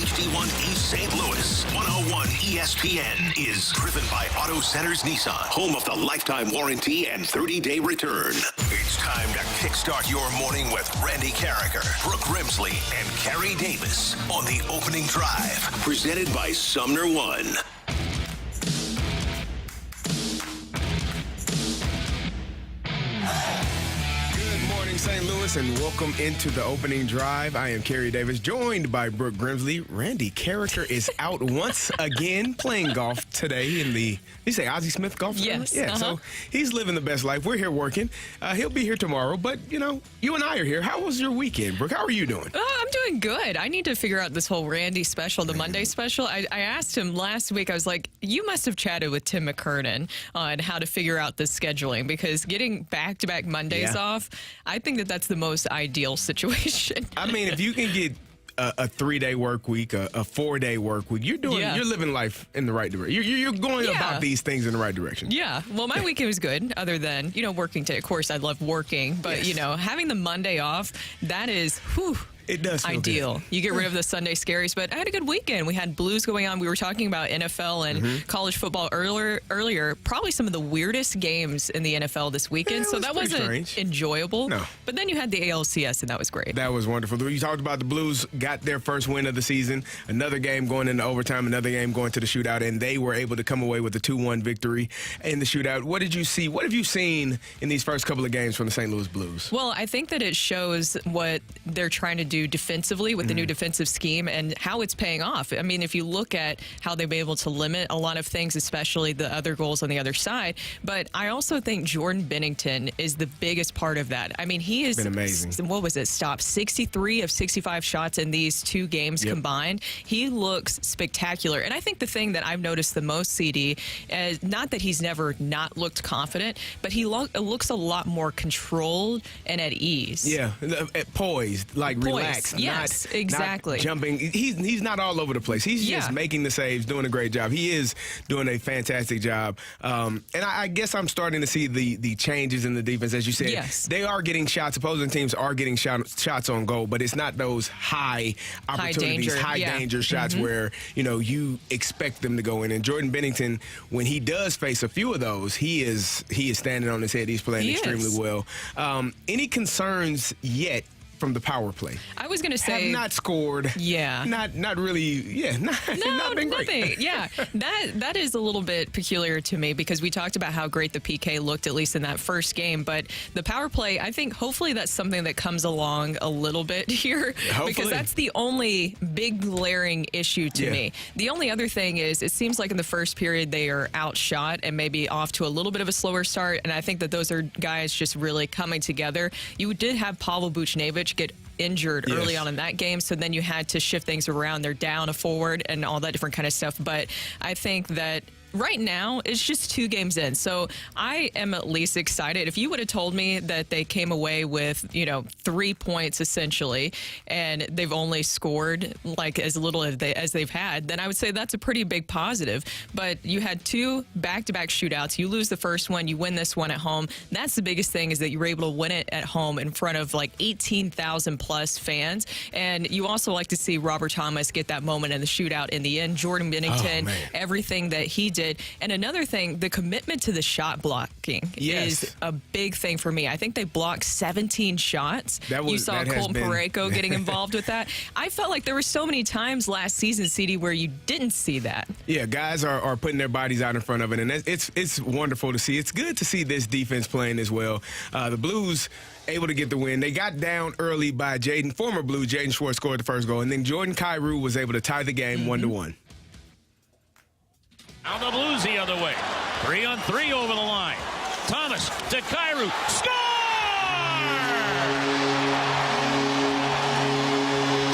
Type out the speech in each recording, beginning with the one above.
HD1 East St. Louis. 101 ESPN is driven by Auto Centers Nissan, home of the lifetime warranty and 30-day return. It's time to kickstart your morning with Randy Carricker, Brooke Grimsley, and Carrie Davis on the opening drive. Presented by Sumner One. St. Louis, and welcome into the opening drive. I am Carrie Davis, joined by Brooke Grimsley. Randy Carricker is out once again playing golf today in the, you say Ozzie Smith golf tournament? Yes. Yeah, so he's living the best life. We're here working. He'll be here tomorrow, but, you know, you and I are here. How was your weekend, Brooke? How are you doing? I'm doing good. I need to figure out this whole Randy special, the Monday special. I asked him last week, I was like, you must have chatted with Tim McKernan on how to figure out the scheduling, because getting back-to-back Mondays off, I think that's the most ideal situation. I mean, if you can get a 3-day work week, a 4-day work week, you're living life in the right direction. You're going about these things in the right direction. Yeah. Well, my weekend was good, other than, working today. Of course, I love working, but, having the Monday off, that is, whew. It does feel ideal. good. You get rid of the Sunday scaries, but I had a good weekend. We had Blues going on. We were talking about NFL and college football earlier. Probably some of the weirdest games in the NFL this weekend, so that wasn't strange. Enjoyable. No. But then you had the ALCS, and that was great. That was wonderful. You talked about the Blues got their first win of the season. Another game going into overtime, another game going to the shootout, and they were able to come away with a 2-1 victory in the shootout. What did you see? What have you seen in these first couple of games from the St. Louis Blues? Well, I think that it shows what they're trying to do defensively with the new defensive scheme and how it's paying off. I mean, if you look at how they've been able to limit a lot of things, especially the other goals on the other side, but I also think Jordan Binnington is the biggest part of that. I mean, he is been amazing. What was it? Stopped 63 of 65 shots in these two games combined. He looks spectacular. And I think the thing that I've noticed the most, CD, is not that he's never not looked confident, but he looks a lot more controlled and at ease. Yeah, poised, relaxed. Yes, exactly. Not jumping. He's not all over the place. He's just making the saves, doing a great job. He is doing a fantastic job. And I guess I'm starting to see the changes in the defense, as you said. Yes. They are getting shots. Opposing teams are getting shots on goal, but it's not those high opportunities, high danger shots where, you expect them to go in. And Jordan Binnington, when he does face a few of those, he is standing on his head. He's playing extremely well. Any concerns yet from the power play? I was going to say... Have not scored. Yeah. Not really, not been great. Nothing. Yeah. That is a little bit peculiar to me, because we talked about how great the PK looked, at least in that first game. But the power play, I think hopefully that's something that comes along a little bit here. Hopefully. Because that's the only big glaring issue to me. The only other thing is, it seems like in the first period they are outshot and maybe off to a little bit of a slower start. And I think that those are guys just really coming together. You did have Pavel Buchnevich get injured early on in that game, so then you had to shift things around. They're down a forward and all that different kind of stuff. But I think that right now, it's just 2 games in. So I am at least excited. If you would have told me that they came away with, 3 points essentially, and they've only scored like as little as they've had, then I would say that's a pretty big positive. But you had 2 back-to-back shootouts. You lose the first one, you win this one at home. That's the biggest thing, is that you were able to win it at home in front of like 18,000 plus fans. And you also like to see Robert Thomas get that moment in the shootout in the end. Jordan Binnington, everything that he did. And another thing, the commitment to the shot blocking is a big thing for me. I think they blocked 17 shots. You saw Colton Parayko getting involved with that. I felt like there were so many times last season, CD, where you didn't see that. Yeah, guys are putting their bodies out in front of it, and it's wonderful to see. It's good to see this defense playing as well. The Blues able to get the win. They got down early by former Blue Jaden Schwartz scored the first goal, and then Jordan Kyrou was able to tie the game 1-1. Now the Blues the other way. 3-on-3 over the line. Thomas to Kyrou. Score!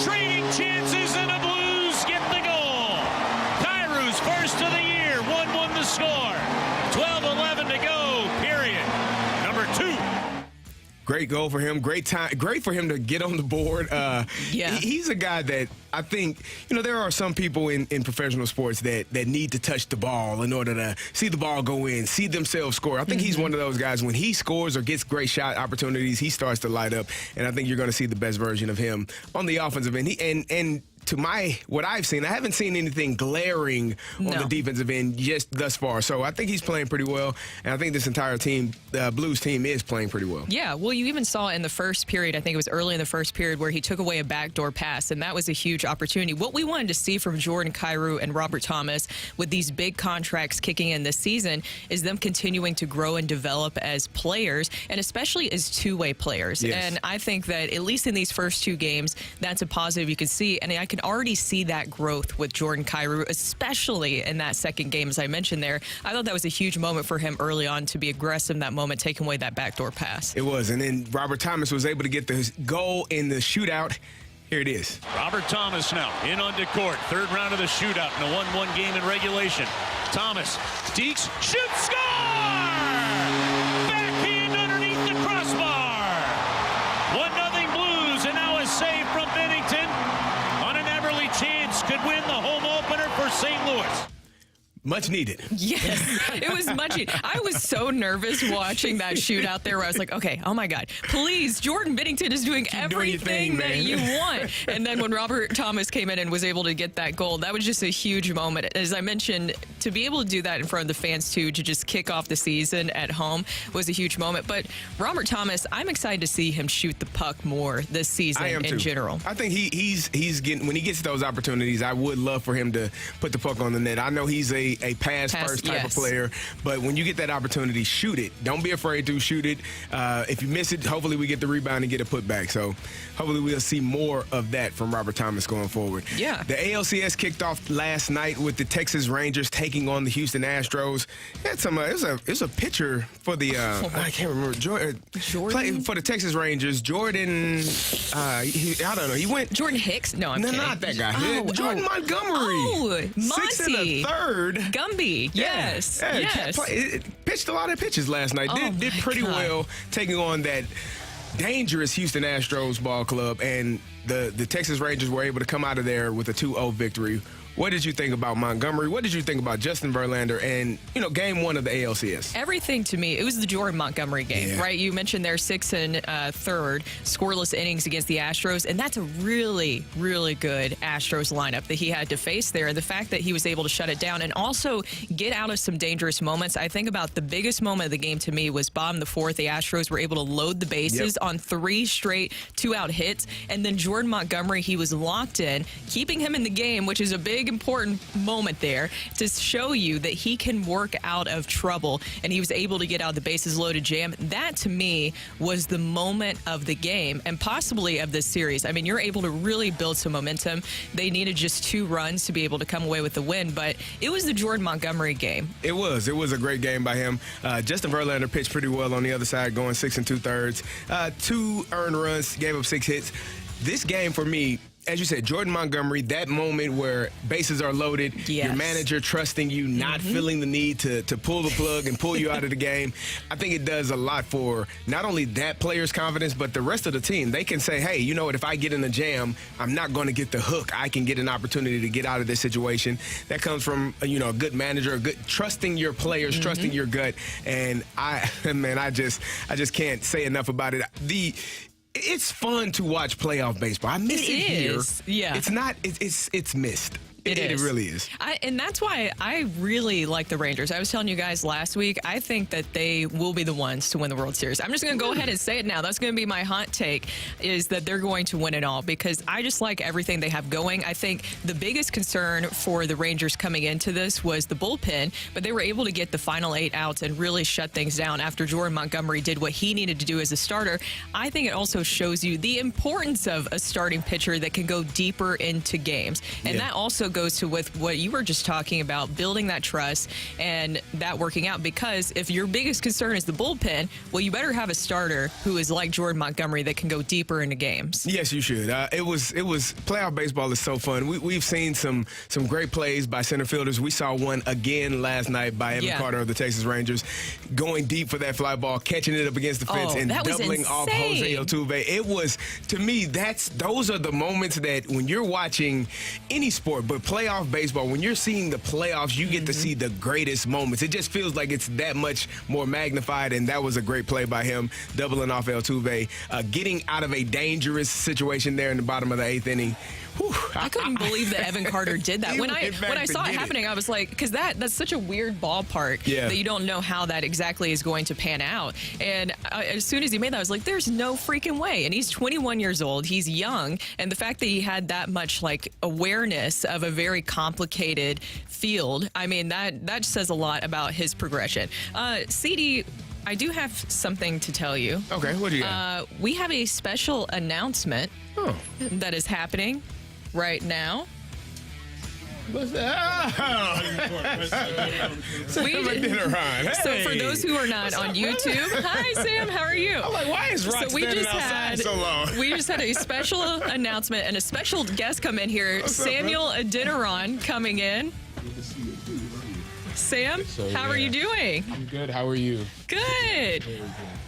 Trading chances, and the Blues get the goal. Kyrou's first of the year. 1-1 the score. 12-11 to go, period. Number 2. Great goal for him. Great for him to get on the board. He's a guy that I think, there are some people in professional sports that need to touch the ball in order to see the ball go in, see themselves score. I think he's one of those guys, when he scores or gets great shot opportunities, he starts to light up. And I think you're going to see the best version of him on the offensive end. And what I've seen, I haven't seen anything glaring on the defensive end just thus far. So I think he's playing pretty well, and I think this entire team, Blues team, is playing pretty well. Yeah, well, you even saw in the first period, I think it was early in the first period, where he took away a backdoor pass, and that was a huge opportunity. What we wanted to see from Jordan Kyrou and Robert Thomas with these big contracts kicking in this season is them continuing to grow and develop as players, and especially as two-way players. Yes. And I think that at least in these first two games, that's a positive you can see, and I can already see that growth with Jordan Kyrou, especially in that second game, as I mentioned there. I thought that was a huge moment for him early on to be aggressive in that moment, taking away that backdoor pass. It was, and then Robert Thomas was able to get the goal in the shootout. Here it is. Robert Thomas now in on court. Third round of the shootout in a 1-1 game in regulation. Thomas, Deeks, shoots, score! Backhand underneath the crossbar. 1-0 Blues, and now a save from Bennington on an Everly chance could win the home opener for St. Louis. Much needed. Yes, it was much needed. I was so nervous watching that shootout there where I was like, okay, oh my God, please, Jordan Bennington is doing everything that you want. And then when Robert Thomas came in and was able to get that goal, that was just a huge moment. As I mentioned, to be able to do that in front of the fans too, to just kick off the season at home was a huge moment. But Robert Thomas, I'm excited to see him shoot the puck more this season in general. I think he's getting, when he gets those opportunities, I would love for him to put the puck on the net. I know he's a pass first type of player, but when you get that opportunity, shoot it. Don't be afraid to shoot it. If you miss it, hopefully we get the rebound and get a putback. So hopefully we'll see more of that from Robert Thomas going forward. Yeah. The ALCS kicked off last night with the Texas Rangers taking on the Houston Astros. Had some. It was a pitcher for the I can't remember Jordan for the Texas Rangers. Jordan. I don't know. He went Jordan Hicks. No, I'm kidding. Not that guy. Jordan Montgomery. Oh, Monty. 6 1/3. Gumby, yes. Pitched a lot of pitches last night. Did pretty well taking on that dangerous Houston Astros ball club, and the Texas Rangers were able to come out of there with a 2-0 victory. What did you think about Montgomery? What did you think about Justin Verlander and, game one of the ALCS? Everything to me, it was the Jordan Montgomery game, right? You mentioned their 6 1/3 scoreless innings against the Astros, and that's a really, really good Astros lineup that he had to face there. And the fact that he was able to shut it down and also get out of some dangerous moments. I think about the biggest moment of the game to me was bottom of the fourth. The Astros were able to load the bases on 3 straight 2-out hits. And then Jordan Montgomery, he was locked in, keeping him in the game, which is a big important moment there to show you that he can work out of trouble, and he was able to get out of the bases loaded jam. That to me was the moment of the game and possibly of this series. I mean, you're able to really build some momentum. They needed just 2 runs to be able to come away with the win, but it was the Jordan Montgomery game. It was a great game by him. Justin Verlander pitched pretty well on the other side, going 6 2/3, 2 earned runs, gave up 6 hits. This game for me, as you said, Jordan Montgomery, that moment where bases are loaded, your manager trusting you, not feeling the need to pull the plug and pull you out of the game. I think it does a lot for not only that player's confidence, but the rest of the team. They can say, hey, you know what, if I get in a jam, I'm not going to get the hook. I can get an opportunity to get out of this situation. That comes from, a good manager, trusting your players, trusting your gut. And I just can't say enough about it. It's fun to watch playoff baseball. I miss it here. Yeah. It's not. It's missed. It really is. And that's why I really like the Rangers. I was telling you guys last week, I think that they will be the ones to win the World Series. I'm just going to go ahead and say it now. That's going to be my hot take, is that they're going to win it all, because I just like everything they have going. I think the biggest concern for the Rangers coming into this was the bullpen, but they were able to get the final 8 outs and really shut things down after Jordan Montgomery did what he needed to do as a starter. I think it also shows you the importance of a starting pitcher that can go deeper into games. And that also goes to with what you were just talking about, building that trust and that working out, because if your biggest concern is the bullpen, well, you better have a starter who is like Jordan Montgomery that can go deeper into games. Yes, you should. It was playoff baseball is so fun. We've seen some great plays by center fielders. We saw one again last night by Evan Carter of the Texas Rangers, going deep for that fly ball, catching it up against the fence and doubling off Jose Altuve. It was, to me, those are the moments that when you're watching any sport, but playoff baseball, when you're seeing the playoffs, you get to see the greatest moments. It just feels like it's that much more magnified, and that was a great play by him, doubling off Altuve, getting out of a dangerous situation there in the bottom of the 8th inning. I couldn't believe that Evan Carter did that. When I saw it happening, I was like, because that's such a weird ballpark that you don't know how that exactly is going to pan out. And as soon as he made that, I was like, there's no freaking way. And he's 21 years old. He's young. And the fact that he had that much like awareness of a very complicated field, I mean, that says a lot about his progression. CD, I do have something to tell you. Okay, what do you got? We have a special announcement that is happening right now. What's that? Sam Adeniran. So for those who are not on YouTube, hi Sam, how are you? I'm like, why is Rocc standing outside so long? We just had a special announcement and a special guest come in here. What's Samuel Adeniran coming in. Sam, how are you doing? I'm good. How are you? Good.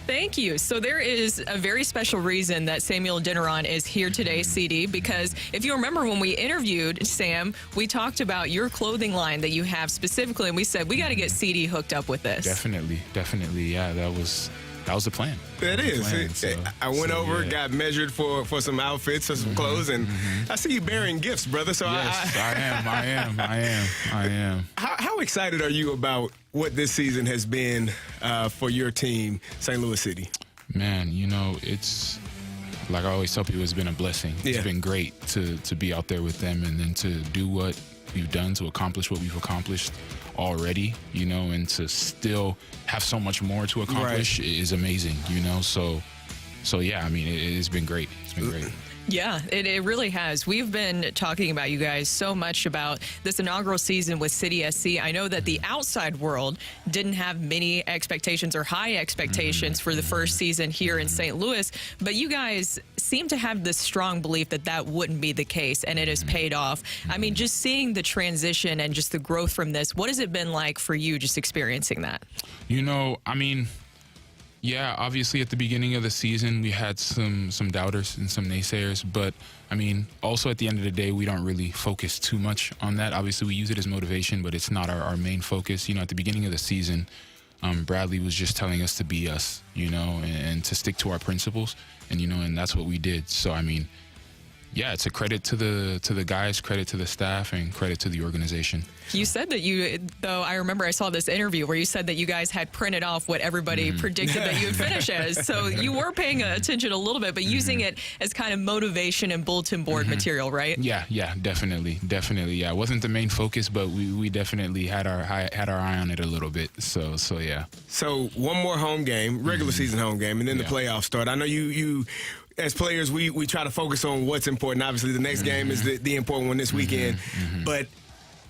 Thank you. So there is a very special reason that Samuel Adeniran is here today, CD, because if you remember when we interviewed Sam, we talked about your clothing line that you have specifically, and we said, we got to get CD hooked up with this. Definitely. Yeah, that was the plan. That is. I went over, got measured for some outfits or some clothes, and I see you bearing gifts, brother. So yes, I am. How excited are you about what this season has been for your team, St. Louis City? Man, it's like I always tell people, it's been a blessing. It's been great to be out there with them and then to do what we've done, to accomplish what we've accomplished already, and to still have so much more to accomplish is amazing, So yeah, I mean, it's been great. It's been great. Yeah, it really has. We've been talking about you guys so much about this inaugural season with City SC. I know that the outside world didn't have many expectations or high expectations for the first season here in St. Louis, but you guys seem to have this strong belief that that wouldn't be the case, and it has paid off. I mean, just seeing the transition and just the growth from this, what has it been like for you just experiencing that? Yeah, obviously at the beginning of the season, we had some doubters and some naysayers. But, also at the end of the day, we don't really focus too much on that. Obviously, we use it as motivation, but it's not our main focus. At the beginning of the season, Bradley was just telling us to be us, and to stick to our principles. And that's what we did. So, yeah, it's a credit to the guys, credit to the staff, and credit to the organization. You said that I remember I saw this interview where you said that you guys had printed off what everybody predicted that you would finish as. So you were paying attention a little bit, but using it as kind of motivation and bulletin board material, right? Yeah, definitely. Yeah, it wasn't the main focus, but we definitely had our eye on it a little bit. So yeah. So one more home game, regular season home game, and then the playoffs start. I know you as players, we try to focus on what's important. Obviously, the next game is the important one this weekend. But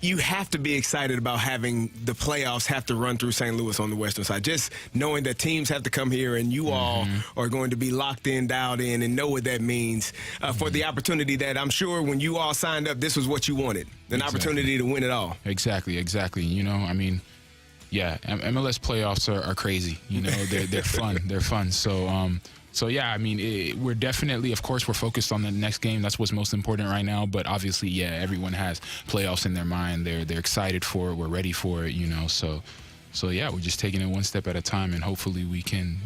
you have to be excited about having the playoffs have to run through St. Louis on the western side. Just knowing that teams have to come here and you all are going to be locked in, dialed in, and know what that means for the opportunity that I'm sure when you all signed up, this was what you wanted, an opportunity to win it all. Exactly. Yeah, MLS playoffs are crazy. They're fun. They're fun. So yeah, we're definitely, of course, we're focused on the next game. That's what's most important right now. But obviously, yeah, everyone has playoffs in their mind. They're excited for it. We're ready for it. So yeah, we're just taking it one step at a time, and hopefully we can,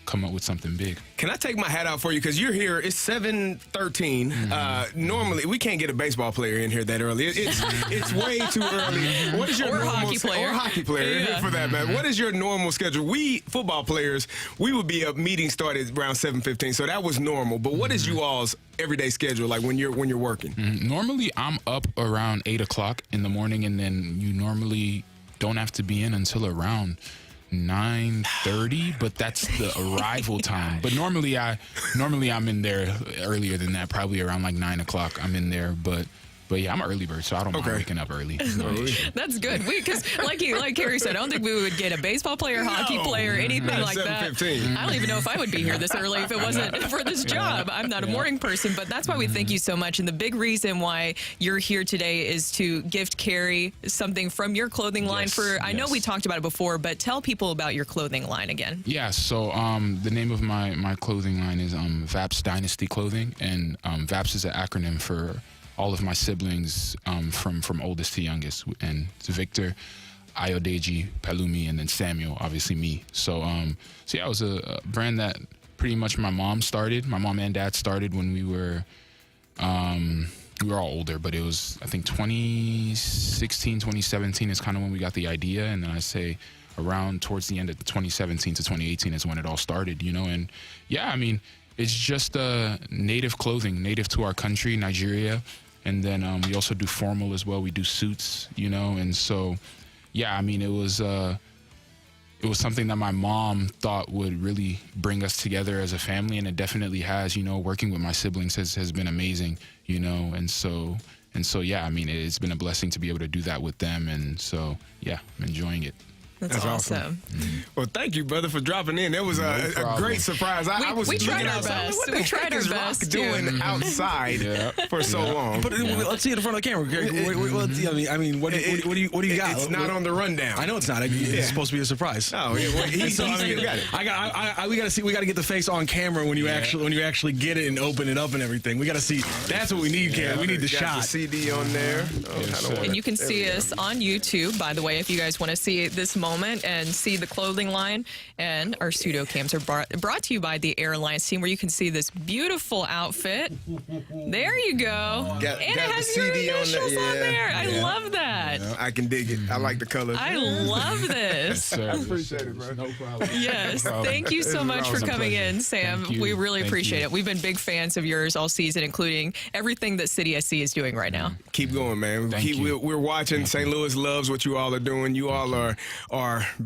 come up with something big. Can I take my hat out for you? Because you're here. It's 7:13. Normally, we can't get a baseball player in here that early. It's way too early. What is your normal hockey player? Or hockey player, for that matter. What is your normal schedule? We football players, we would be a meeting started around 7:15, so that was normal. But what is you all's everyday schedule like when you're working? Normally, I'm up around 8:00 in the morning, and then you normally don't have to be in until around 9:30, but that's the arrival time. But normally I'm in there earlier than that, probably around like 9:00. I'm in there, but yeah, I'm an early bird, so I don't mind waking up early. That's good. Because like Harry said, I don't think we would get a baseball player, hockey player, anything like that. I don't even know if I would be here this early if it wasn't for this job. I'm not a morning person, but that's why we thank you so much. And the big reason why you're here today is to gift Carrie something from your clothing line I know we talked about it before, but tell people about your clothing line again. Yeah, so the name of my clothing line is Vaps Dynasty Clothing, and Vaps is an acronym for all of my siblings from oldest to youngest, and it's Victor, Ayodeji, Palumi, and then Samuel, obviously me. So yeah, it was a brand that pretty much my mom and dad started when we were we were all older, but it was, I think, 2016, 2017 is kind of when we got the idea. And then I say around towards the end of 2017 to 2018 is when it all started, you know. And yeah, I mean, it's just native clothing, native to our country, Nigeria. And then we also do formal as well. We do suits, you know. And so, yeah, I mean, it was something that my mom thought would really bring us together as a family, and it definitely has. You know, working with my siblings has been amazing, you know, and so yeah, I mean, it's been a blessing to be able to do that with them, and so yeah, I'm enjoying it. That's awesome. Well, thank you, brother, for dropping in. That was a great surprise. We tried our best. We tried our best doing outside for so long. But let's see it in front of the camera. I mean, what do you got? It's not on the rundown. I know it's not. It's supposed to be a surprise. Oh, yeah. Well, he still got it. We got to get the face on camera when you actually get it and open it up and everything. We got to see. That's what we need, Cam. We need the shot. The CD on there. And you can see us on YouTube, by the way, if you guys want to see this moment and see the clothing line. And our studio cams are brought to you by the Airlines team, where you can see this beautiful outfit. There you go. And it has your initials on there. I love that. Yeah. I can dig it. I like the colors. I love this. I appreciate it, bro. No problem. Yes. Thank you so much for coming in, Sam. We really appreciate it. We've been big fans of yours all season, including everything that City SC is doing right now. Keep going, man. We're watching. St. Louis loves what you all are doing. You all are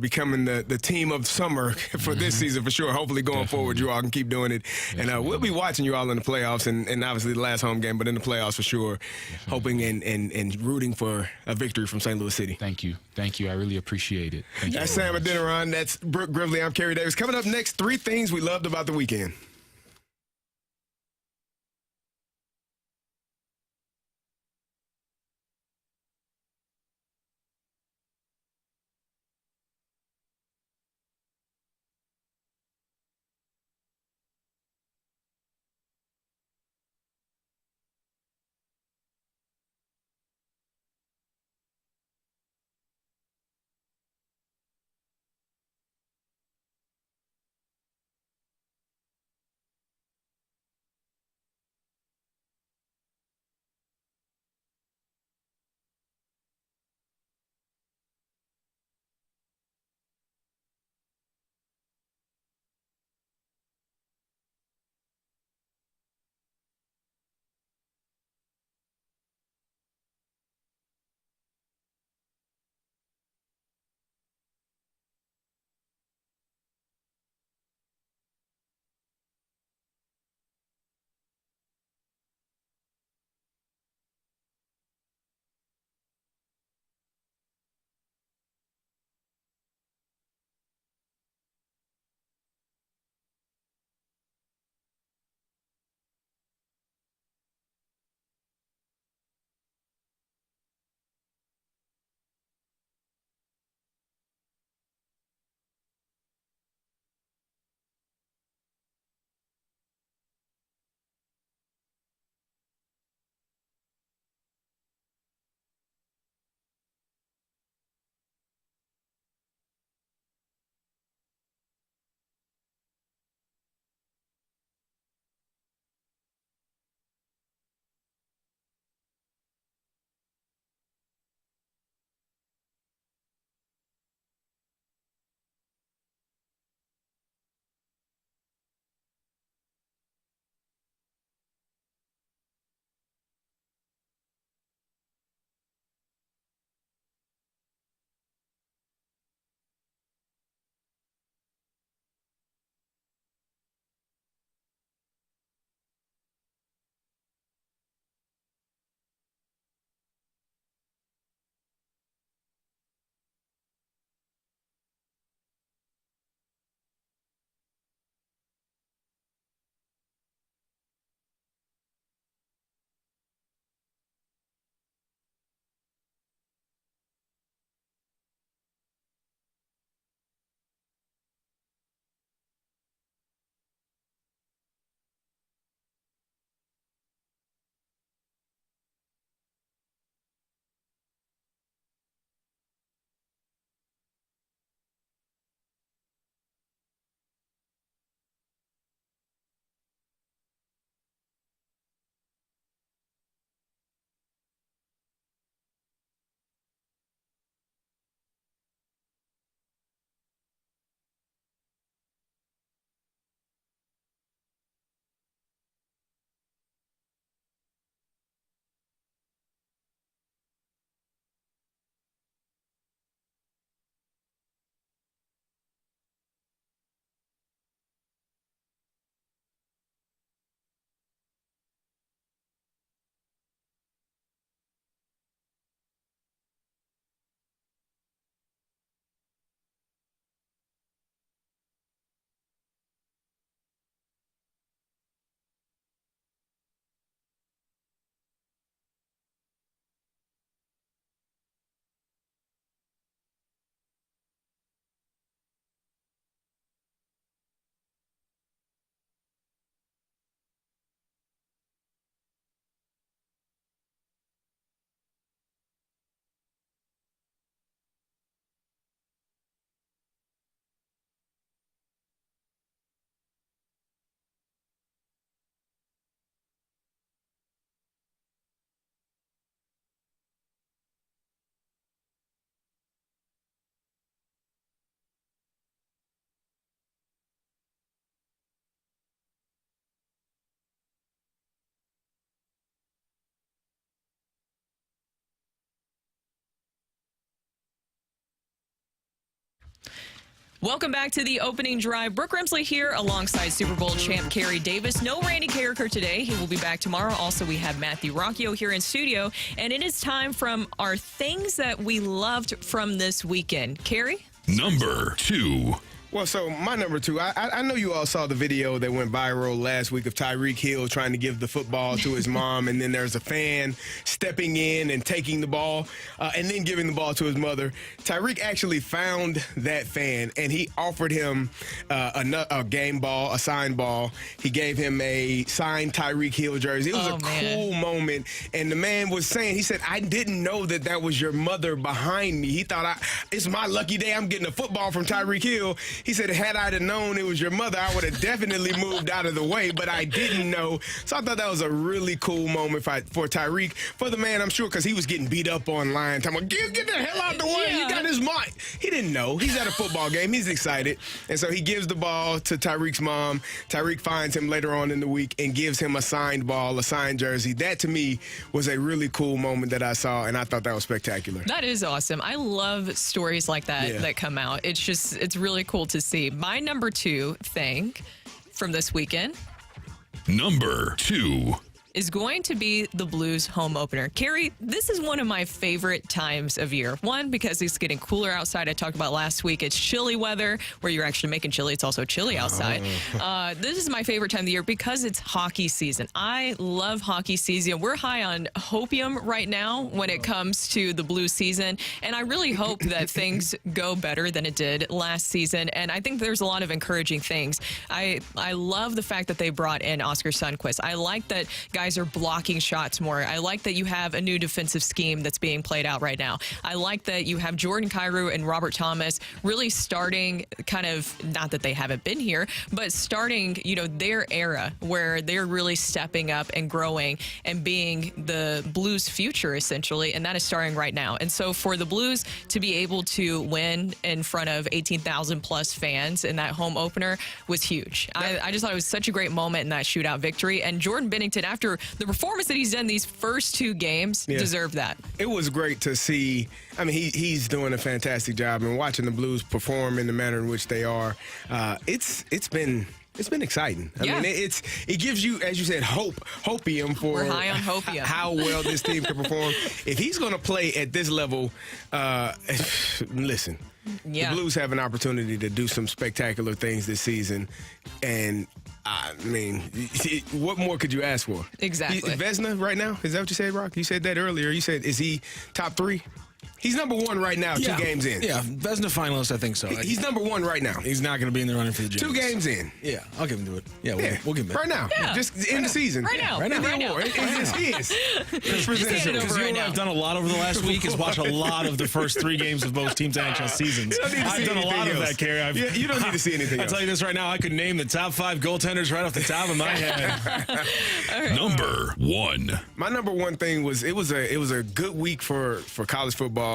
becoming the team of summer for this season for sure. Hopefully going forward, you all can keep doing it. And we'll be watching you all in the playoffs and obviously the last home game, but in the playoffs for sure, hoping and rooting for a victory from St. Louis City. Thank you. Thank you. I really appreciate it. That's Sam Adeniran. That's Brooke Grively. I'm Kerry Davis. Coming up next, 3 things we loved about the weekend. Welcome back to the opening drive. Brooke Grimsley here alongside Super Bowl champ Kerry Davis. No Randy Carricker today. He will be back tomorrow. Also, we have Matthew Rocchio here in studio. And it is time from our things that we loved from this weekend. Kerry? Number 2. Well, so my number 2, I know you all saw the video that went viral last week of Tyreek Hill trying to give the football to his mom, and then there's a fan stepping in and taking the ball and then giving the ball to his mother. Tyreek actually found that fan, and he offered him a game ball, a signed ball. He gave him a signed Tyreek Hill jersey. It was a cool moment, and the man was saying, he said, I didn't know that was your mother behind me. He thought, it's my lucky day I'm getting a football from Tyreek Hill. He said, had I known it was your mother, I would have definitely moved out of the way, but I didn't know. So I thought that was a really cool moment for Tyreek. For the man, I'm sure, because he was getting beat up online. Talking about, get the hell out the way. He got his mic. He didn't know. He's at a football game. He's excited. And so he gives the ball to Tyreek's mom. Tyreek finds him later on in the week and gives him a signed ball, a signed jersey. That, to me, was a really cool moment that I saw, and I thought that was spectacular. That is awesome. I love stories like that that come out. It's really cool to see. My number 2 thing from this weekend. Number 2 is going to be the Blues home opener. Kerry, this is one of my favorite times of year. One, because it's getting cooler outside. I talked about last week. It's chilly weather where you're actually making chili. It's also chilly outside. This is my favorite time of the year because it's hockey season. I love hockey season. We're high on hopium right now when it comes to the Blues season, and I really hope that things go better than it did last season, and I think there's a lot of encouraging things. I love the fact that they brought in Oscar Sundqvist. I like that guys are blocking shots more. I like that you have a new defensive scheme that's being played out right now. I like that you have Jordan Kyrou and Robert Thomas really starting kind of, not that they haven't been here, but starting, their era where they're really stepping up and growing and being the Blues future, essentially, and that is starting right now. And so for the Blues to be able to win in front of 18,000 plus fans in that home opener was huge. I just thought it was such a great moment in that shootout victory. And Jordan Binnington, after the performance that he's done these first 2 games, deserved that. It was great to see. I mean, he's doing a fantastic job, and watching the Blues perform in the manner in which they are, it's been exciting. I mean, it gives you, as you said, hopium for We're high on hopium. How well this team can perform. If he's going to play at this level, listen, the Blues have an opportunity to do some spectacular things this season, and I mean, what more could you ask for? Exactly. Vezina right now? Is that what you said, Rock? You said that earlier. You said, is he top 3? He's number 1 right now, 2 games in. Yeah, Vezina finalist, I think so. He's number 1 right now. He's not going to be in the running for the Jays. 2 games in. Yeah, I'll give him to it. Yeah, we'll give him it. Right now. Yeah. Just in the season. Right now. In the award. It's his. Because you know what I've done a lot over the last week is watch a lot of the first 3 games of both teams' NHL seasons. I've done a lot of that, Kerry. You don't need to see anything else. I'll tell you this right now. I could name the top 5 goaltenders right off the top of my head. Number 1. My number 1 thing was it was a good week for college football.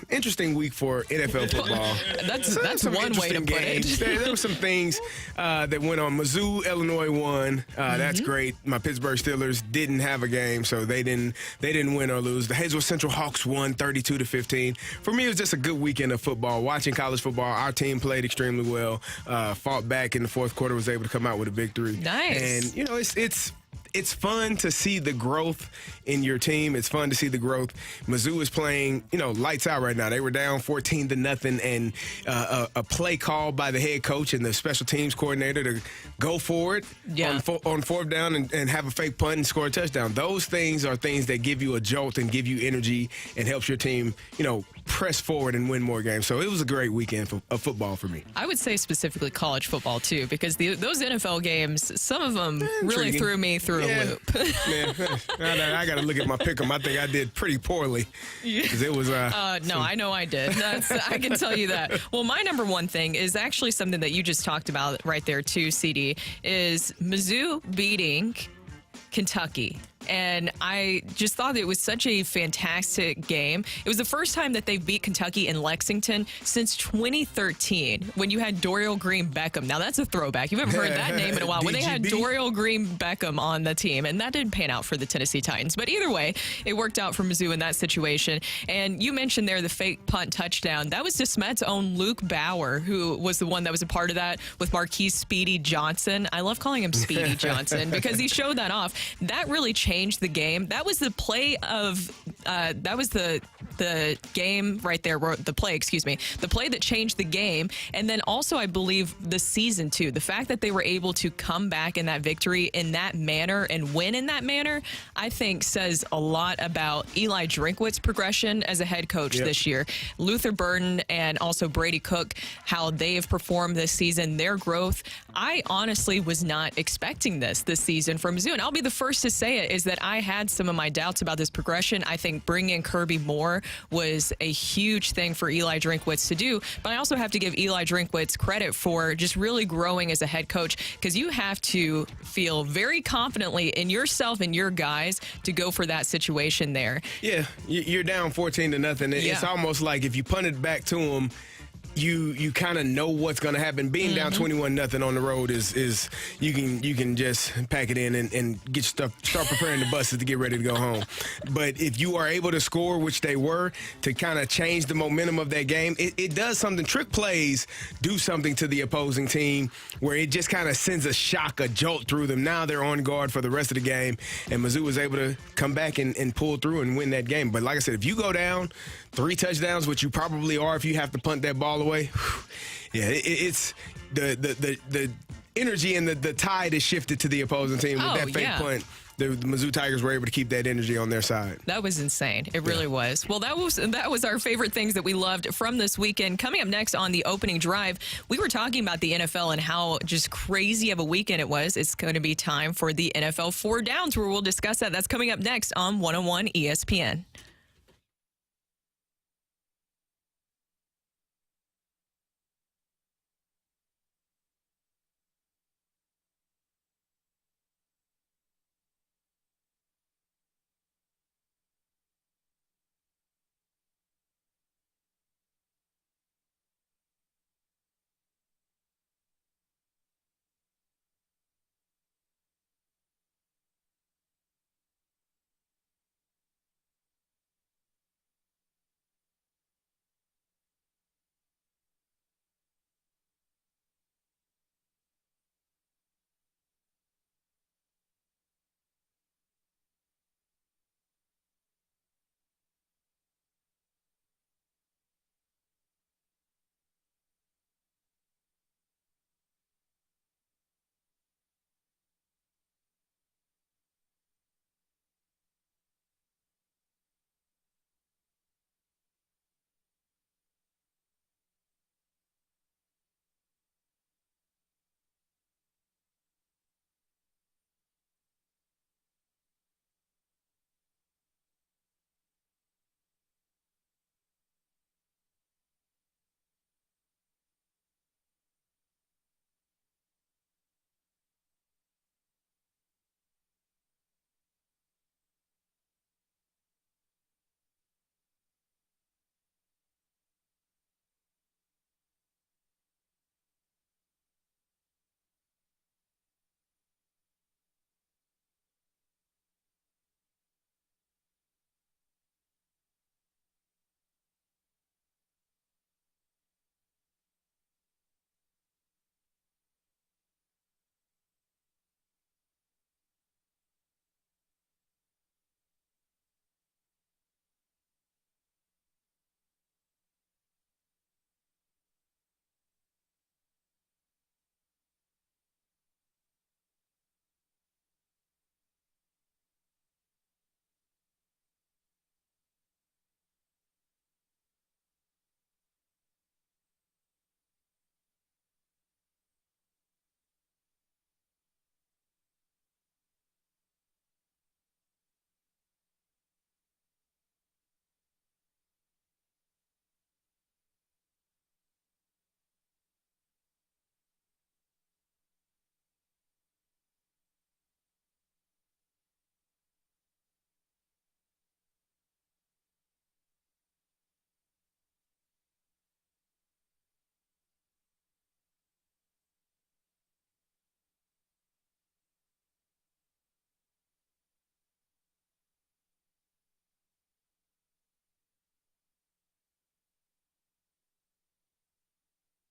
Interesting week for NFL football. That's one way to put it. There were some things that went on. Mizzou, Illinois won. That's great. My Pittsburgh Steelers didn't have a game, so they didn't win or lose. The Hazel Central Hawks won 32-15. For me, it was just a good weekend of football. Watching college football, our team played extremely well. Fought back in the fourth quarter, was able to come out with a victory. Nice. And it's fun to see the growth in your team. It's fun to see the growth. Mizzou is playing, lights out right now. They were down 14-0, and a play call by the head coach and the special teams coordinator to go for it on 4th down and have a fake punt and score a touchdown. Those things are things that give you a jolt and give you energy and helps your team, press forward and win more games. So it was a great weekend of football for me. I would say specifically college football, too, because those NFL games, some of them really threw me through a loop. I got to look at my pick'em. I think I did pretty poorly. Because it was... no, I know I did. I can tell you that. Well, my number 1 thing is actually something that you just talked about right there, too, CD, is Mizzou beating Kentucky. and I just thought it was such a fantastic game. It was the first time that they've beat Kentucky in Lexington since 2013, when you had Dorial Green Beckham. Now, that's a throwback. You haven't heard that name in a while. When they had Dorial Green Beckham on the team, and that didn't pan out for the Tennessee Titans. But either way, it worked out for Mizzou in that situation. And you mentioned there the fake punt touchdown. That was DeSmet's own Luke Bauer, who was the one that was a part of that with Marquise Speedy Johnson. I love calling him Speedy Johnson because he showed that off. That really changed the game. That was the play of that was the game right there. The play that changed the game, and then also I believe the season too. The fact that they were able to come back in that victory in that manner and win in that manner, I think says a lot about Eli Drinkwitz's progression as a head coach this year. Luther Burden and also Brady Cook, how they have performed this season, their growth. I honestly was not expecting this season from Mizzou, and I'll be the first to say it, is that I had some of my doubts about this progression. I think bringing in Kirby Moore was a huge thing for Eli Drinkwitz to do, but I also have to give Eli Drinkwitz credit for just really growing as a head coach, because you have to feel very confidently in yourself and your guys to go for that situation there. Yeah, you're down 14-0. It's almost like if you punt it back to them, you kind of know what's going to happen. Being down 21-0 on the road is you can just pack it in and get stuff, start preparing the buses to get ready to go home. But if you are able to score, which they were, to kind of change the momentum of that game, it does something. Trick plays do something to the opposing team where it just kind of sends a shock, a jolt through them. Now they're on guard for the rest of the game, and Mizzou was able to come back and pull through and win that game. But like I said, if you go down 3 touchdowns, which you probably are if you have to punt that ball away, it's the energy and the tide is shifted to the opposing team. With that fake punt, the Mizzou Tigers were able to keep that energy on their side. That was insane. It really was. Well, that was our favorite things that we loved from this weekend. Coming up next on the opening drive, we were talking about the NFL and how just crazy of a weekend it was. It's going to be time for the NFL 4 Downs, where we'll discuss that. That's coming up next on 101 ESPN.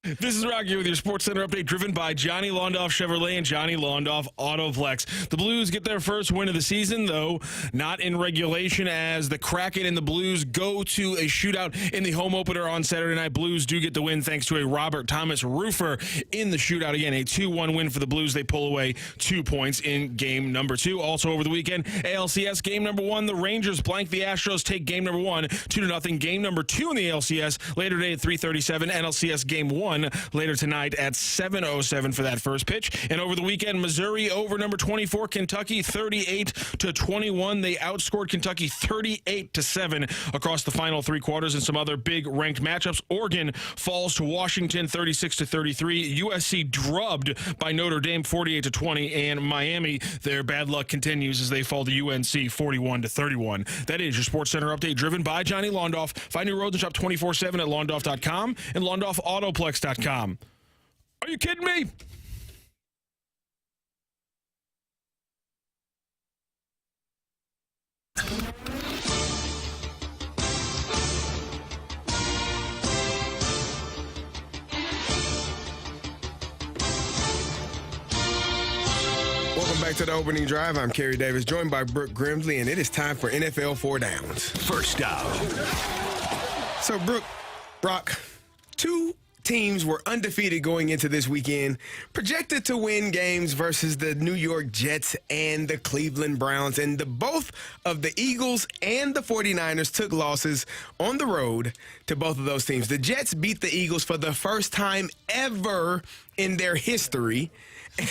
This is Rocky with your Sports Center update, driven by Johnny Londoff Chevrolet and Johnny Londoff Autoplex. The Blues get their first win of the season, though not in regulation, as the Kraken and the Blues go to a shootout in the home opener on Saturday night. Blues do get the win thanks to a Robert Thomas roofer in the shootout. Again, a 2-1 win for the Blues. They pull away 2 points in game number 2. Also over the weekend, ALCS game number 1, the Rangers blank the Astros, take game number 1 2-0. Game number 2 in the ALCS later today at 3:37. NLCS game 1 later tonight at 7:07 for that first pitch. And over the weekend, Missouri over number 24 Kentucky 38-21. They outscored Kentucky 38-7 across the final 3 quarters. And some other big ranked matchups. Oregon falls to Washington 36-33. USC drubbed by Notre Dame 48-20, and Miami, their bad luck continues as they fall to UNC 41-31. That is your Sports Center update, driven by Johnny Londoff. Find your roads and shop 24/7 at londoff.com and londoffautoplex.com. Are you kidding me? Welcome back to the opening drive. I'm Kerry Davis, joined by Brooke Grimsley, and it is time for NFL 4 Downs. First down. So, Brooke, Brock, 2 teams were undefeated going into this weekend, projected to win games versus the New York Jets and the Cleveland Browns. And both of the Eagles and the 49ers took losses on the road to both of those teams. The Jets beat the Eagles for the first time ever in their history,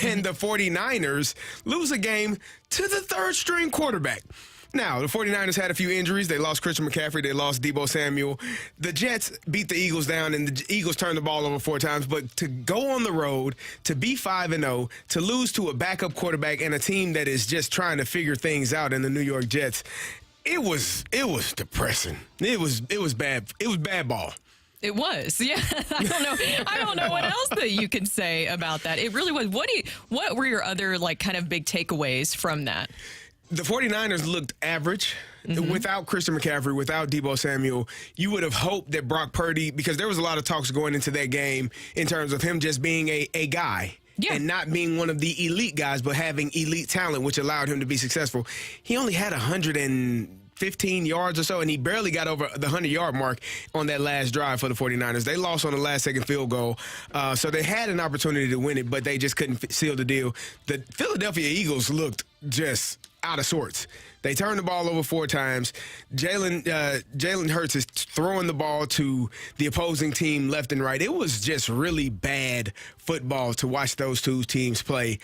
and the 49ers lose a game to the third-string quarterback. Now, the 49ers had a few injuries. They lost Christian McCaffrey. They lost Deebo Samuel. The Jets beat the Eagles down, and the Eagles turned the ball over 4 times. But to go on the road, to be 5-0, to lose to a backup quarterback and a team that is just trying to figure things out in the New York Jets, it was depressing. It was bad. It was bad ball. It was, yeah. I don't know what else that you can say about that. It really was. What were your other kind of big takeaways from that? The 49ers looked average. Without Christian McCaffrey, without Deebo Samuel. You would have hoped that Brock Purdy, because there was a lot of talks going into that game in terms of him just being a guy. Yeah. And not being one of the elite guys, but having elite talent, which allowed him to be successful. He only had 115 yards or so, and he barely got over the 100-yard mark on that last drive for the 49ers. They lost on the last-second field goal, so they had an opportunity to win it, but they just couldn't seal the deal. The Philadelphia Eagles looked just out of sorts. They turned the ball over 4 times. Jalen Hurts is throwing the ball to the opposing team left and right. It was just really bad football to watch those 2 teams play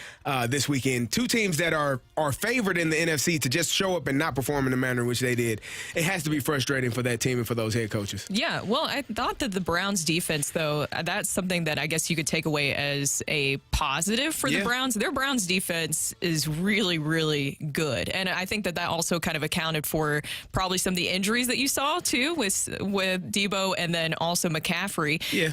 this weekend. 2 teams that are favored in the NFC to just show up and not perform in the manner in which they did. It has to be frustrating for that team and for those head coaches. Yeah, well, I thought that the Browns defense, though, that's something that I guess you could take away as a positive for the Browns. Their Browns defense is really, really good. And I think that also kind of accounted for probably some of the injuries that you saw, too, with Deebo and then also McCaffrey. Yeah.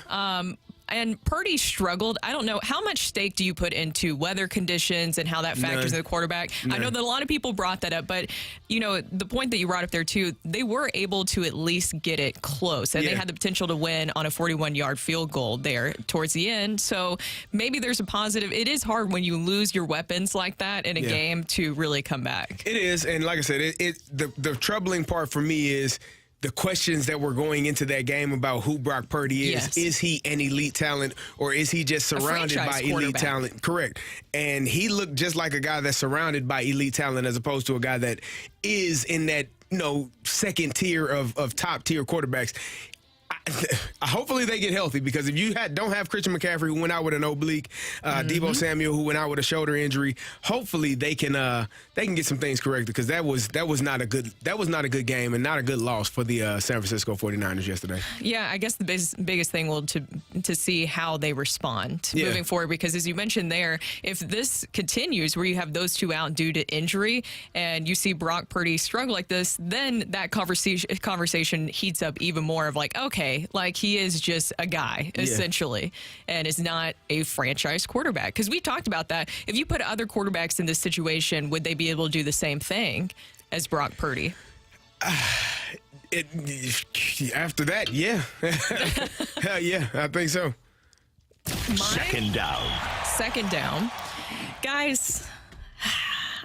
And Purdy struggled. I don't know. How much stake do you put into weather conditions and how that factors in the quarterback? None. I know that a lot of people brought that up, but, the point that you brought up there, too, they were able to at least get it close. And they had the potential to win on a 41-yard field goal there towards the end. So maybe there's a positive. It is hard when you lose your weapons like that in a game to really come back. It is. And like I said, the troubling part for me is the questions that were going into that game about who Brock Purdy is. Yes. Is he an elite talent, or is he just surrounded by elite talent? Correct. And he looked just like a guy that's surrounded by elite talent as opposed to a guy that is in that, second tier of top tier quarterbacks. Hopefully they get healthy, because if you don't have Christian McCaffrey, who went out with an oblique, Deebo Samuel, who went out with a shoulder injury, hopefully they can get some things corrected, because that was not a good game and not a good loss for the San Francisco 49ers yesterday. Yeah, I guess the biggest thing will to see how they respond moving forward, because as you mentioned there, if this continues where you have those 2 out due to injury and you see Brock Purdy struggle like this, then that conversation heats up even more of okay, he is just a guy, essentially, and is not a franchise quarterback. Because we talked about that. If you put other quarterbacks in this situation, would they be able to do the same thing as Brock Purdy? After that, yeah. Hell yeah, I think so. Second down. Second down. Guys,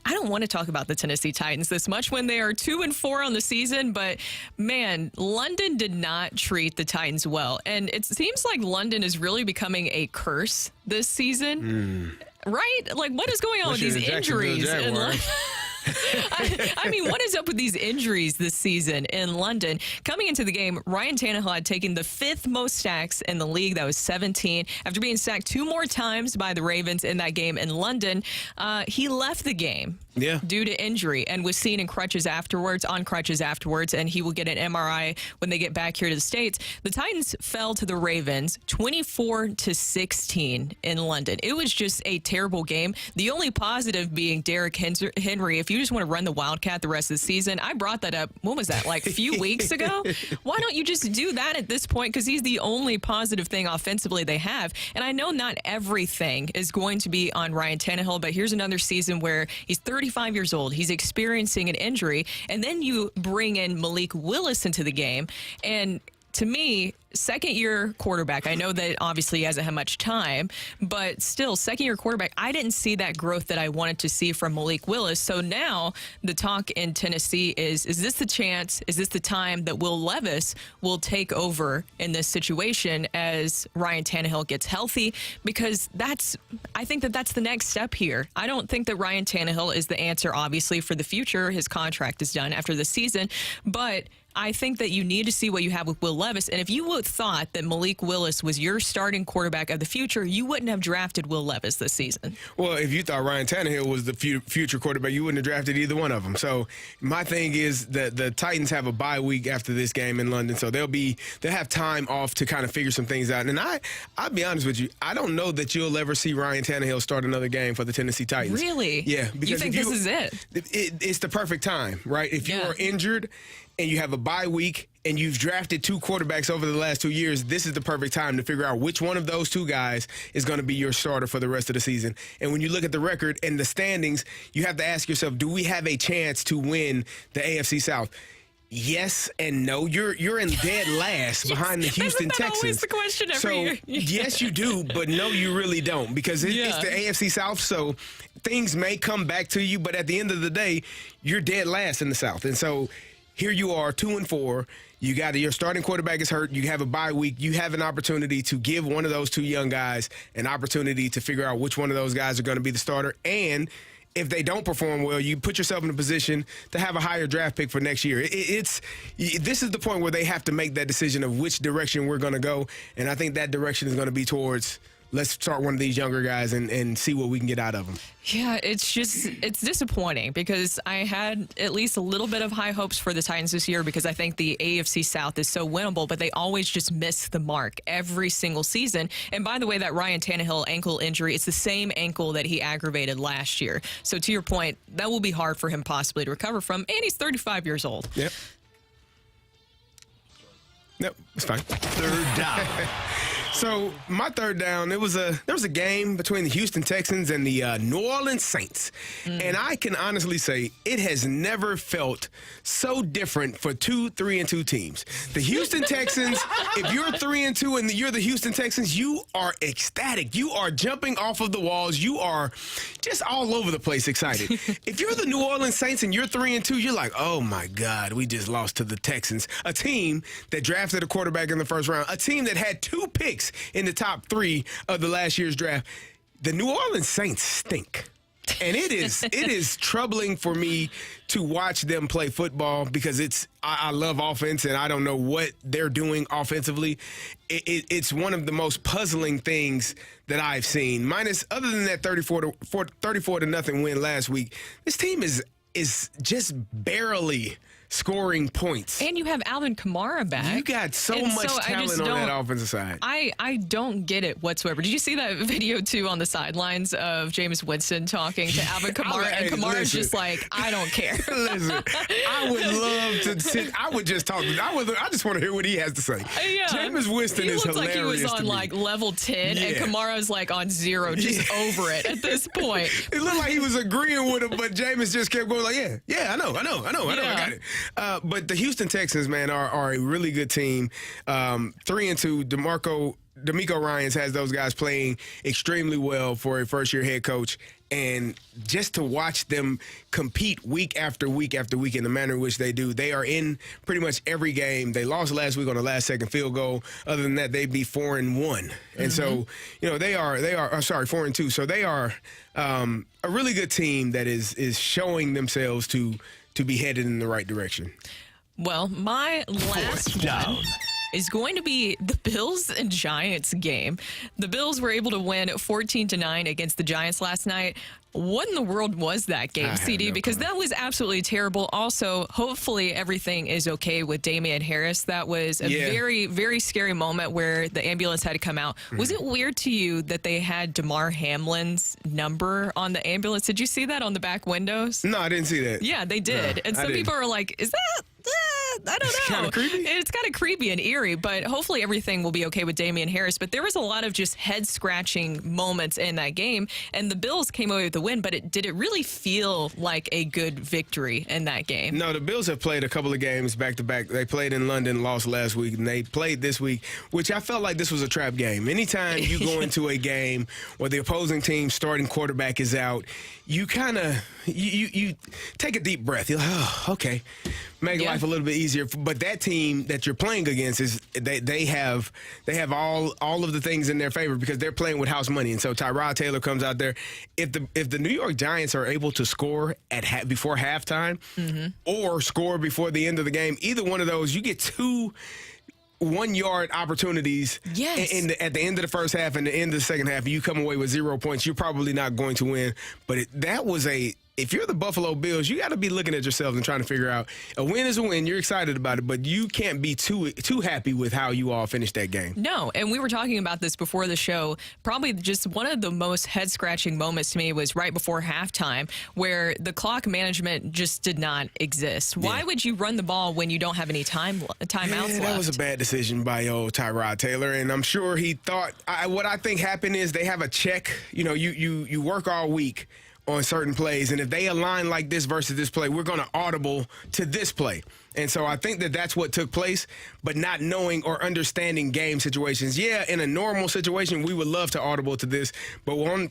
I don't want to talk about the Tennessee Titans this much when they are 2-4 on the season, but man, London did not treat the Titans well. And it seems like London is really becoming a curse this season. Right? Like, what is going on with these injuries? I mean, what is up with these injuries this season in London? Coming into the game, Ryan Tannehill had taken the 5th most sacks in the league. That was 17. After being sacked 2 more times by the Ravens in that game in London, he left the game due to injury and was seen on crutches afterwards, and he will get an MRI when they get back here to the States. The Titans fell to the Ravens 24-16 in London. It was just a terrible game. The only positive being Derrick Henry. If you just want to run the Wildcat the rest of the season, I brought that up, when was that, like a few weeks ago? Why don't you just do that at this point? Because he's the only positive thing offensively they have. And I know not everything is going to be on Ryan Tannehill, but here's another season where he's 35 years old. He's experiencing an injury. And then you bring in Malik Willis into the game. And to me, second-year quarterback, I know that obviously he hasn't had much time, but still, second-year quarterback, I didn't see that growth that I wanted to see from Malik Willis. So now the talk in Tennessee is this the chance, is this the time that Will Levis will take over in this situation as Ryan Tannehill gets healthy? Because I think that's the next step here. I don't think that Ryan Tannehill is the answer, obviously, for the future. His contract is done after the season, but I think that you need to see what you have with Will Levis. And if you would thought that Malik Willis was your starting quarterback of the future, you wouldn't have drafted Will Levis this season. Well, if you thought Ryan Tannehill was the future quarterback, you wouldn't have drafted either one of them. So my thing is that the Titans have a bye week after this game in London, so they'll have time off to kind of figure some things out. And I'll be honest with you, I don't know that you'll ever see Ryan Tannehill start another game for the Tennessee Titans. Really? Yeah. Because you think this is it? It's the perfect time, right? If you are injured and you have a bye week and you've drafted 2 quarterbacks over the last 2 years, this is the perfect time to figure out which one of those 2 guys is going to be your starter for the rest of the season. And when you look at the record and the standings, you have to ask yourself, do we have a chance to win the AFC South? Yes and no. You're in dead last behind the Houston Texans. Always the question every year. Yes, you do, but no, you really don't, because it's the AFC South, so things may come back to you, but at the end of the day, you're dead last in the South. And so here you are, 2-4. Your starting quarterback is hurt. You have a bye week. You have an opportunity to give one of those 2 young guys an opportunity to figure out which one of those guys are going to be the starter. And if they don't perform well, you put yourself in a position to have a higher draft pick for next year. This is the point where they have to make that decision of which direction we're going to go. And I think that direction is going to be towards, let's start one of these younger guys and see what we can get out of them. Yeah, it's disappointing because I had at least a little bit of high hopes for the Titans this year because I think the AFC South is so winnable, but they always just miss the mark every single season. And by the way, that Ryan Tannehill ankle injury, it's the same ankle that he aggravated last year. So to your point, that will be hard for him possibly to recover from, and he's 35 years old. Yep. Nope, it's fine. Third down. So my third down, there was a game between the Houston Texans and the New Orleans Saints. And I can honestly say it has never felt so different for 2 3-2 teams. The Houston Texans, if you're 3-2 and you're the Houston Texans, you are ecstatic. You are jumping off of the walls. You are just all over the place excited. If you're the New Orleans Saints and you're 3-2, you're like, oh my God, we just lost to the Texans, a team that drafted a quarterback in the first round, a team that had 2 picks in the top 3 of the last year's draft. The New Orleans Saints stink. And it is troubling for me to watch them play football because I love offense and I don't know what they're doing offensively. It's one of the most puzzling things that I've seen. Other than that 34-0 win last week, this team is just barely scoring points. And you have Alvin Kamara back. You got so much talent on that offensive side. I don't get it whatsoever. Did you see that video, too, on the sidelines of Jameis Winston talking to Alvin Kamara? And Kamara's just like, I don't care. Listen, I would love to sit. I would just talk. I just want to hear what he has to say. Yeah. Jameis Winston is hilarious. He looked like he was on, like, level 10, and Kamara's, like, on 0, just over it at this point. It looked like he was agreeing with him, but Jameis just kept going like, yeah, I know, I got it. But the Houston Texans, man, are a really good team. 3-2. DeMarco D'Amico Ryans has those guys playing extremely well for a first-year head coach, and just to watch them compete week after week after week in the manner in which they do, they are in pretty much every game. They lost last week on the last-second field goal. Other than that, they'd be 4-1, and so they are 4-2. So they are a really good team that is showing themselves to be headed in the right direction. Well, my last one is going to be the Bills and Giants game. The Bills were able to win 14-9 against the Giants last night. What in the world was that game, CD? Because that was absolutely terrible. Also, hopefully everything is okay with Damian Harris. That was a very, very scary moment where the ambulance had to come out. Was it weird to you that they had DeMar Hamlin's number on the ambulance? Did you see that on the back windows? No, I didn't see that. Yeah, they did. And some people are like, is that... I don't know. It's kind of creepy. It's kind of creepy and eerie, but hopefully everything will be okay with Damian Harris. But there was a lot of just head-scratching moments in that game, and the Bills came away with the win, but did it really feel like a good victory in that game? No, the Bills have played a couple of games back-to-back. They played in London, lost last week, and they played this week, which I felt like this was a trap game. Anytime you go into a game where the opposing team's starting quarterback is out, you kind of you take a deep breath. You're like, oh, okay. Make life a little bit easier. But that team that you're playing against is they have all of the things in their favor because they're playing with house money. And so Tyrod Taylor comes out there. If the New York Giants are able to score at before halftime or score before the end of the game, either one of those, you get two 1-yard opportunities at the end of the first half and the end of the second half, you come away with 0 points, you're probably not going to win. But if you're the Buffalo Bills, you got to be looking at yourself and trying to figure out a win is a win. You're excited about it, but you can't be too happy with how you all finished that game. No, and we were talking about this before the show. Probably just one of the most head-scratching moments to me was right before halftime where the clock management just did not exist. Why would you run the ball when you don't have any timeouts left? That was a bad decision by old Tyrod Taylor, and I'm sure he thought what I think happened is they have a check. You work all week on certain plays, and if they align like this versus this play, we're going to audible to this play. And so I think that's what took place, but not knowing or understanding game situations. Yeah, in a normal situation, we would love to audible to this, but on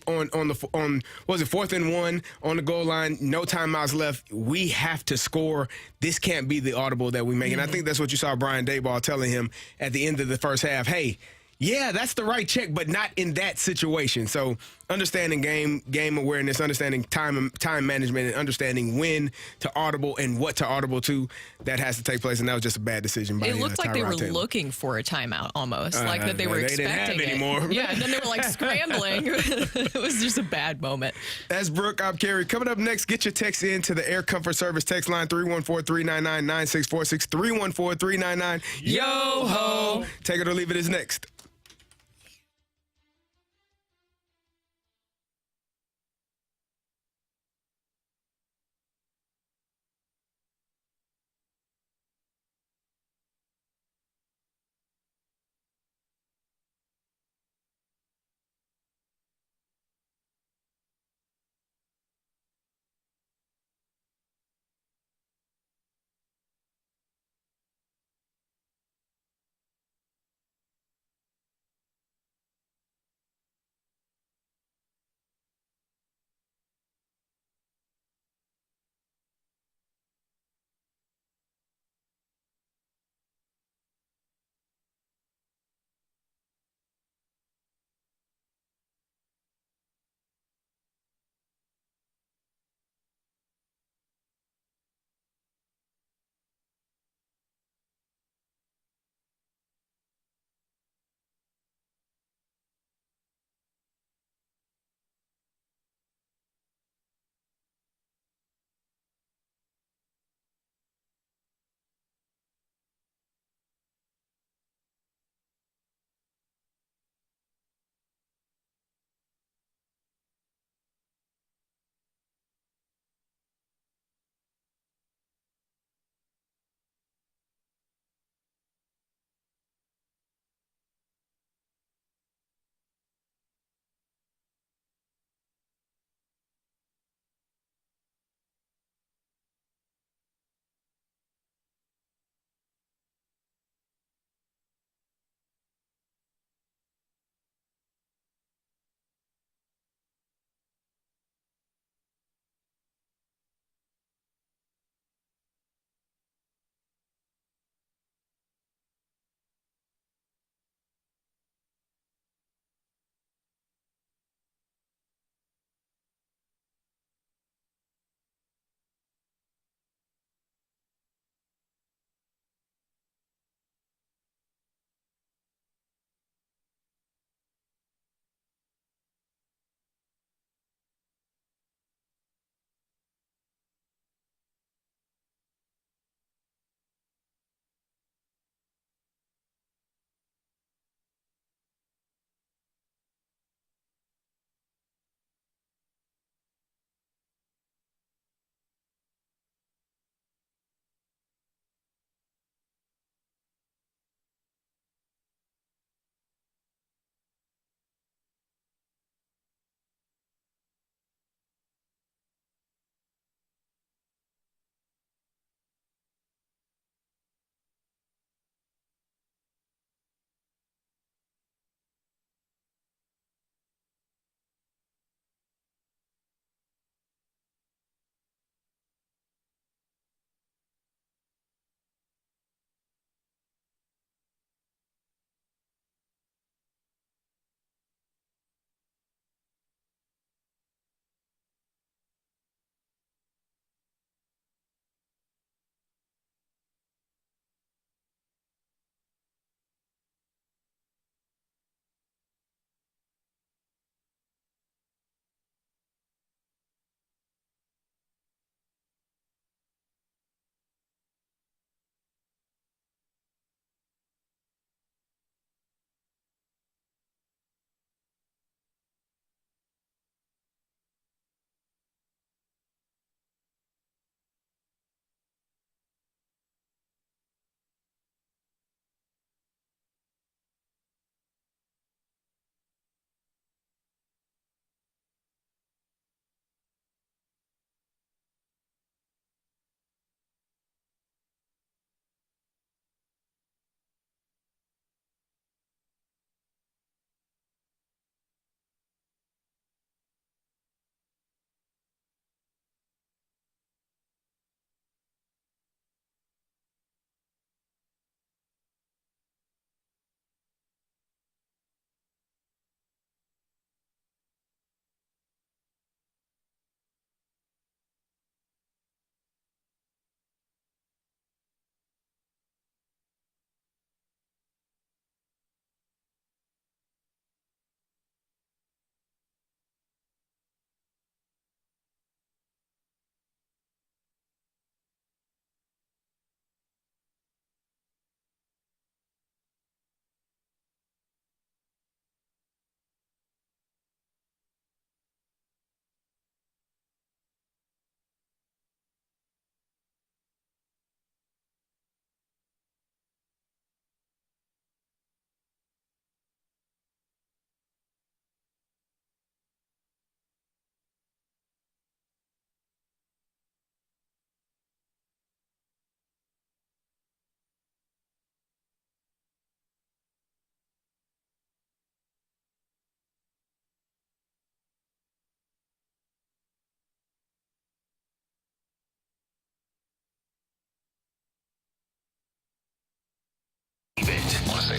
was it 4th and 1 on the goal line, no timeouts left. We have to score. This can't be the audible that we make. And I think that's what you saw Brian Daboll telling him at the end of the first half. Hey, yeah, that's the right check, but not in that situation. So understanding game awareness, understanding time management, and understanding when to audible and what to audible to, that has to take place. And that was just a bad decision by Tyrod Taylor. It looked like they were looking for a timeout almost, like that they were expecting didn't have it anymore. Yeah, and then they were like scrambling. It was just a bad moment. That's Brooke. I'm Kerry. Coming up next, get your text in to the Air Comfort Service text line 314-399-9646, 314-399-YO-HO. Take it or leave it is next.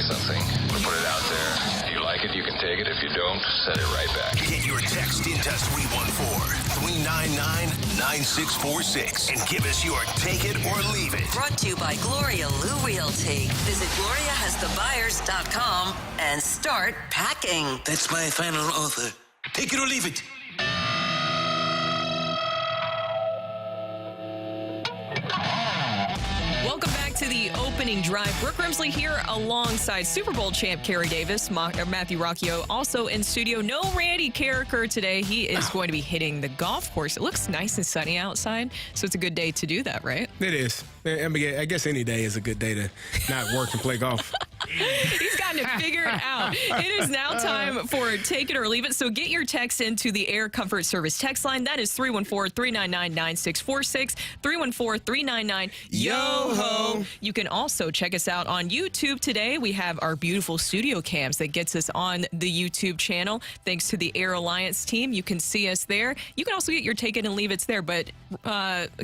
something. We'll put it out there. If you like it, you can take it. If you don't, send it right back. Get your text into 314-399-9646 and give us your take it or leave it. Brought to you by Gloria Lou Realty. Visit GloriaHasTheBuyers.com and start packing. That's my final offer. Take it or leave it. Welcome back to the opening drive. Brooke Grimsley here alongside Super Bowl champ Kerry Davis, Matthew Rocchio, also in studio. No Randy Carricker today. He is going to be hitting the golf course. It looks nice and sunny outside, so it's a good day to do that, right? It is. I mean, I guess any day is a good day to not work and play golf. He's gotten it figured out. It is now time for Take It or Leave It. So get your text into the Air Comfort Service text line. That is 314-399-9646, 314-399-YO-HO. You can also check us out on YouTube today. We have our beautiful studio cams that gets us on the YouTube channel. Thanks to the Air Alliance team. You can see us there. You can also get your Take It and Leave It's there. But,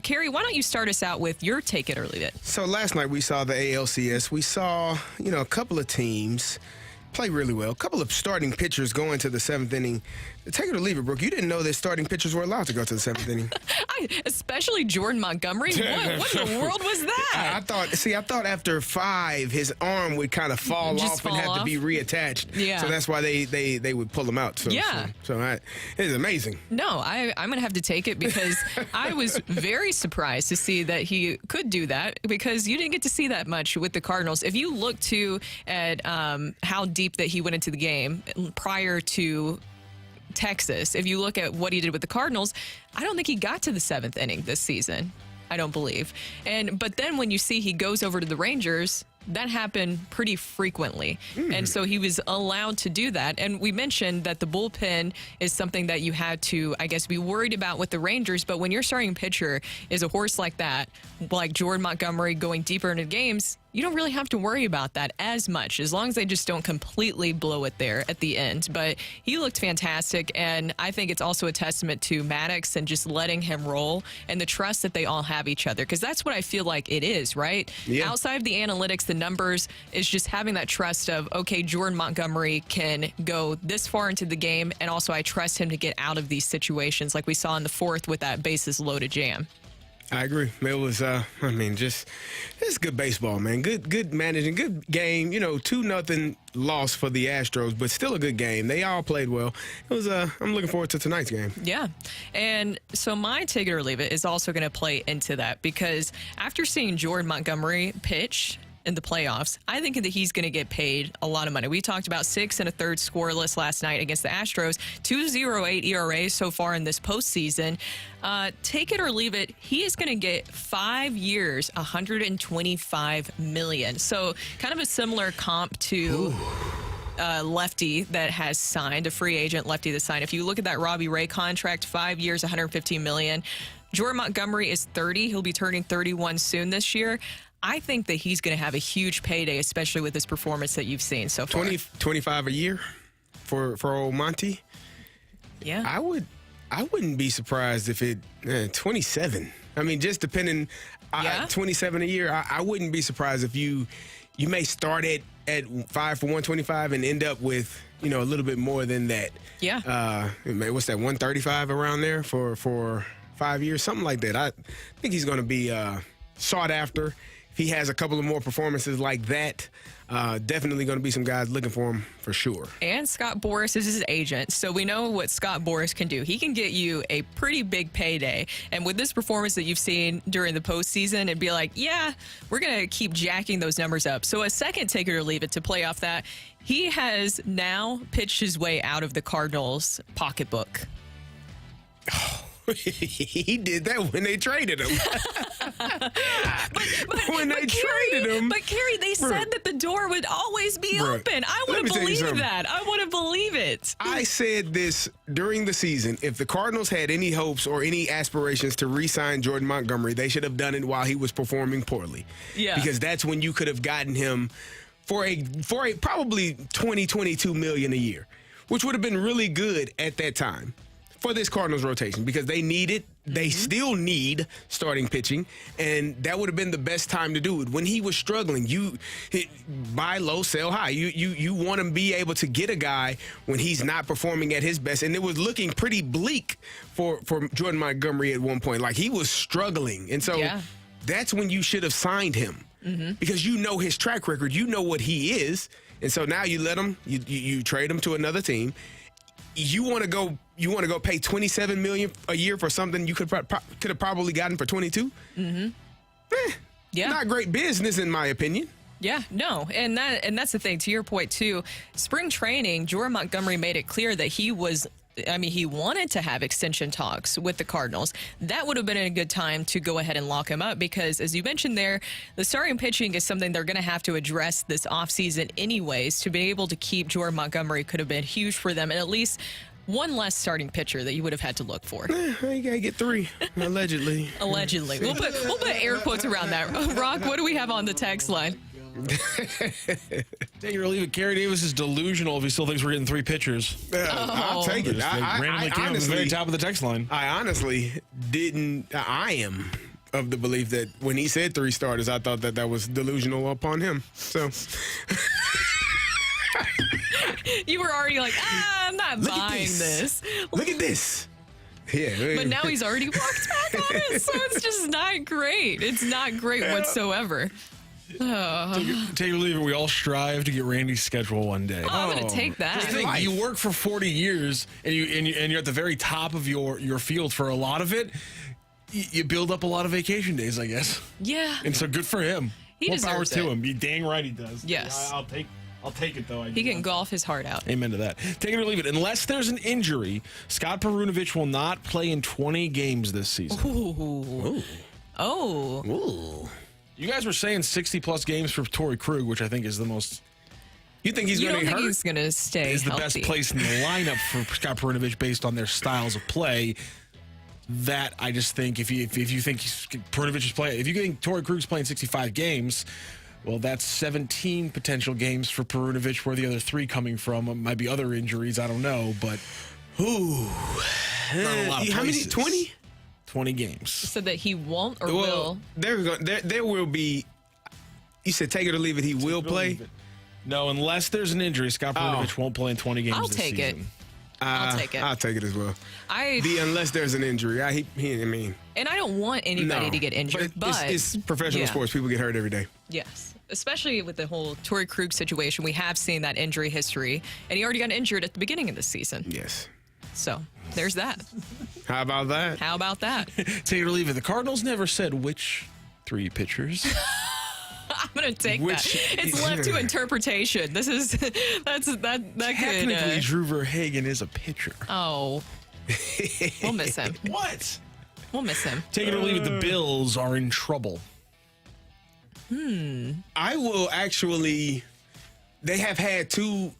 Kerry, why don't you start us out with your Take It or Leave It? So last night we saw the ALCS. We saw, a couple of teams play really well. A couple of starting pitchers go into the 7th inning. Take it or leave it, Brooke. You didn't know that starting pitchers were allowed to go to the 7th inning. Especially Jordan Montgomery. What in the world was that? I thought after 5, his arm would kind of fall off and have to be reattached. Yeah. So that's why they would pull him out. So, yeah. It is amazing. No, I'm going to have to take it because I was very surprised to see that he could do that because you didn't get to see that much with the Cardinals. If you look at how deep that he went into the game prior to Texas, if you look at what he did with the Cardinals, I don't think he got to the 7th inning this season. I don't believe. But then when you see he goes over to the Rangers, that happened pretty frequently. And so he was allowed to do that. And we mentioned that the bullpen is something that you had to, I guess, be worried about with the Rangers. But when your starting pitcher is a horse like that, like Jordan Montgomery going deeper into games, you don't really have to worry about that as much, as long as they just don't completely blow it there at the end. But he looked fantastic, and I think it's also a testament to Maddox and just letting him roll and the trust that they all have each other, because that's what I feel like it is, right? Yeah. Outside of the analytics, the numbers, is just having that trust of, okay, Jordan Montgomery can go this far into the game, and also I trust him to get out of these situations like we saw in the 4th with that bases loaded jam. I agree. It was, it's good baseball, man. Good managing, good game. 2-0 loss for the Astros, but still a good game. They all played well. It was. I'm looking forward to tonight's game. Yeah, and so my take it or leave it is also going to play into that, because after seeing Jordan Montgomery pitch in the playoffs, I think that he's going to get paid a lot of money. We talked about 6 1/3 scoreless last night against the Astros, 2.08 ERA so far in this postseason. Take it or leave it, he is going to get 5 years, $125 million. So kind of a similar comp to lefty that has signed, a free agent lefty that signed. If you look at that Robbie Ray contract, 5 years, $115 million. Jordan Montgomery is 30. He'll be turning 31 soon this year. I think that he's going to have a huge payday, especially with this performance that you've seen so far. 25 a year for old Monty? Yeah. I wouldn't be surprised if it 27. I mean, just depending 27 a year, I wouldn't be surprised if you may start at 5 for 125 and end up with, a little bit more than that. Yeah. What's that, 135 around there for 5 years? Something like that. I think he's going to be sought after. If he has a couple of more performances like that, definitely going to be some guys looking for him for sure. And Scott Boras is his agent, so we know what Scott Boras can do. He can get you a pretty big payday. And with this performance that you've seen during the postseason, it'd be like, yeah, we're going to keep jacking those numbers up. So a second take it or leave it to play off that, he has now pitched his way out of the Cardinals' pocketbook. He did that when they traded him. Traded him. But, Kerry, they said that the door would always be open. I want to believe that. I want to believe it. I said this during the season. If the Cardinals had any hopes or any aspirations to re-sign Jordan Montgomery, they should have done it while he was performing poorly. Yeah. Because that's when you could have gotten him for a probably $22 million a year, which would have been really good at that time for this Cardinals rotation, because they needed They still need starting pitching, and that would have been the best time to do it. When he was struggling, you buy low, sell high. You want to be able to get a guy when he's not performing at his best, and it was looking pretty bleak for Jordan Montgomery at one point. Like, he was struggling, and so that's when you should have signed him because you know his track record, you know what he is, and so now you let him, you trade him to another team. You want to go pay $27 million a year for something you could have probably gotten for $22? Not great business, in my opinion. Yeah, no, and that's the thing. To your point too, spring training, Jordan Montgomery made it clear that he wanted to have extension talks with the Cardinals. That would have been a good time to go ahead and lock him up because, as you mentioned there, the starting pitching is something they're going to have to address this offseason anyways. To be able to keep Jordan Montgomery could have been huge for them, and at least one less starting pitcher that you would have had to look for. You got to get 3, allegedly. Allegedly. We'll put air quotes around that. Rocc, what do we have on the text line? Take it or leave it. Gary Davis is delusional if he still thinks we're getting 3 pitchers. I'll take it. Randomly came at the very top of the text line. I honestly didn't. I am of the belief that when he said 3 starters, I thought that was delusional upon him. So you were already like, I'm not buying this. Look at this. Yeah, but now he's already walked back on it, so it's just not great. It's not great whatsoever. Take it or leave it. We all strive to get Randy's schedule one day. I'm going to take that. Think, you work for 40 years, and you're at the very top of your field for a lot of it. You build up a lot of vacation days, I guess. Yeah. And so good for him. He deserves powers to him. You dang right he does. Yes. I'll take it, though. He can golf his heart out. Amen to that. Take it or leave it. Unless there's an injury, Scott Perunovich will not play in 20 games this season. Ooh. Oh. Ooh. You guys were saying 60-plus games for Torrey Krug, which I think is the most... You think he's going to get hurt? He's going to stay is the healthy. best place in the lineup for Scott Perunovich based on their styles of play. That I just think if you think Perunovich is playing... If you think Torrey Krug's playing 65 games... Well, that's 17 potential games for Perunovich, where the other 3 coming from. It might be other injuries, I don't know, but not a lot of how many? places. 20? 20 games. So that he won't or will? There we go. There will be. You said take it or leave it. He will play. No, unless there's an injury, Scott Perunovich won't play in 20 games. I'll this take season. it. I'll take it. I'll take it as well. Unless there's an injury. I mean. And I don't want anybody to get injured, but it's professional sports. People get hurt every day. Yes, especially with the whole Torrey Krug situation. We have seen that injury history, and he already got injured at the beginning of the season. Yes. So there's that. How about that? How about that? Take it or leave it. The Cardinals never said which 3 pitchers. I'm gonna take that. It's left to interpretation. That Technically, could. Drew Verhagen is a pitcher. Oh, we'll miss him. What? We'll miss him. Take it or leave it. The Bills are in trouble. I will actually. They have had 2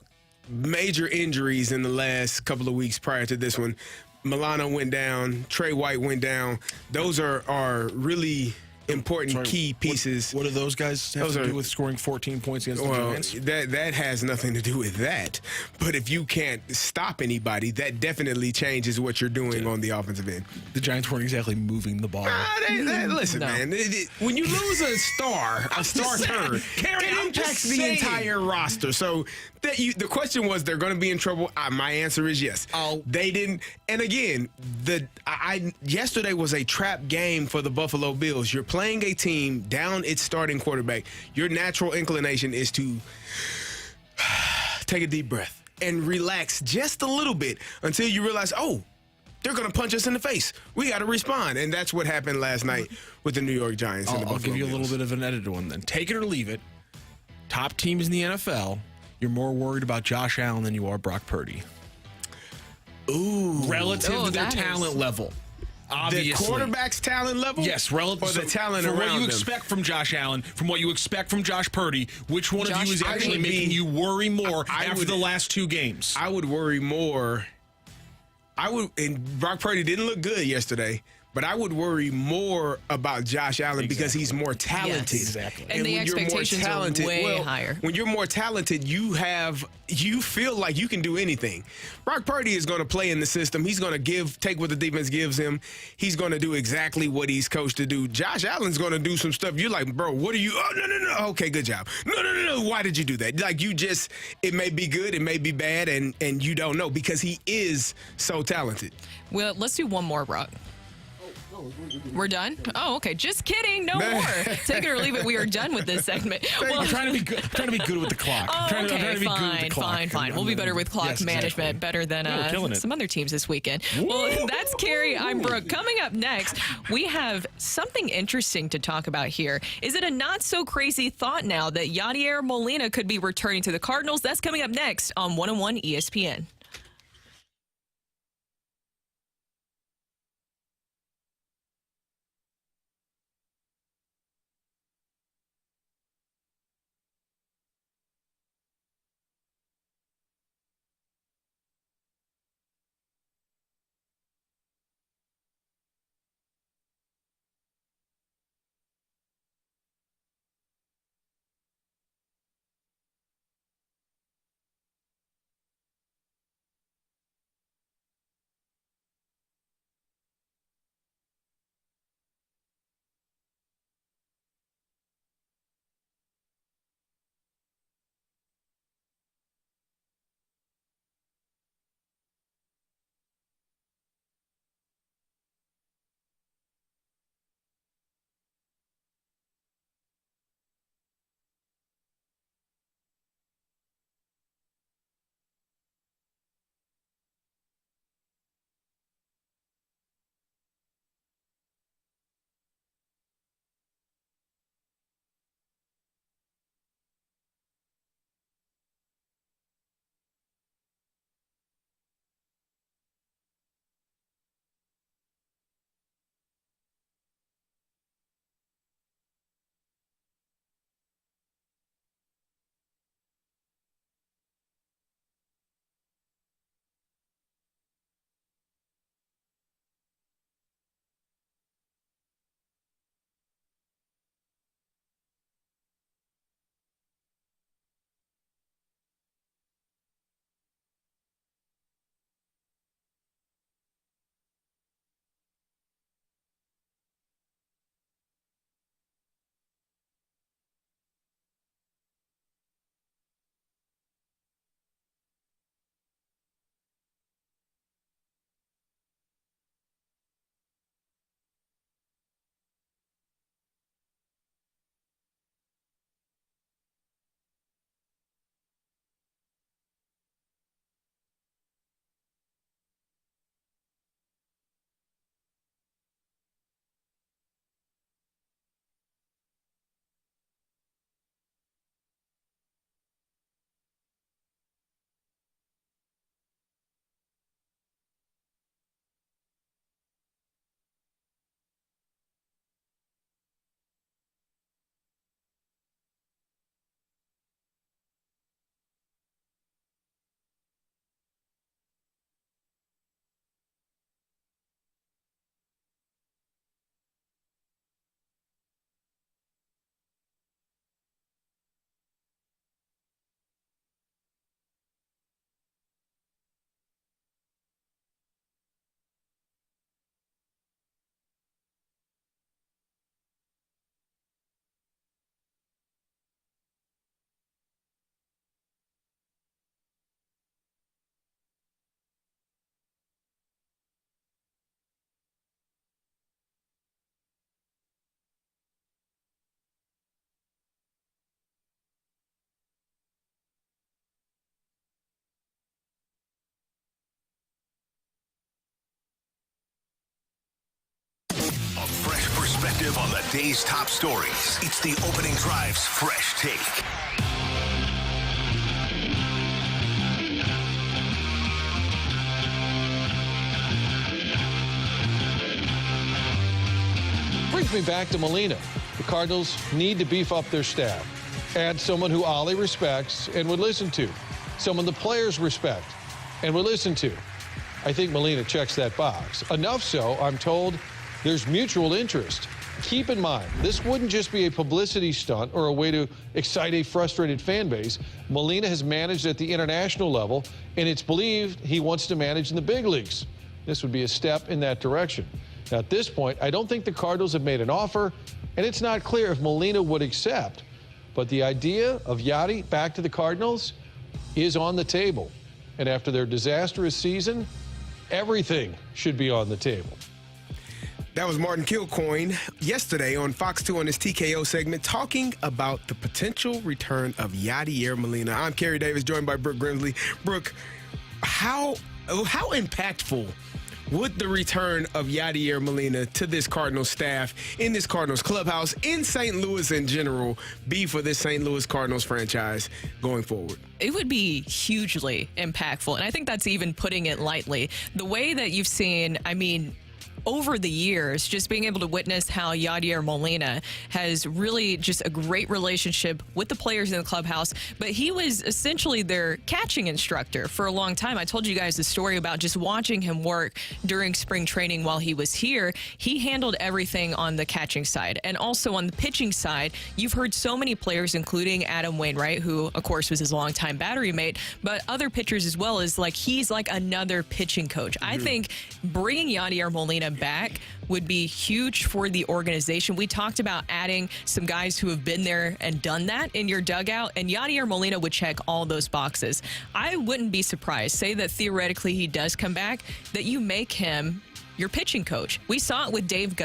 major injuries in the last couple of weeks prior to this one. Milano went down. Trey White went down. Those are really important key pieces. What do those guys have to do with scoring 14 points against the Giants? That has nothing to do with that. But if you can't stop anybody, that definitely changes what you're doing on the offensive end. The Giants weren't exactly moving the ball. Listen, man. When you lose a star turn, it impacts the entire roster. So the question was, they're going to be in trouble. My answer is yes. They didn't. And again, yesterday was a trap game for the Buffalo Bills. You're playing a team down its starting quarterback. Your natural inclination is to take a deep breath and relax just a little bit until you realize, they're going to punch us in the face. We got to respond. And that's what happened last night with the New York Giants. I'll give you a little bit of an edited one then. Take it or leave it. Top teams in the NFL, you're more worried about Josh Allen than you are Brock Purdy. Ooh. Relative to their talent level. Obviously. The quarterback's talent level? Yes, relative. Or the talent around what you them. expect from Josh Allen, from what you expect from Josh Purdy, which one of you is actually making you worry more after the last 2 games? I would worry more. And Brock Purdy didn't look good yesterday, But I would worry more about Josh Allen because he's more talented. Yes. Exactly. And the expectations are way higher. When you're more talented, you feel like you can do anything. Brock Purdy is going to play in the system. He's going to take what the defense gives him. He's going to do exactly what he's coached to do. Josh Allen's going to do some stuff. You're like, bro, what are you? Oh, no. Okay, good job. No. Why did you do that? Like, it may be good, it may be bad, and you don't know because he is so talented. Well, let's do one more, Rocc. We're done? Oh, okay. Just kidding. No more. Take it or leave it. We are done with this segment. I'm trying to be good. I'm trying to be good with the clock. Oh, I'm trying to be good with the clock. Fine. We'll be better with clock management, better than some other teams this weekend. Well, that's Carrie. I'm Brooke. Coming up next, we have something interesting to talk about here. Is it a not so crazy thought now that Yadi Molina could be returning to the Cardinals? That's coming up next on 101 ESPN. A fresh perspective on the day's top stories. It's the Opening Drive's Fresh Take. Brings me back to Molina. The Cardinals need to beef up their staff. Add someone who Ollie respects and would listen to. Someone the players respect and would listen to. I think Molina checks that box. Enough so, I'm told, There's mutual interest. Keep in mind, this wouldn't just be a publicity stunt or a way to excite a frustrated fan base. Molina has managed at the international level, and it's believed he wants to manage in the big leagues. This would be a step in that direction. Now, at this point, I don't think the Cardinals have made an offer, and it's not clear if Molina would accept. But the idea of Yadi back to the Cardinals is on the table. And after their disastrous season, everything should be on the table. That was Martin Kilcoyne yesterday on Fox 2 on this TKO segment talking about the potential return of Yadier Molina. I'm Kerry Davis, joined by Brooke Grimsley. Brooke, how impactful would the return of Yadier Molina to this Cardinals staff, in this Cardinals clubhouse, in St. Louis in general, be for this St. Louis Cardinals franchise going forward? It would be hugely impactful, and I think that's even putting it lightly. The way that you've seen, over the years, just being able to witness how Yadier Molina has really just a great relationship with the players in the clubhouse, but he was essentially their catching instructor for a long time. I told you guys the story about just watching him work during spring training while he was here. He handled everything on the catching side, and also on the pitching side, you've heard so many players, including Adam Wainwright, who of course was his longtime battery mate, but other pitchers as well, is like he's like another pitching coach. I think bringing Yadier Molina back would be huge for the organization. We talked about adding some guys who have been there and done that in your dugout, and Yadier Molina would check all those boxes. I wouldn't be surprised, say that theoretically he does come back, that you make him your pitching coach. We saw it with Dave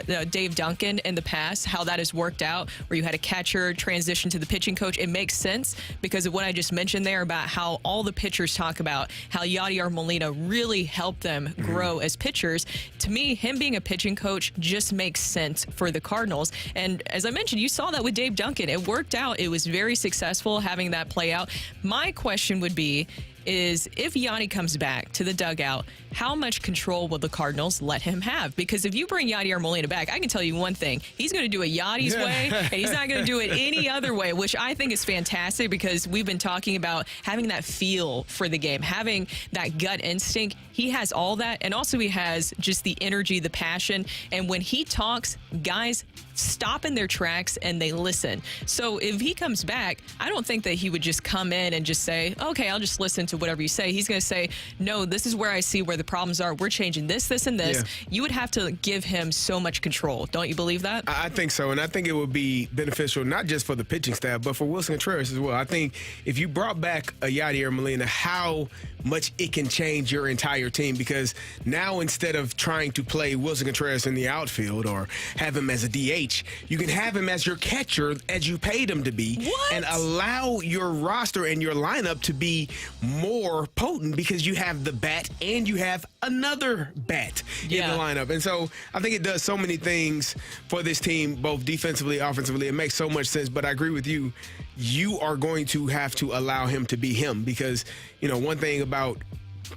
Duncan in the past, how that has worked out, where you had a catcher transition to the pitching coach. It makes sense because of what I just mentioned there about how all the pitchers talk about how Yadier Molina really helped them grow as pitchers. To me, him being a pitching coach just makes sense for the Cardinals. And as I mentioned, you saw that with Dave Duncan. It worked out. It was very successful having that play out. My question would be, is if Yadi comes back to the dugout, how much control will the Cardinals let him have? Because if you bring Yadier Molina back, I can tell you one thing. He's going to do it Yadi's way, and he's not going to do it any other way, which I think is fantastic because we've been talking about having that feel for the game, having that gut instinct. He has all that, and also he has just the energy, the passion, and when he talks, guys stop in their tracks and they listen. So if he comes back, I don't think that he would just come in and just say, okay, I'll just listen to whatever you say. He's going to say, no, this is where I see where the problems are. We're changing this, this, and this. Yeah. You would have to give him so much control. Don't you believe that? I think so, and I think it would be beneficial not just for the pitching staff, but for Wilson Contreras as well. I think if you brought back a Yadier Molina, how much it can change your entire team, because now instead of trying to play Wilson Contreras in the outfield or have him as a DH, you can have him as your catcher as you paid him to be. What? And allow your roster and your lineup to be more potent because you have the bat and you have another bat in the lineup. And so I think it does so many things for this team, both defensively, offensively. It makes so much sense, but I agree with you. You are going to have to allow him to be him because, one thing about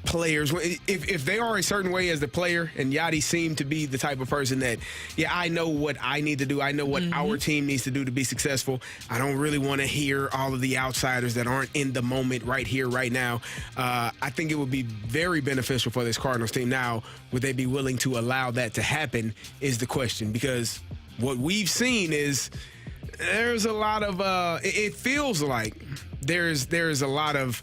players, if they are a certain way as the player, and Yadi seemed to be the type of person that, I know what I need to do. I know what our team needs to do to be successful. I don't really want to hear all of the outsiders that aren't in the moment right here, right now. I think it would be very beneficial for this Cardinals team. Now, would they be willing to allow that to happen is the question, because what we've seen is there's a lot of, it feels like there's a lot of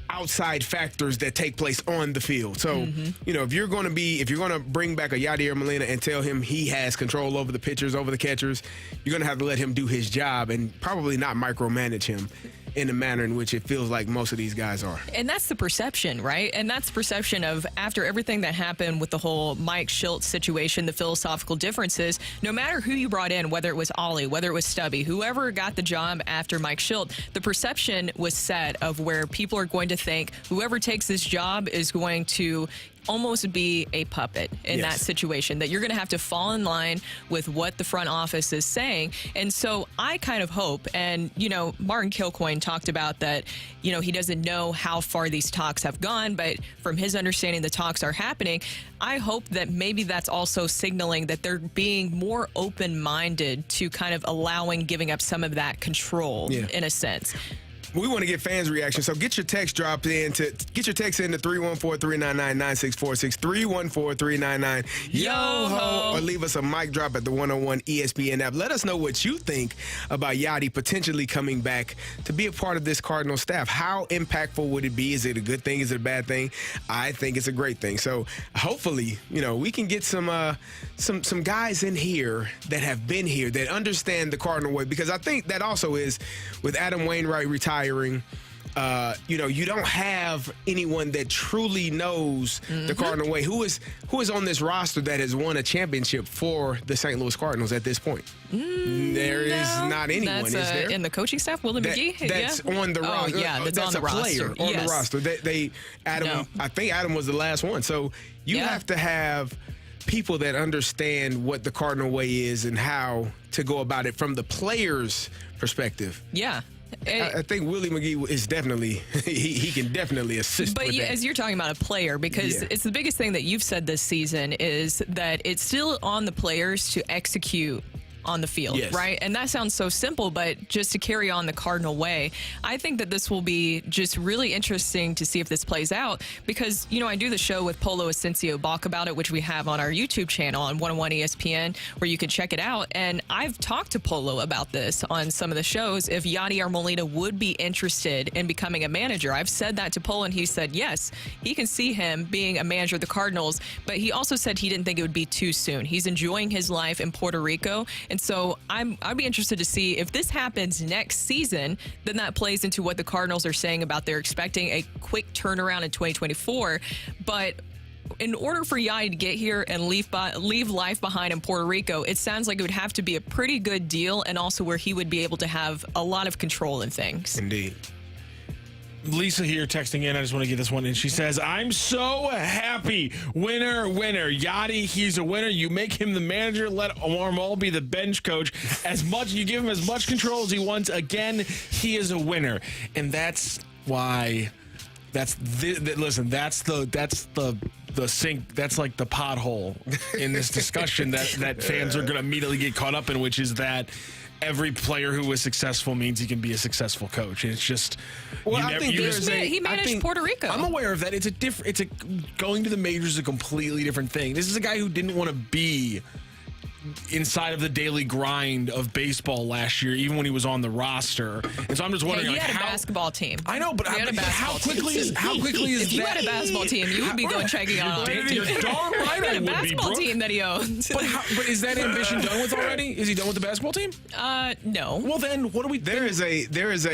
outside factors that take place on the field. So, if you're going to bring back a Yadier Molina and tell him he has control over the pitchers, over the catchers, you're going to have to let him do his job and probably not micromanage him in the manner in which it feels like most of these guys are. And that's the perception, right? And that's the perception of, after everything that happened with the whole Mike Shildt situation, the philosophical differences, no matter who you brought in, whether it was Ollie, whether it was Stubby, whoever got the job after Mike Shildt, the perception was set of where people are going to think whoever takes this job is going to almost be a puppet in that situation, that you're going to have to fall in line with what the front office is saying. And so I kind of hope, and, Martin Kilcoyne talked about that, he doesn't know how far these talks have gone, but from his understanding, the talks are happening. I hope that maybe that's also signaling that they're being more open-minded to kind of giving up some of that control in a sense. We want to get fans' reaction, so get your text dropped in to 314-399-9646, 314-399-YO-HO, or leave us a mic drop at the 101 ESPN app. Let us know what you think about Yadi potentially coming back to be a part of this Cardinal staff. How impactful would it be? Is it a good thing? Is it a bad thing? I think it's a great thing. So hopefully, we can get some guys in here that have been here, that understand the Cardinal way, because I think that also is with Adam Wainwright retiring. You don't have anyone that truly knows the Cardinal way. Who is on this roster that has won a championship for the St. Louis Cardinals at this point? There is not anyone, is there? In the coaching staff, Willie McGee? That's on the roster. That's on the player roster. on the roster. I think Adam was the last one. So you have to have people that understand what the Cardinal way is and how to go about it from the player's perspective. Yeah. I think Willie McGee is definitely he can definitely assist. But as you're talking about a player, because it's the biggest thing that you've said this season is that it's still on the players to execute on the field, right? And that sounds so simple, but just to carry on the Cardinal way, I think that this will be just really interesting to see if this plays out, because, I do the show with Polo Asensio Balk about it, which we have on our YouTube channel on 101 ESPN, where you can check it out. And I've talked to Polo about this on some of the shows, if Yadi or Molina would be interested in becoming a manager. I've said that to Polo, and he said, yes, he can see him being a manager of the Cardinals, but he also said he didn't think it would be too soon. He's enjoying his life in Puerto Rico, and so I'd be interested to see if this happens next season, then that plays into what the Cardinals are saying about they're expecting a quick turnaround in 2024. But in order for Yadi to get here and leave life behind in Puerto Rico, it sounds like it would have to be a pretty good deal, and also where he would be able to have a lot of control in things. Indeed. Lisa here texting in. I just want to get this one in. She says, I'm so happy. Winner. Yadi, he's a winner. You make him the manager. Let Marmol be the bench coach. You give him as much control as he wants. Again, he is a winner. And that's why listen, that's the sink. That's like the pothole in this discussion that fans are going to immediately get caught up in, which is that every player who is successful means he can be a successful coach. And it's just, he managed Puerto Rico. I'm aware of that. Going to the majors is a completely different thing. This is a guy who didn't want to be inside of the daily grind of baseball last year, even when he was on the roster. And so I'm just wondering, he had a basketball team. I know, but how quickly is if that? you had a basketball team, you would be going checking out. You're darn right I would be, basketball team that he owns. But is that ambition done with already? Is he done with the basketball team? No. Well, then what do we? There is a.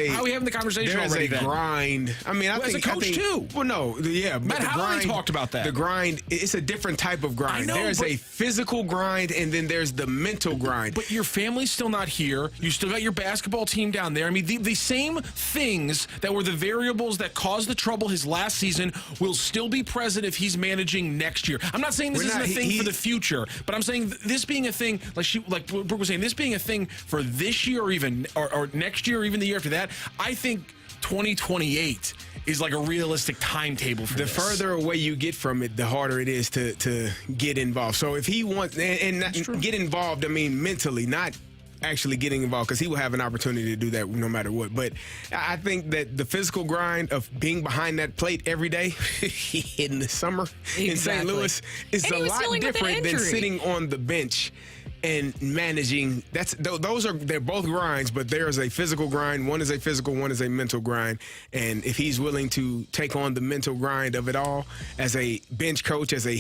How are we having the conversation already? There is a grind. I mean, I think as a coach too. Well, no, yeah, but Matt Howley talked about that. The grind. It's a different type of grind. There's a physical grind, and then there's the mental grind. But your family's still not here. You still got your basketball team down there. I mean, the same things that were the variables that caused the trouble his last season will still be present if he's managing next year. I'm not saying this isn't a thing for the future, but I'm saying this being a thing, like Brooke was saying, this being a thing for this year or next year or even the year after that, I think 2028 is like a realistic timetable for this. The further away you get from it, the harder it is to get involved. So if he wants, and not get involved, I mean mentally, not actually getting involved, because he will have an opportunity to do that no matter what. But I think that the physical grind of being behind that plate every day in the summer in St. Louis is a lot different than sitting on the bench and managing. They're both grinds, but there is a physical grind. One is a physical, one is a mental grind. And if he's willing to take on the mental grind of it all as a bench coach, as a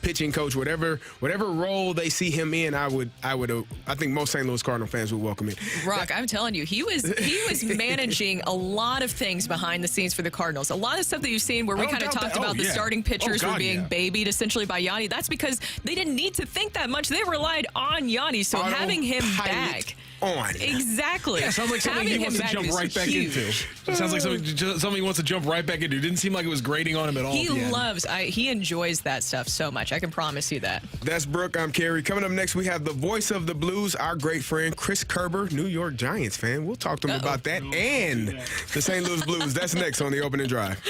pitching coach, whatever role they see him in, I think most St. Louis Cardinal fans would welcome it. Rocc, I'm telling you, he was managing a lot of things behind the scenes for the Cardinals. A lot of stuff that you've seen where we kind of talked about the starting pitchers were being babied essentially by Yadi. That's because they didn't need to think that much. They relied on Yadi, so having him back exactly. Yeah, sounds like something he wants to jump right back into. It sounds like something he wants to jump right back into. It didn't seem like it was grating on him at all. He enjoys that stuff so much. I can promise you that. That's Brooke. I'm Kerry. Coming up next, we have the voice of the Blues, our great friend Chris Kerber, New York Giants fan. We'll talk to him about that and the St. Louis Blues. That's next on the Opening Drive.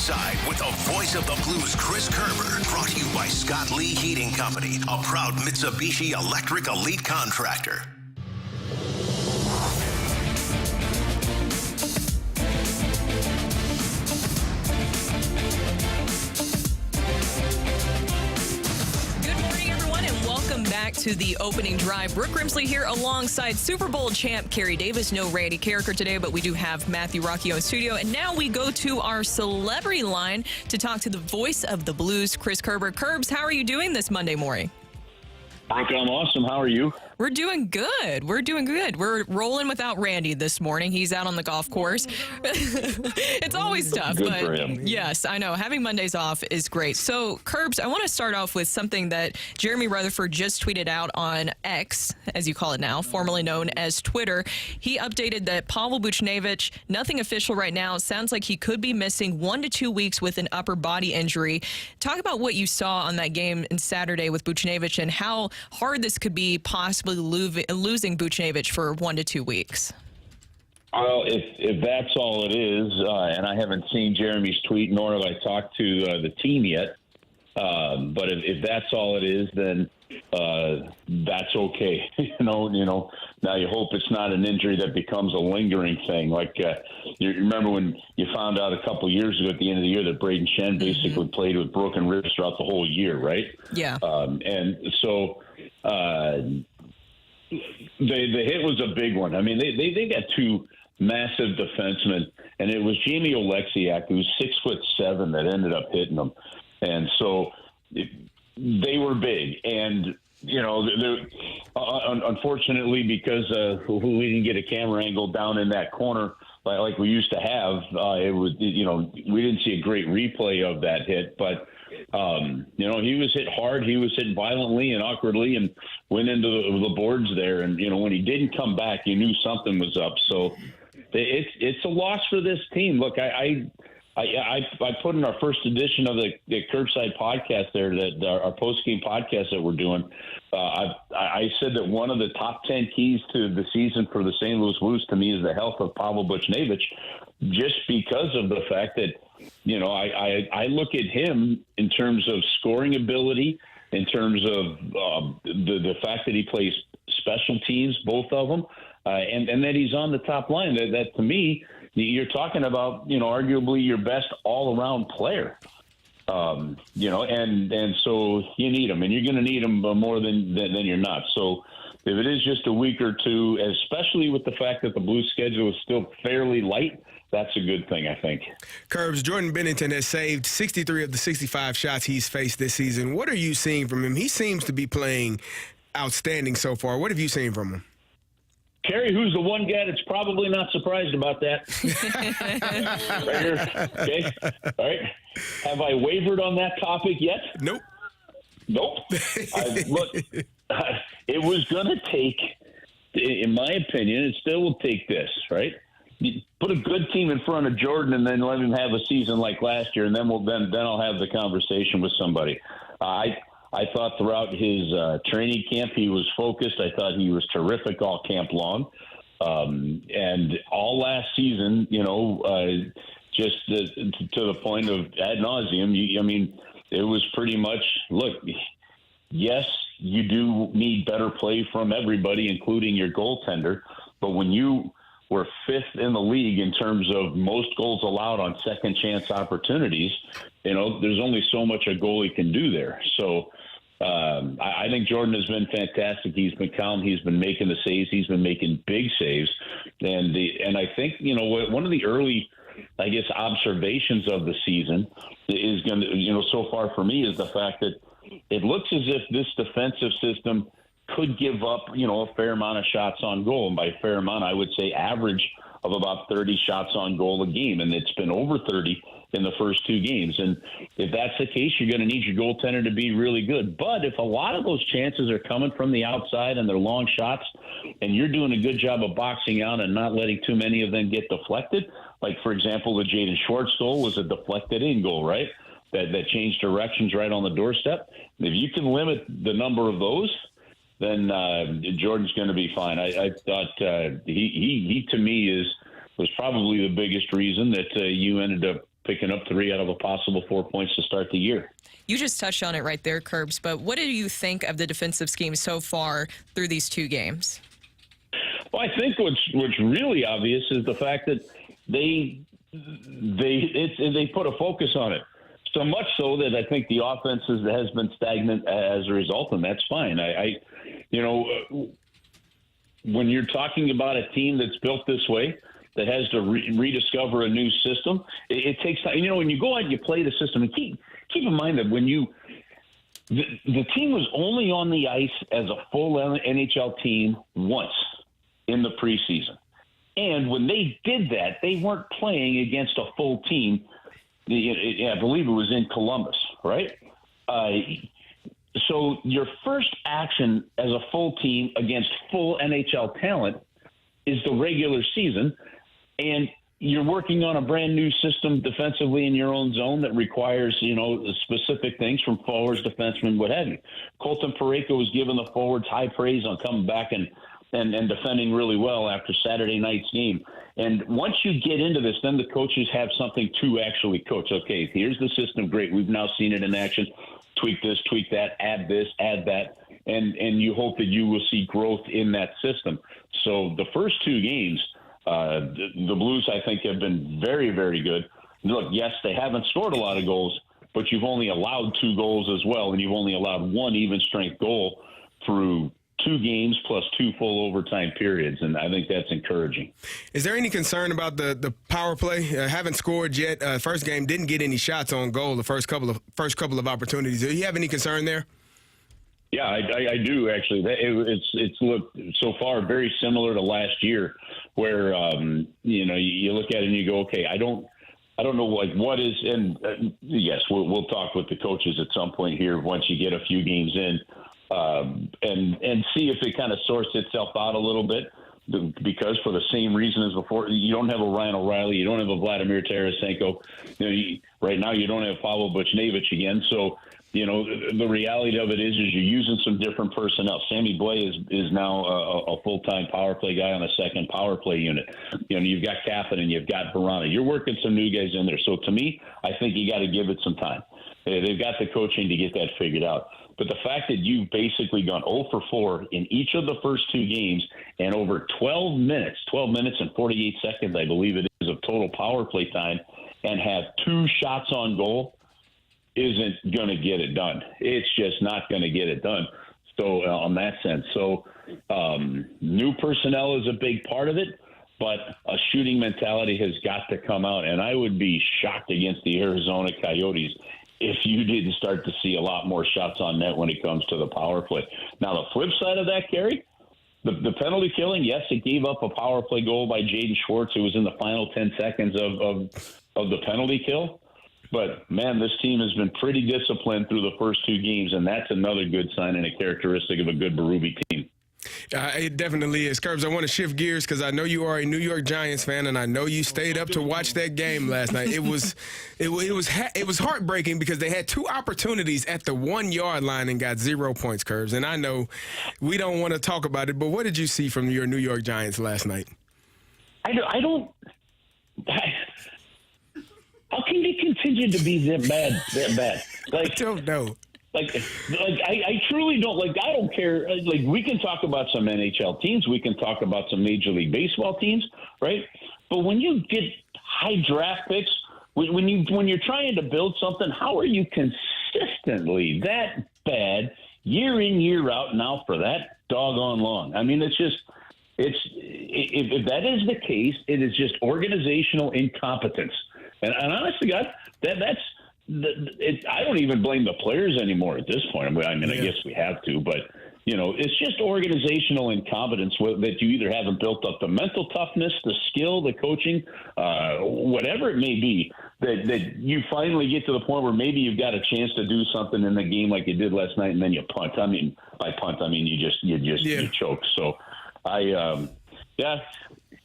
Kerbside with the voice of the Blues, Chris Kerber. Brought to you by Scott Lee Heating Company, a proud Mitsubishi Electric Elite contractor. Back to the opening drive. Brooke Grimsley here alongside Super Bowl champ Kerry Davis. No Randy Carricker today, but we do have Matthew Rocchio in studio. And now we go to our celebrity line to talk to the voice of the Blues, Chris Kerber. Kerbs, how are you doing this Monday morning? Brooke, I'm awesome. How are you? We're doing good. We're rolling without Randy this morning. He's out on the golf course. It's always tough. Good but for him. Yes, I know. Having Mondays off is great. So, Kerbs, I want to start off with something that Jeremy Rutherford just tweeted out on X, as you call it now, formerly known as Twitter. He updated that Pavel Buchnevich, nothing official right now. Sounds like he could be missing 1 to 2 weeks with an upper body injury. Talk about what you saw on that game on Saturday with Buchnevich and how hard this could be possibly losing Buchnevich for 1 to 2 weeks. Well, if that's all it is, and I haven't seen Jeremy's tweet, nor have I talked to the team yet, but if that's all it is, then that's okay. You know. Now you hope it's not an injury that becomes a lingering thing. Like you remember when you found out a couple years ago at the end of the year that Braden Shen basically played with broken ribs throughout the whole year, right? Yeah. And so. The hit was a big one. I mean, they got two massive defensemen, and it was Jamie Oleksiak, who's 6'7", that ended up hitting them, and so they were big. And unfortunately, because we didn't get a camera angle down in that corner like we used to have, we didn't see a great replay of that hit, but. He was hit hard. He was hit violently and awkwardly and went into the boards there. And, when he didn't come back, you knew something was up. So it's a loss for this team. Look, I put in our first edition of the Kerbside podcast there, that our post-game podcast that we're doing. I said that one of the top 10 keys to the season for the St. Louis Blues to me is the health of Pavel Buchnevich, just because of the fact that, I look at him in terms of scoring ability, in terms of the fact that he plays special teams, both of them, and that he's on the top line. That to me, you're talking about, arguably your best all-around player. And so you need him, and you're going to need him more than you're not. So if it is just a week or two, especially with the fact that the Blues schedule is still fairly light, that's a good thing, I think. Kerbs, Jordan Bennington has saved 63 of the 65 shots he's faced this season. What are you seeing from him? He seems to be playing outstanding so far. What have you seen from him? Kerry, who's the one guy that's probably not surprised about that? Right here. Okay. All right. Have I wavered on that topic yet? Nope. Look, it was going to take, in my opinion, it still will take this, right? You put a good team in front of Jordan and then let him have a season like last year, and then I'll have the conversation with somebody. I thought throughout his training camp he was focused. I thought he was terrific all camp long, and all last season, just to the point of ad nauseum. It was pretty much, look, yes, you do need better play from everybody, including your goaltender, but when you were fifth in the league in terms of most goals allowed on second chance opportunities, there's only so much a goalie can do there. So I think Jordan has been fantastic. He's been calm. He's been making the saves. He's been making big saves. And I think, one of the early, I guess, observations of the season is going to, so far for me, is the fact that it looks as if this defensive system could give up, a fair amount of shots on goal. And by fair amount, I would say average of about 30 shots on goal a game. And it's been over 30 in the first two games. And if that's the case, you're going to need your goaltender to be really good. But if a lot of those chances are coming from the outside and they're long shots, and you're doing a good job of boxing out and not letting too many of them get deflected, like, for example, the Jaden Schwartz goal was a deflected in goal, right? That changed directions right on the doorstep. If you can limit the number of those, then Jordan's going to be fine. I thought he to me was probably the biggest reason that you ended up picking up 3 out of a possible 4 points to start the year. You just touched on it right there, Kerbs, but what do you think of the defensive scheme so far through these 2 games? Well, I think what's really obvious is the fact that they put a focus on it. So much so that I think the offense has been stagnant as a result, and that's fine. When you're talking about a team that's built this way, that has to rediscover a new system, it takes time. When you go out and you play the system, and keep in mind that when the team was only on the ice as a full NHL team once in the preseason. And when they did that, they weren't playing against a full team. I believe it was in Columbus, right? So your first action as a full team against full NHL talent is the regular season, and you're working on a brand new system defensively in your own zone that requires, specific things from forwards, defensemen, what have you. Colton Parayko was given the forwards high praise on coming back and defending really well after Saturday night's game. And once you get into this, then the coaches have something to actually coach. Okay, here's the system. Great. We've now seen it in action. Tweak this, tweak that, add this, add that. And you hope that you will see growth in that system. So the first 2 games, the Blues, I think, have been very, very good. Look, yes, they haven't scored a lot of goals, but you've only allowed 2 goals as well, and you've only allowed 1 even-strength goal through 2 games plus 2 full overtime periods, and I think that's encouraging. Is there any concern about the power play? Haven't scored yet. First game didn't get any shots on goal. The first couple of opportunities. Do you have any concern there? Yeah, I do actually. It's looked so far very similar to last year, where you look at it and you go, okay, I don't know what is, and yes, we'll talk with the coaches at some point here once you get a few games in. And see if it kind of sorts itself out a little bit, because for the same reason as before, you don't have a Ryan O'Reilly, you don't have a Vladimir Tarasenko. Right now you don't have Pavel Buchnevich again. So, the reality of it is you're using some different personnel. Sammy Blais is now a full-time power play guy on a second power play unit. You've got Kapanen and you've got Verana. You're working some new guys in there. So to me, I think you got to give it some time. They've got the coaching to get that figured out. But the fact that you've basically gone 0 for 4 in each of the first 2 games and over 12 minutes and 48 seconds, I believe it is, of total power play time, and have 2 shots on goal isn't going to get it done. It's just not going to get it done. So on that sense, new personnel is a big part of it, but a shooting mentality has got to come out. And I would be shocked against the Arizona Coyotes if you didn't start to see a lot more shots on net when it comes to the power play. Now, the flip side of that, Gary, the penalty killing, yes, it gave up a power play goal by Jaden Schwartz. It was in the final 10 seconds of the penalty kill. But, man, this team has been pretty disciplined through the first 2 games, and that's another good sign and a characteristic of a good Berube team. It definitely is. Kerbs, I want to shift gears because I know you are a New York Giants fan, and I know you stayed up to watch that game last night. It was heartbreaking because they had 2 opportunities at the 1-yard line and got 0 points, Kerbs. And I know we don't want to talk about it, but what did you see from your New York Giants last night? How can they continue to be that bad? I don't know. I truly don't. I don't care. We can talk about some NHL teams. We can talk about some Major League Baseball teams, right? But when you get high draft picks, when you're trying to build something, how are you consistently that bad year in, year out now for that doggone long? I mean, if that is the case, it is just organizational incompetence. And honestly, God, I don't even blame the players anymore at this point. I guess we have to, but it's just organizational incompetence that you either haven't built up the mental toughness, the skill, the coaching, whatever it may be, that you finally get to the point where maybe you've got a chance to do something in the game like you did last night, and then you punt. I mean, by punt, I mean you choke. So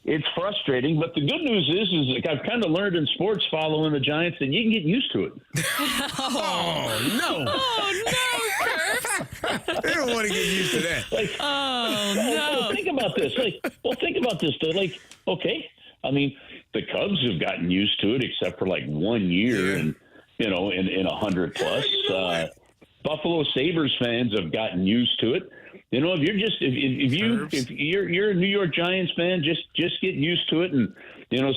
it's frustrating, but the good news is I've kind of learned in sports following the Giants that you can get used to it. Oh, no, Kerbs. They don't want to get used to that. No. Think about this. Think about this. Okay, I mean, the Cubs have gotten used to it, except for like 1 year and, in 100 plus. Buffalo Sabres fans have gotten used to it. If you're a New York Giants fan, just get used to it and,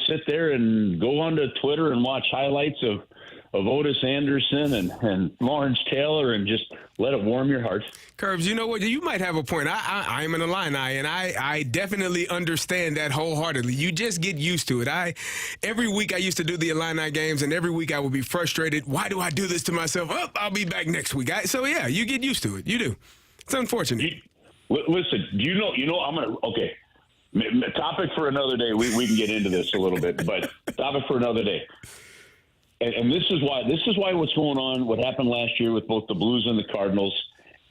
sit there and go onto Twitter and watch highlights of Otis Anderson and Lawrence Taylor and just let it warm your heart. Kerbs, you know what? You might have a point. I'm an Illini, and I definitely understand that wholeheartedly. You just get used to it. Every week I used to do the Illini games, and every week I would be frustrated. Why do I do this to myself? Oh, I'll be back next week. So, yeah, you get used to it. You do. It's unfortunate. Listen, I'm going to – okay. Topic for another day. We can get into this a little bit, but topic for another day. And this is why what's going on, what happened last year with both the Blues and the Cardinals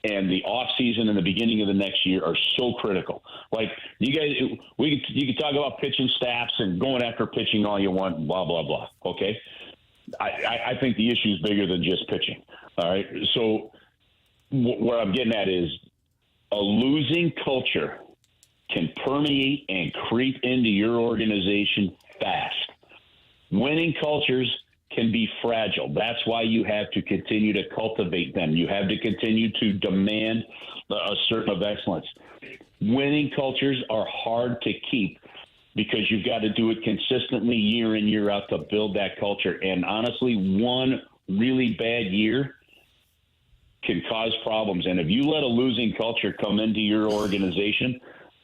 and the offseason and the beginning of the next year are so critical. Like, you guys, you can talk about pitching staffs and going after pitching all you want, blah, blah, blah, okay? I think the issue is bigger than just pitching, all right? So where I'm getting at is a losing culture can permeate and creep into your organization fast. Winning cultures can be fragile. That's why you have to continue to cultivate them. You have to continue to demand a certain of excellence. Winning cultures are hard to keep because you've got to do it consistently year in, year out to build that culture. And honestly, one really bad year can cause problems. And if you let a losing culture come into your organization,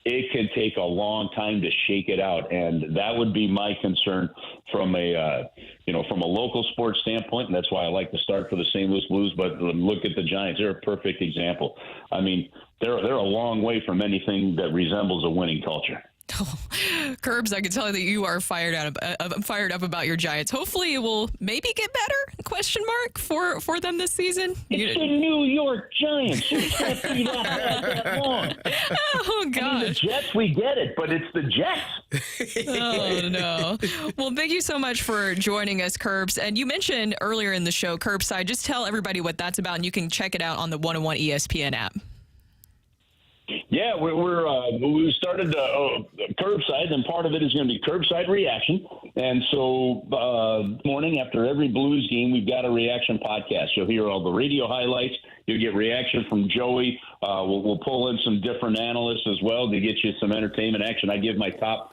it can take a long time to shake it out, and that would be my concern from a local sports standpoint. And that's why I like to start for the St. Louis Blues. But look at the Giants; they're a perfect example. I mean, they're a long way from anything that resembles a winning culture. Kerbs, I can tell you that you are fired up about your Giants. Hopefully, it will maybe get better? For them this season. It's the New York Giants. You can't be that long. Oh gosh. I mean, the Jets, we get it, but it's the Jets. Oh no. Well, thank you so much for joining us, Kerbs. And you mentioned earlier in the show, Kerbside. Just tell everybody what that's about, and you can check it out on the 101 ESPN app. Yeah, we started Kerbside, and part of it is going to be Kerbside Reaction. And so morning after every Blues game, we've got a reaction podcast. You'll hear all the radio highlights. You'll get reaction from Joey. We'll pull in some different analysts as well to get you some entertainment action. I give my top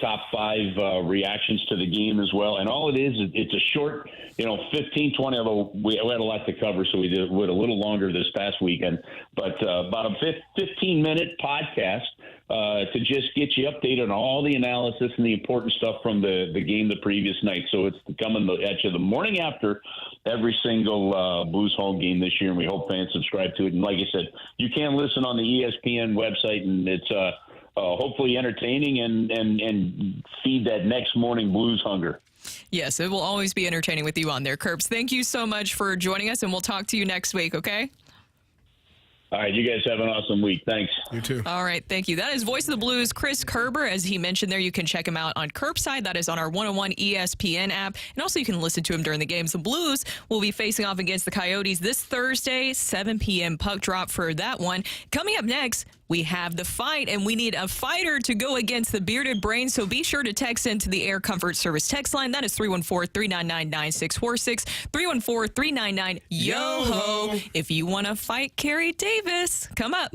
5 reactions to the game as well. And all it is, it's a short, 15, 20, although we had a lot to cover, so we did it a little longer this past weekend. But about a 15-minute podcast to just get you updated on all the analysis and the important stuff from the game the previous night. So it's coming at you the morning after every single Blues home game this year, and we hope fans subscribe to it. And like I said, you can listen on the ESPN website, and it's hopefully entertaining and feed that next morning Blues hunger. Yes, it will always be entertaining with you on there, Kerbs. Thank you so much for joining us, and we'll talk to you next week, okay? All right, you guys have an awesome week. Thanks. You too. All right, thank you. That is Voice of the Blues, Chris Kerber. As he mentioned there, you can check him out on Kerbside. That is on our 101 ESPN app. And also you can listen to him during the games. The Blues will be facing off against the Coyotes this Thursday, 7 p.m. puck drop for that one. Coming up next, we have the fight, and we need a fighter to go against the bearded brain. So be sure to text into the Air Comfort Service text line. That is 314-399-9646, 314-399-YO-HO. If you want to fight Carrie Davis, come up.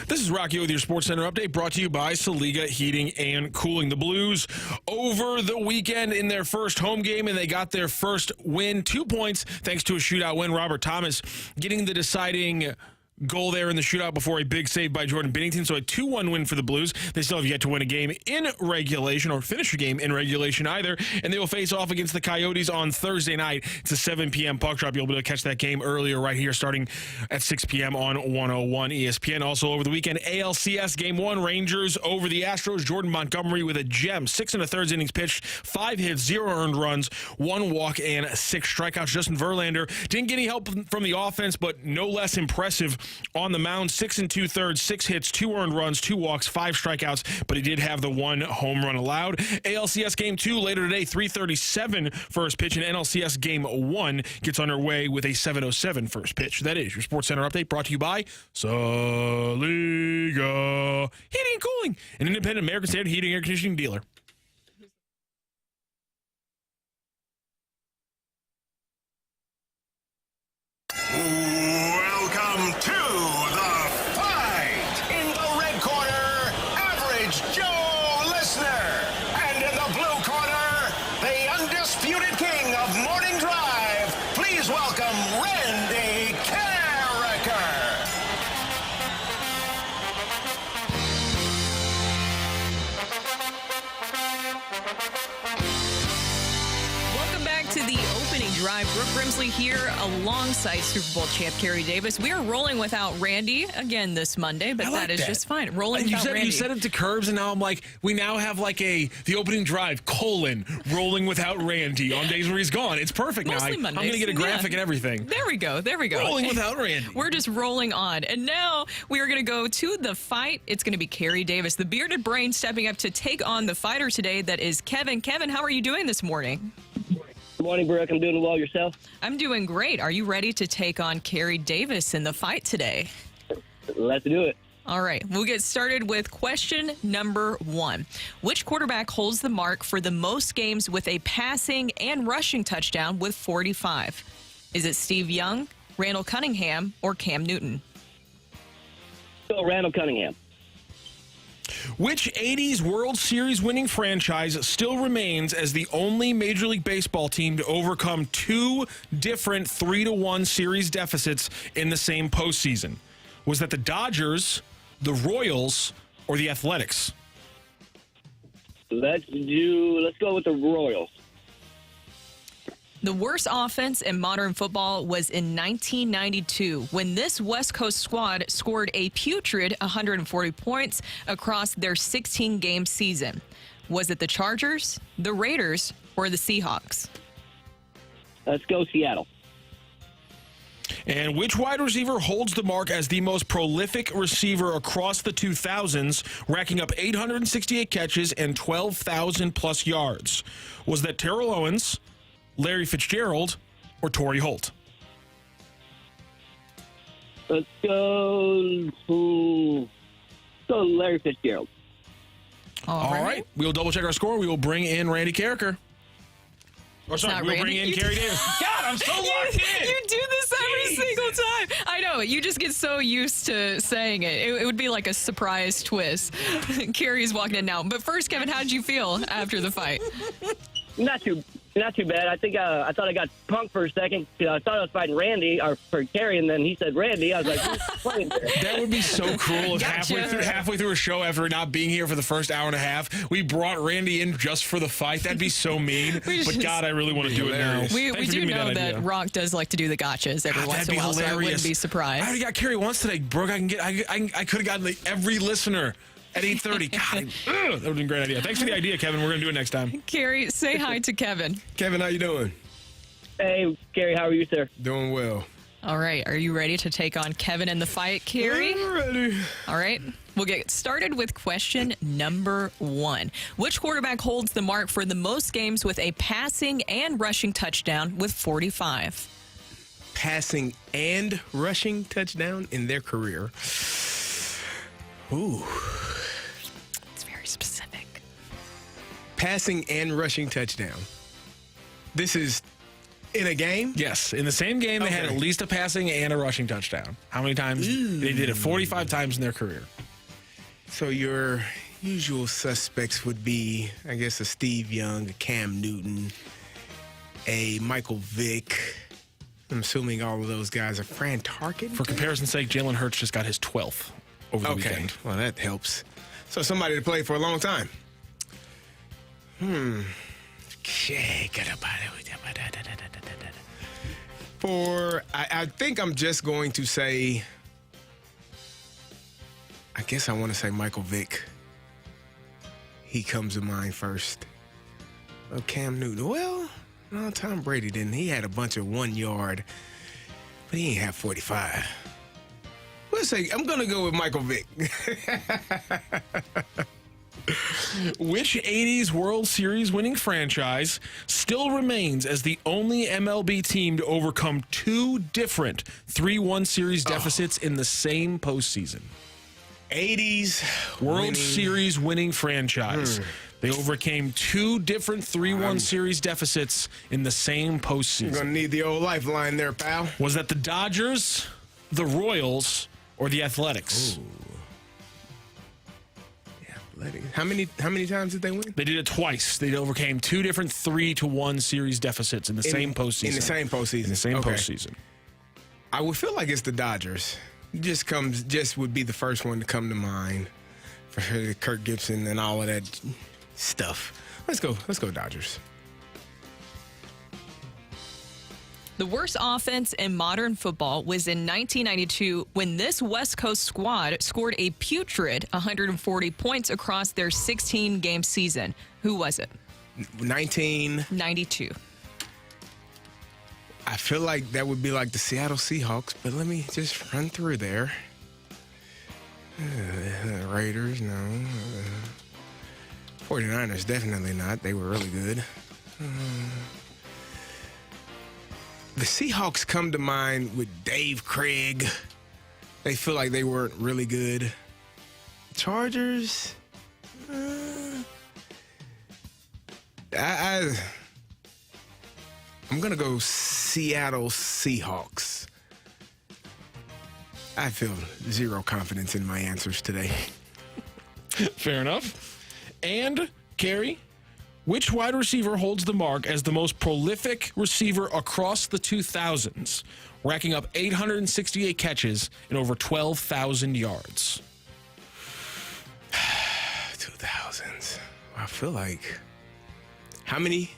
This is Rocky with your Sports Center update, brought to you by Saliga Heating and Cooling. The Blues over the weekend in their first home game, and they got their first win, 2 points, thanks to a shootout win. Robert Thomas getting the deciding goal there in the shootout before a big save by Jordan Binnington. So a 2-1 win for the Blues. They still have yet to win a game in regulation or finish a game in regulation either. And they will face off against the Coyotes on Thursday night. It's a 7 p.m. puck drop. You'll be able to catch that game earlier right here starting at 6 p.m. on 101 ESPN. Also over the weekend, ALCS Game 1, Rangers over the Astros. Jordan Montgomery with a gem. 6 1/3 innings pitched, 5 hits, 0 earned runs, 1 walk, and 6 strikeouts. Justin Verlander didn't get any help from the offense, but no less impressive on the mound. 6 2/3, 6 hits, 2 earned runs, 2 walks, 5 strikeouts, but he did have the 1 home run allowed. ALCS Game 2 later today, 3:37 first pitch, and NLCS Game 1 gets underway with a 7:07 first pitch. That is your Sports Center update, brought to you by Saliga Heating and Cooling, an independent American Standard heating and air conditioning dealer. Welcome to the fight. In the red corner, Average Joe Listener. And in the blue corner, the undisputed king of morning drive. Please welcome Randy Carricker. Welcome back to the opening drive. Brooke Grimsley here alongside Super Bowl champ Kerry Davis. We are rolling without Randy again this Monday, but that is just fine. Rolling without Randy. You said it to Kerbs, and now I'm like, we now have like the opening drive, rolling without Randy on days where he's gone. It's perfect Mostly now. I'm Mondays. going to get a graphic and everything. There we go. Rolling without Randy. We're just rolling on. And now we are going to go to the fight. It's going to be Kerry Davis, the bearded brain, stepping up to take on the fighter today. That is Kevin. Kevin, how are you doing this morning? Good morning, Brooke. I'm doing well. Yourself? I'm doing great. Are you ready to take on Kerry Davis in the fight today? Let's do it. All right. We'll get started with question number 1. Which quarterback holds the mark for the most games with a passing and rushing touchdown with 45? Is it Steve Young, Randall Cunningham, or Cam Newton? So Randall Cunningham. Which 80s World Series winning franchise still remains as the only Major League Baseball team to overcome 2 different 3-1 series deficits in the same postseason? Was that the Dodgers, the Royals, or the Athletics? Let's go with the Royals. The worst offense in modern football was in 1992 when this West Coast squad scored a putrid 140 points across their 16-game season. Was it the Chargers, the Raiders, or the Seahawks? Let's go Seattle. And which wide receiver holds the mark as the most prolific receiver across the 2000s, racking up 868 catches and 12,000-plus yards? Was that Terrell Owens, Larry Fitzgerald, or Torrey Holt? Let's go Larry Fitzgerald. All right. We'll double-check our score. We will bring in Randy Carricker. Or sorry, we'll bring in Kerry Davis. God, I'm so locked in. You do this every single time. I know. You just get so used to saying it. It would be like a surprise twist. Kerry's walking in now. But first, Kevin, how did you feel after the fight? Not too bad. I think I thought I got punked for a second. I thought I was fighting Randy or for Kerry, and then he said Randy. I was like, who's playing there? That would be so cruel if Gotcha. halfway through a show after not being here for the first hour and a half, we brought Randy in just for the fight. That'd be so mean. But God, I really want to do it now. We do know that Rocc does like to do the gotchas every once in a while, so I wouldn't be surprised. I already got Kerry once today, Brooke. I could have gotten every listener at 8:30. God, that would have been a great idea. Thanks for the idea, Kevin. We're going to do it next time. Kerry, say hi to Kevin. Kevin, how you doing? Hey, Kerry, how are you, sir? Doing well. All right. Are you ready to take on Kevin in the fight, Kerry? I'm ready. All right. We'll get started with question number 1. Which quarterback holds the mark for the most games with a passing and rushing touchdown with 45? Passing and rushing touchdown in their career. Ooh. It's very specific. Passing and rushing touchdown. This is In a game? Yes. In the same game, they had at least a passing and a rushing touchdown. How many times? They did it 45 times in their career. So your usual suspects would be, I guess, a Steve Young, a Cam Newton, a Michael Vick. I'm assuming all of those guys are Fran Tarkenton. For comparison's sake, Jalen Hurts just got his 12th over the weekend. Well, that helps. So somebody to play for a long time. I think I'm just going to say, I guess I want to say Michael Vick. He comes to mind first. Oh, Cam Newton. Well, no, Tom Brady didn't. He had a bunch of 1 yard, but he ain't have 45. Let's say, I'm going to go with Michael Vick. Which 80s World Series winning franchise still remains as the only MLB team to overcome two different 3-1 series deficits in the same postseason? 80s World Series winning franchise. They overcame two different 3-1 series deficits in the same postseason. You're going to need the old lifeline there, pal. Was that the Dodgers, the Royals, or the Athletics? Ooh. How many times did they win? They did it twice. They overcame two different 3-1 series deficits in the same postseason. In the same postseason. In the same postseason. I would feel like it's the Dodgers. Just would be the first one to come to mind for Kirk Gibson and all of that stuff. Let's go Dodgers. The worst offense in modern football was in 1992 when this West Coast squad scored a putrid 140 points across their 16-game season. Who was it? 1992. I feel like that would be like the Seattle Seahawks, but let me just run through there. Raiders, no. 49ers, definitely not. They were really good. The Seahawks come to mind with Dave Craig. They feel like they weren't really good. Chargers? I'm going to go Seattle Seahawks. I feel zero confidence in my answers today. Fair enough. And, Carrie, which wide receiver holds the mark as the most prolific receiver across the 2000s, racking up 868 catches and over 12,000 yards? 2000s. I feel like... How many?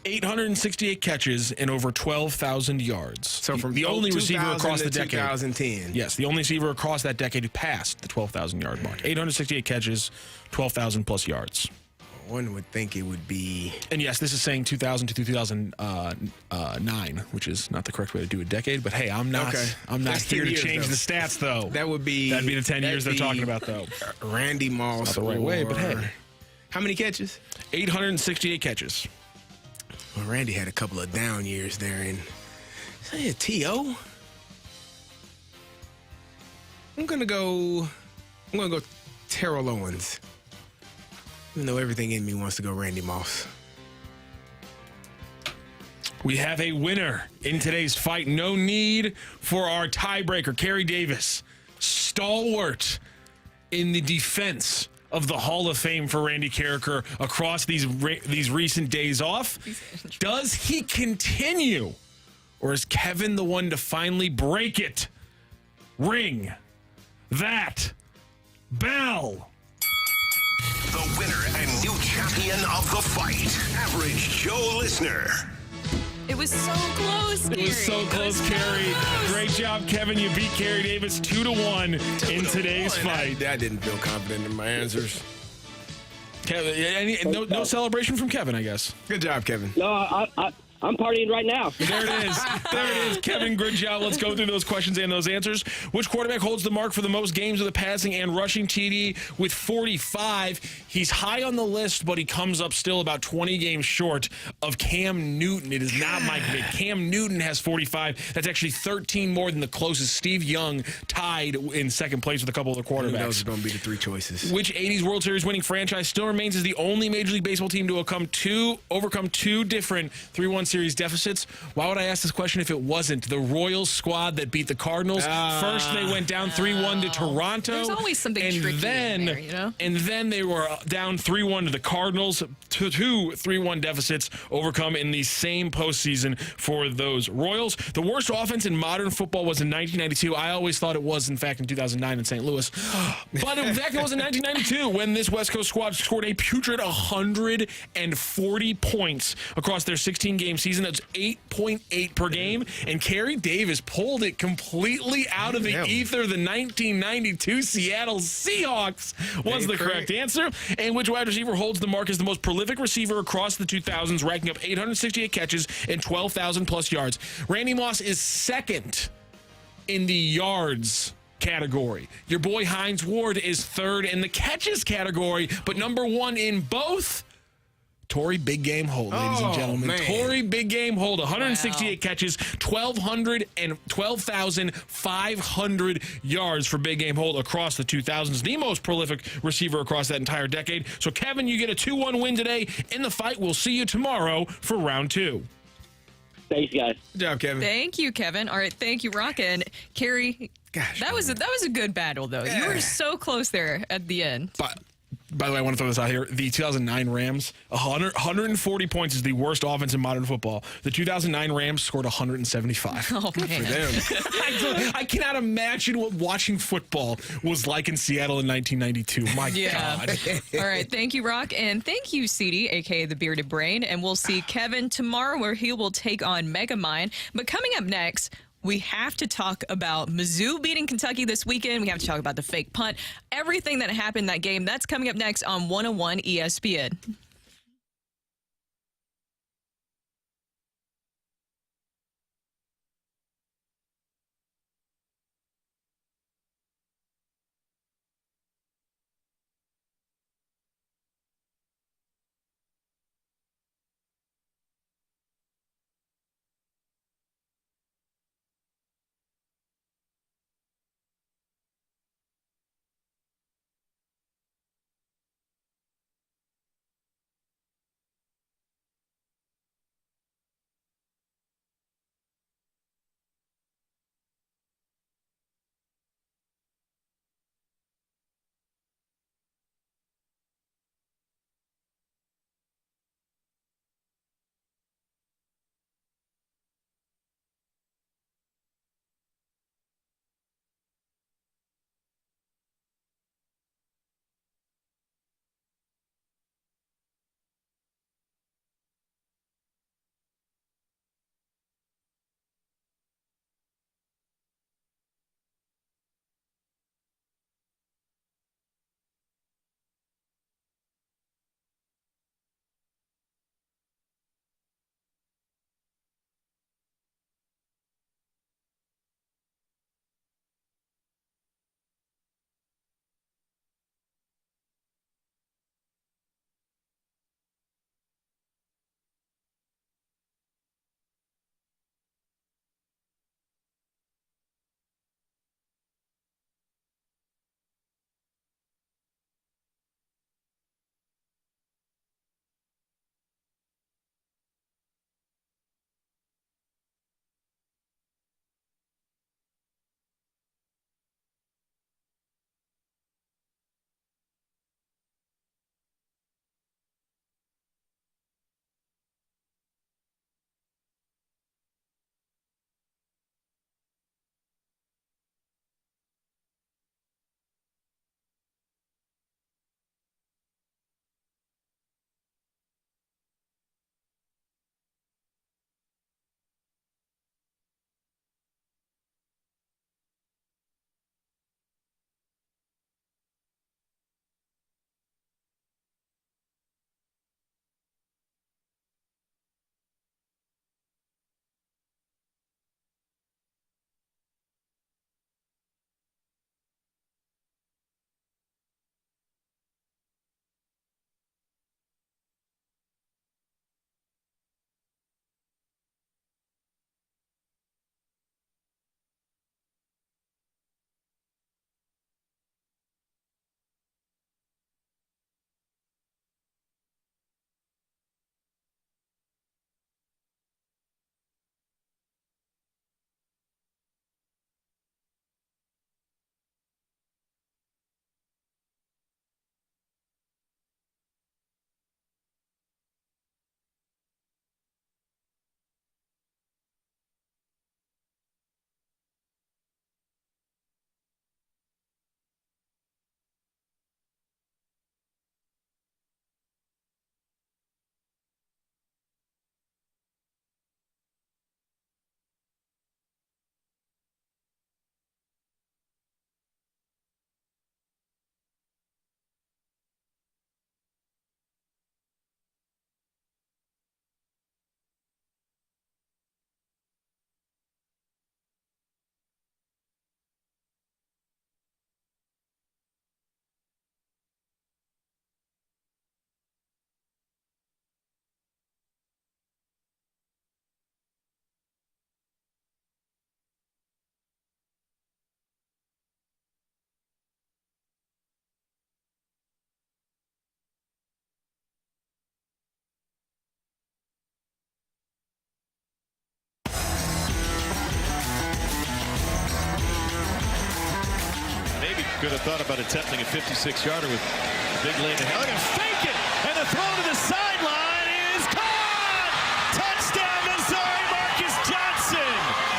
868 catches and over 12,000 yards. So from the only receiver across the decade. 2010. Yes, the only receiver across that decade who passed the 12,000 yard mark. 868 catches, 12,000 plus yards. One would think it would be... And yes, this is saying 2000 to 2009, which is not the correct way to do a decade. But hey, I'm not here to change the stats, though. That'd be the 10 years they're talking about, though. Randy Moss. Not the right way, but hey. How many catches? 868 catches. Well, Randy had a couple of down years there. And say a T.O.? I'm gonna go Terrell Owens. Even though everything in me wants to go Randy Moss. We have a winner in today's fight. No need for our tiebreaker. Carrie Davis, stalwart in the defense of the Hall of Fame for Randy Carricker across these recent days off. Does he continue? Or is Kevin the one to finally break it? Ring that bell. The winner and new champion of the fight, Average Joe Listener. It was so close, Carrie. It was so close, Carrie. Great job, Kevin. You beat Carrie Davis 2-1 in today's fight. I didn't feel confident in my answers. Kevin, no celebration from Kevin, I guess. Good job, Kevin. No, I'm partying right now. There it is. There it is. Kevin, good job. Let's go through those questions and those answers. Which quarterback holds the mark for the most games with a passing and rushing TD with 45? He's high on the list, but he comes up still about 20 games short of Cam Newton. It is not Mike Vick. Cam Newton has 45. That's actually 13 more than the closest. Steve Young tied in second place with a couple other quarterbacks. Those are going to be the three choices. Which 80s World Series winning franchise still remains as the only Major League Baseball team to overcome two different 3-1 Series deficits. Why would I ask this question if it wasn't the Royals squad that beat the Cardinals? First, they went down 3-1 to Toronto. There's always something tricky in there, you know? And then they were down 3-1 to the Cardinals. Two 3-1 deficits overcome in the same postseason for those Royals. The worst offense in modern football was in 1992. I always thought it was, in fact, in 2009 in St. Louis. But in fact, it was in 1992 when this West Coast squad scored a putrid 140 points across their 16-game season. That's 8.8 per game. And Kerry Davis pulled it completely out of the ether. The 1992 Seattle Seahawks was the correct answer. And which wide receiver holds the mark as the most prolific receiver across the 2000s, racking up 868 catches and 12,000-plus yards. Randy Moss is second in the yards category. Your boy Hines Ward is third in the catches category, but number one in both. Torrey Big Game Holt, ladies and gentlemen. Man. Torrey Big Game Holt, 168 catches, 12,500 yards for Big Game Holt across the 2000s. The most prolific receiver across that entire decade. So, Kevin, you get a 2-1 win today in the fight. We'll see you tomorrow for round 2. Thanks, guys. Good job, Kevin. Thank you, Kevin. All right, thank you, Rocc. And Kerry, that was a good battle, though. Yeah. You were so close there at the end. By the way, I want to throw this out here. The 2009 Rams, 140 points is the worst offense in modern football. The 2009 Rams scored 175. Oh, Good man. for them. I cannot imagine what watching football was like in Seattle in 1992. My God. All right. Thank you, Rocc. And thank you, CD, a.k.a. the Bearded Brain. And we'll see Kevin tomorrow where he will take on Megamind. But coming up next, we have to talk about Mizzou beating Kentucky this weekend. We have to talk about the fake punt. Everything that happened in that game, that's coming up next on 101 ESPN. thought about attempting a 56-yarder with a big lead ahead. Look at him fake it, and the throw to the sideline is caught! Touchdown, Missouri, Marcus Johnson!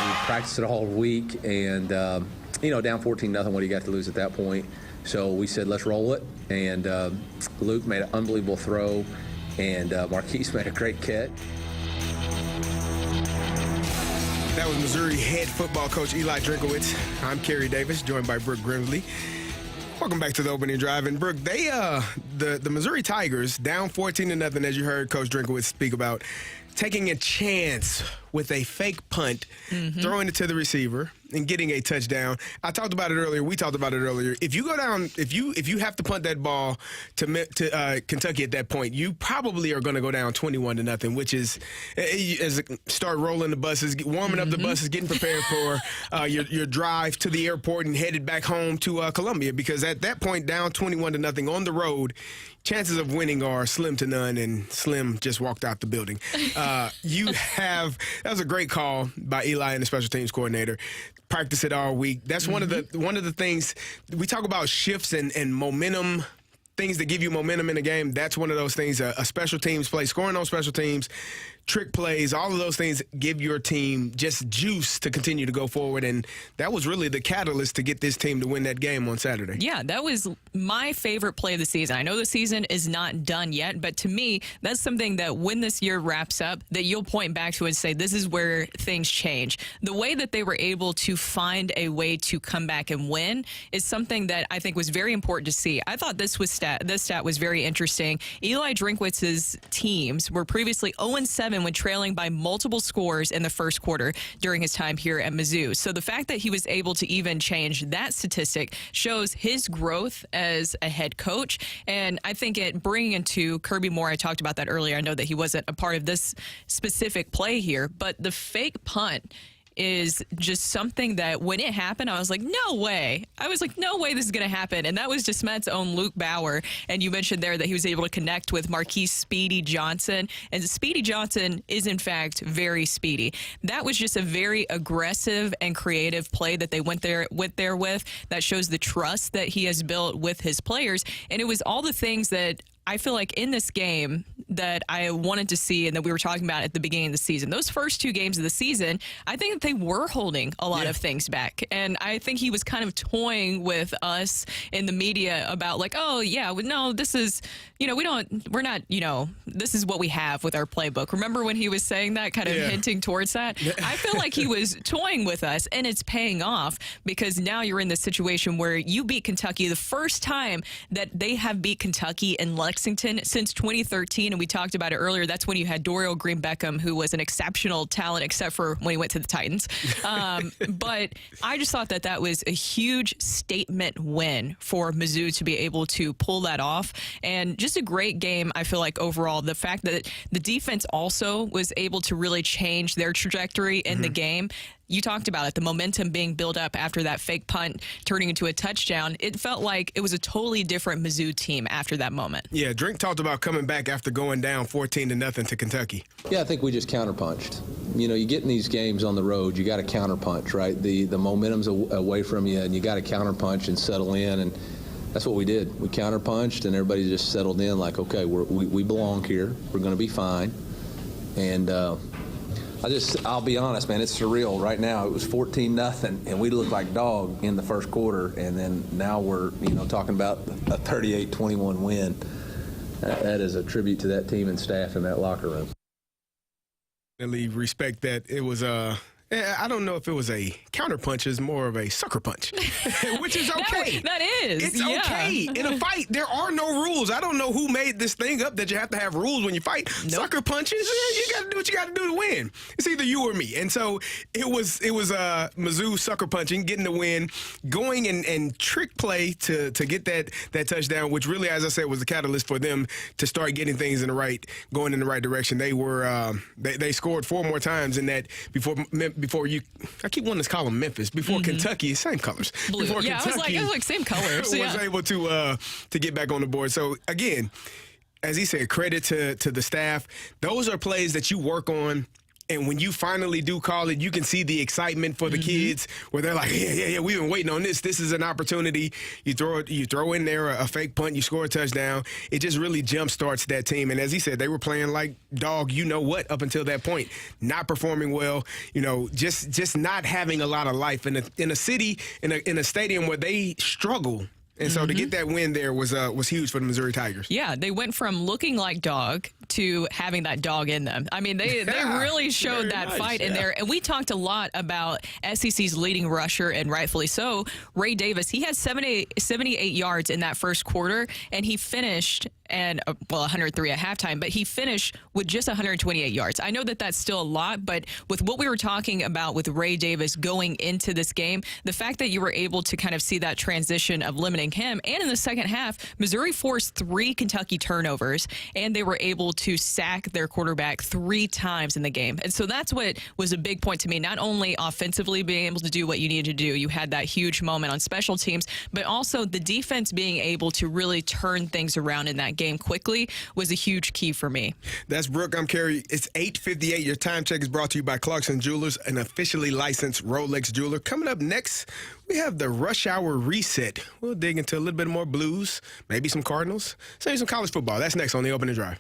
We practiced it all week, and, down 14-0, what do you got to lose at that point? So we said, let's roll it, and Luke made an unbelievable throw, and Marquise made a great catch. That was Missouri head football coach Eli Drinkowitz. I'm Kerry Davis, joined by Brooke Grimsley. Welcome back to the opening drive. And Brooke, the Missouri Tigers down 14-0, as you heard Coach Drinkowitz speak about, taking a chance with a fake punt, throwing it to the receiver and getting a touchdown. I talked about it earlier. We talked about it earlier. If you go down, if you have to punt that ball to Kentucky at that point, you probably are going to go down 21-0, which is as start rolling the buses, warming up the buses, getting prepared for your drive to the airport and headed back home to Columbia. Because at that point, down 21-0 on the road, chances of winning are slim to none, and Slim just walked out the building. That was a great call by Eli and the special teams coordinator. Practice it all week. That's one of the things we talk about, shifts and momentum, things that give you momentum in a game. That's one of those things. A special teams play, scoring on special teams, trick plays, all of those things give your team just juice to continue to go forward. And that was really the catalyst to get this team to win that game on Saturday. Yeah, that was my favorite play of the season. I know the season is not done yet, but to me, that's something that when this year wraps up, that you'll point back to and say, this is where things change. The way that they were able to find a way to come back and win is something that I think was very important to see. I thought this stat was very interesting. Eli Drinkwitz's teams were previously 0-7 when trailing by multiple scores in the first quarter during his time here at Mizzou. So the fact that he was able to even change that statistic shows his growth as a head coach. And I think bringing into Kirby Moore, I talked about that earlier. I know that he wasn't a part of this specific play here, but the fake punt is just something that when it happened, I was like, no way. I was like, no way this is going to happen. And that was just Matt's own Luke Bauer. And you mentioned there that he was able to connect with Marquise Speedy Johnson. And Speedy Johnson is, in fact, very speedy. That was just a very aggressive and creative play that they went there with. That shows the trust that he has built with his players. And it was all the things that I feel like in this game that I wanted to see and that we were talking about at the beginning of the season. Those first two games of the season, I think that they were holding a lot of things back. And I think he was kind of toying with us in the media about like, oh, yeah, no, this is, we're not, this is what we have with our playbook. Remember when he was saying that, kind of hinting towards that? I feel like he was toying with us, and it's paying off because now you're in this situation where you beat Kentucky the first time that they have beat Kentucky in Lexington since 2013, and we talked about it earlier. That's when you had Dorial Green-Beckham, who was an exceptional talent, except for when he went to the Titans. But I just thought that was a huge statement win for Mizzou to be able to pull that off, and just a great game. I feel like overall, the fact that the defense also was able to really change their trajectory in the game. You talked about it, the momentum being built up after that fake punt turning into a touchdown. It felt like it was a totally different Mizzou team after that moment. Yeah, Drink talked about coming back after going down 14-0 to Kentucky. Yeah, I think we just counterpunched. You get in these games on the road, you got to counterpunch, right? The momentum's away from you, and you got to counterpunch and settle in, and that's what we did. We counterpunched, and everybody just settled in like, okay, we belong here. We're going to be fine. And I'll be honest, man, it's surreal. Right now, it was 14-0, and we looked like dog in the first quarter, and then now we're, talking about a 38-21 win. That is a tribute to that team and staff in that locker room. Really respect that. It was I don't know if it was a counter punch, it's more of a sucker punch, which is okay. That is. It's okay. In a fight, there are no rules. I don't know who made this thing up that you have to have rules when you fight. Nope. Sucker punches, you got to do what you got to do to win. It's either you or me. And so it was Mizzou sucker punching, getting the win, going and trick play to get that touchdown, which really, as I said, was the catalyst for them to start getting things going in the right direction. They were they scored 4 more times in that before you, I keep wanting to call them Memphis. Before Kentucky, same colors. Blue. Before Kentucky, I was like same colors. Was able to get back on the board. So again, as he said, credit to the staff. Those are plays that you work on And when you finally do call it, you can see the excitement for the kids where they're like, yeah, we've been waiting on this. This is an opportunity. You throw in there a fake punt, you score a touchdown. It just really jumpstarts that team. And as he said, they were playing like dog, you know what, up until that point. Not performing well, just not having a lot of life in a city, in a stadium where they struggle. And so to get that win there was huge for the Missouri Tigers. Yeah, they went from looking like dog to having that dog in them. I mean, they really showed that fight in there. And we talked a lot about SEC's leading rusher, and rightfully so, Ray Davis. He had 78 yards in that first quarter, and he finished 103 at halftime, but he finished with just 128 yards. I know that that's still a lot, but with what we were talking about with Ray Davis going into this game, the fact that you were able to kind of see that transition of limiting him, and in the second half, Missouri forced 3 Kentucky turnovers, and they were able to sack their quarterback 3 times in the game. And so that's what was a big point to me, not only offensively being able to do what you needed to do, you had that huge moment on special teams, but also the defense being able to really turn things around in that game quickly was a huge key for me. That's Brooke. I'm Kerry. It's 8:58. Your time check is brought to you by Clarkson Jewelers, an officially licensed Rolex jeweler. Coming up next, we have the Rush Hour Reset. We'll dig into a little bit more blues, maybe some Cardinals, maybe some college football. That's next on the Opening Drive.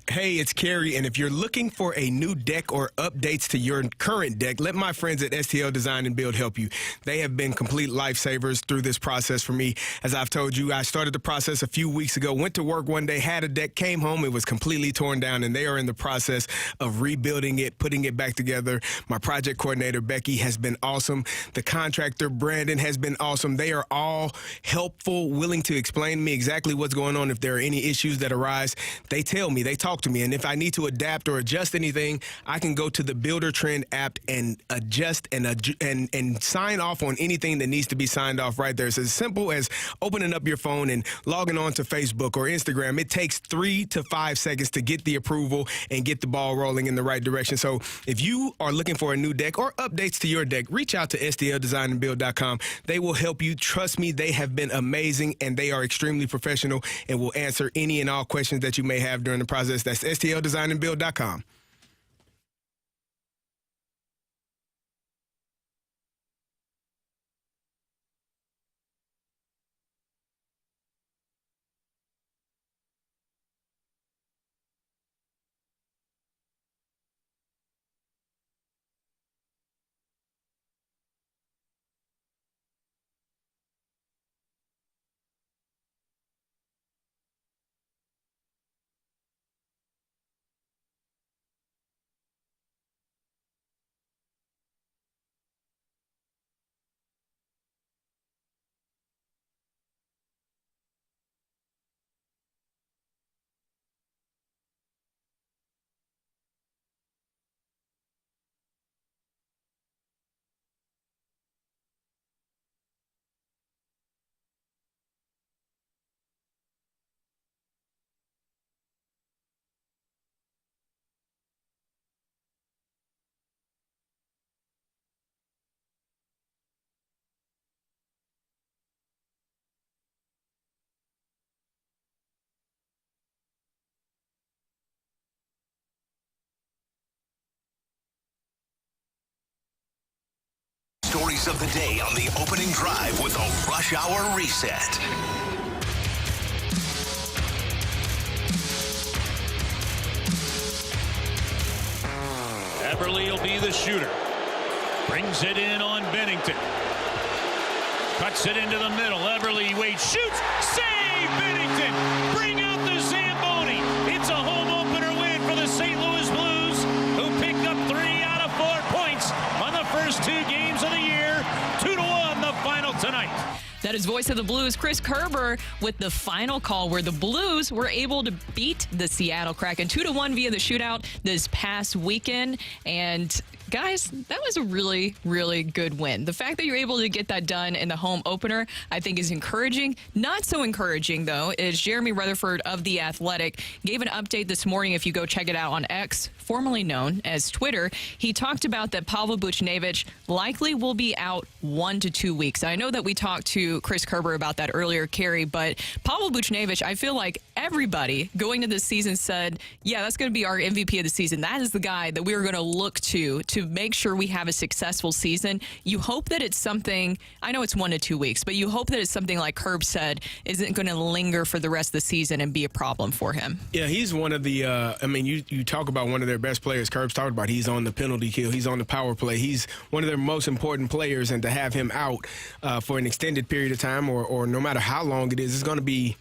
Hey, it's Kerry, and if you're looking for a new deck or updates to your current deck, let my friends at STL Design and Build help you. They have been complete lifesavers through this process for me. As I've told you, I started the process a few weeks ago, went to work one day, had a deck, came home, it was completely torn down, and they are in the process of rebuilding it, putting it back together. My project coordinator, Becky, has been awesome. The contractor, Brandon, has been awesome. They are all helpful, willing to explain to me exactly what's going on. If there are any issues that arise, they tell me, they talk to me, and if I need to adapt or adjust anything, I can go to the Builder Trend app and adjust and sign off on anything that needs to be signed off right there. It's as simple as opening up your phone and logging on to Facebook or Instagram. It takes 3 to 5 seconds to get the approval and get the ball rolling in the right direction. So if you are looking for a new deck or updates to your deck, reach out to stldesignandbuild.com. They will help you. Trust me, they have been amazing, and they are extremely professional and will answer any and all questions that you may have during the process. That's stldesignandbuild.com. stories of the day on the opening drive with a Rush Hour Reset. Eberle will be the shooter. Brings it in on Bennington. Cuts it into the middle. Eberle waits, shoots, save Bennington. Bring out the Zamboni. It's a home opener win for the St. Louis Blues, who picked up 3 out of 4 points on the first 2 games of the year. 2-1 the final tonight. That is voice of the Blues, Chris Kerber, with the final call where the Blues were able to beat the Seattle Kraken 2-1 via the shootout this past weekend. And guys, that was a really, really good win. The fact that you're able to get that done in the home opener, I think, is encouraging. Not so encouraging, though, is Jeremy Rutherford of The Athletic gave an update this morning. If you go check it out on X, formerly known as Twitter, he talked about that Pavel Buchnevich likely will be out 1 to 2 weeks. I know that we talked to Chris Kerber about that earlier, Carrie, but Pavel Buchnevich, I feel like everybody going to this season said, yeah, that's going to be our MVP of the season. That is the guy that we're going to look to make sure we have a successful season. You hope that it's something, I know it's 1 to 2 weeks, but you hope that it's something like Kerb said isn't going to linger for the rest of the season and be a problem for him. Yeah, he's one of the, you talk about one of their best players, Kerb's talked about, he's on the penalty kill, he's on the power play, he's one of their most important players, and to have him out for an extended period of time or no matter how long it is, it's going to be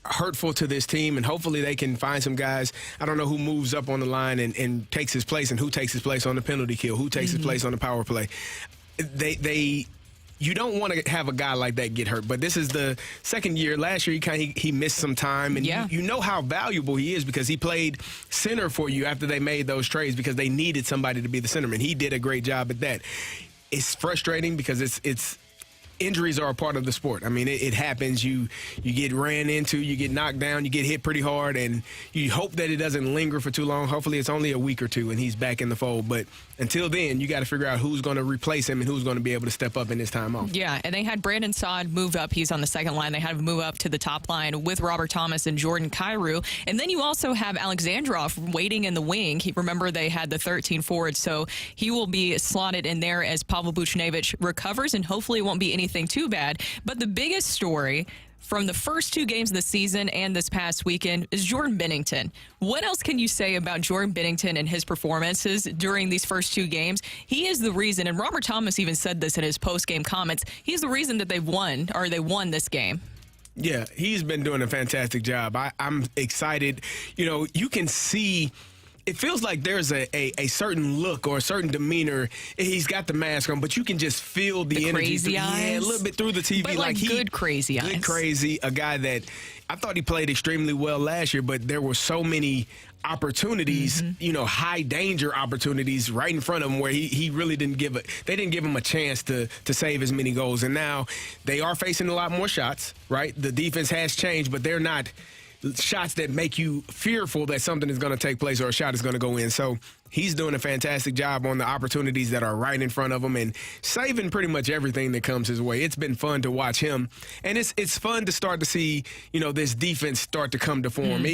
hurtful to this team, and hopefully they can find some guys. I don't know who moves up on the line and takes his place, and who takes his place on the penalty kill, who takes his place on the power play. You don't want to have a guy like that get hurt, but this is the second year. Last year, he missed some time, and you know how valuable he is because he played center for you after they made those trades because they needed somebody to be the centerman. He did a great job at that. It's frustrating because it's injuries are a part of the sport. I mean, it happens. You get ran into, you get knocked down, you get hit pretty hard, and you hope that it doesn't linger for too long. Hopefully it's only a week or two and he's back in the fold. But until then, you got to figure out who's going to replace him and who's going to be able to step up in this time off. Yeah, and they had Brandon Saad move up. He's on the second line. They had him move up to the top line with Robert Thomas and Jordan Kyrou. And then you also have Alexandrov waiting in the wing. Remember, they had the 13 forwards, so he will be slotted in there as Pavel Buchnevich recovers, and hopefully it won't be anything too bad. But the biggest story from the first 2 games of the season and this past weekend is Jordan Bennington. What else can you say about Jordan Bennington and his performances during these first 2 games? He is the reason, and Robert Thomas even said this in his post-game comments, he's the reason that they won this game. Yeah, he's been doing a fantastic job. I'm excited. You know, you can see it feels like there's a certain look or a certain demeanor. He's got the mask on, but you can just feel the energy. Crazy eyes. Yeah, a little bit through the TV. But like good crazy eyes. Good crazy. A guy that I thought he played extremely well last year, but there were so many opportunities, high danger opportunities right in front of him where he really didn't give him a chance to save as many goals. And now they are facing a lot more shots, right? The defense has changed, but they're not shots that make you fearful that something is going to take place or a shot is going to go in. So he's doing a fantastic job on the opportunities that are right in front of him and saving pretty much everything that comes his way. It's been fun to watch him, and it's fun to start to see, this defense start to come to form.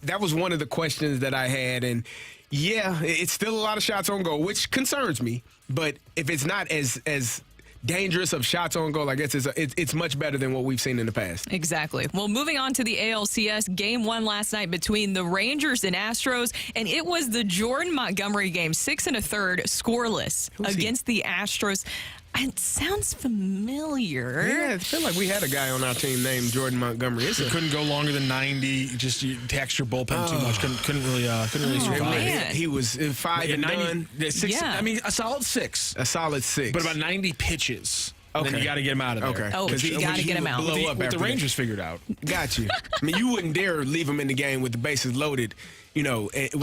That was one of the questions that I had, and yeah, it's still a lot of shots on goal, which concerns me. But if it's not as dangerous of shots on goal, I guess it's much better than what we've seen in the past. Exactly. Well, moving on to the ALCS, Game 1 last night between the Rangers and Astros, and it was the Jordan Montgomery game, 6 1/3, scoreless against the Astros. It sounds familiar. Yeah, I feel like we had a guy on our team named Jordan Montgomery. It couldn't go longer than 90. Just you taxed your bullpen too much. Couldn't really survive. Man. He was 5 and 90, done. 6, Yeah. I mean, a solid 6. A solid 6. But about 90 pitches. Okay. Then you got to get him out of there. Okay. Oh, you got to get him out. Blow up What the after Rangers figured out. Got you. I mean, you wouldn't dare leave him in the game with the bases loaded, with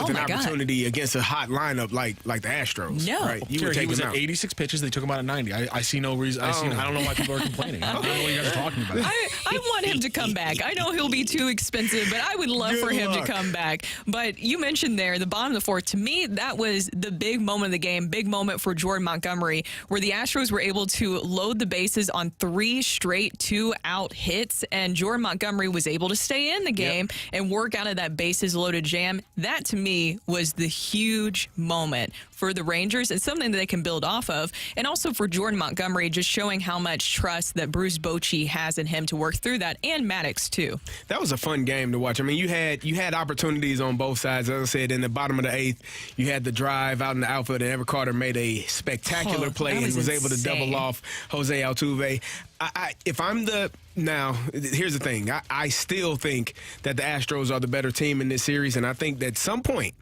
an opportunity against a hot lineup like the Astros. No. Right? You would He take was him at out. 86 pitches. They took him out at 90. I see no reason. I don't know why people are complaining. I don't know what you guys are talking about. I want him to come back. I know he'll be too expensive, but I would love for him to come back. But you mentioned there, the bottom of the 4th, to me, that was the big moment of the game, big moment for Jordan Montgomery, where the Astros were able to load the bases on 3 straight 2-out hits, and Jordan Montgomery was able to stay in the game and work out of that bases-loaded jam. That, to me, was the huge moment for the Rangers and something that they can build off of. And also for Jordan Montgomery, just showing how much trust that Bruce Bochy has in him to work through that, and Maddox, too. That was a fun game to watch. I mean, you had opportunities on both sides. As I said, in the bottom of the 8th, you had the drive out in the outfield, and Everett Carter made a spectacular play and was able to double off Jose Altuve. Now, here's the thing. I still think that the Astros are the better team in this series, and I think that at some point,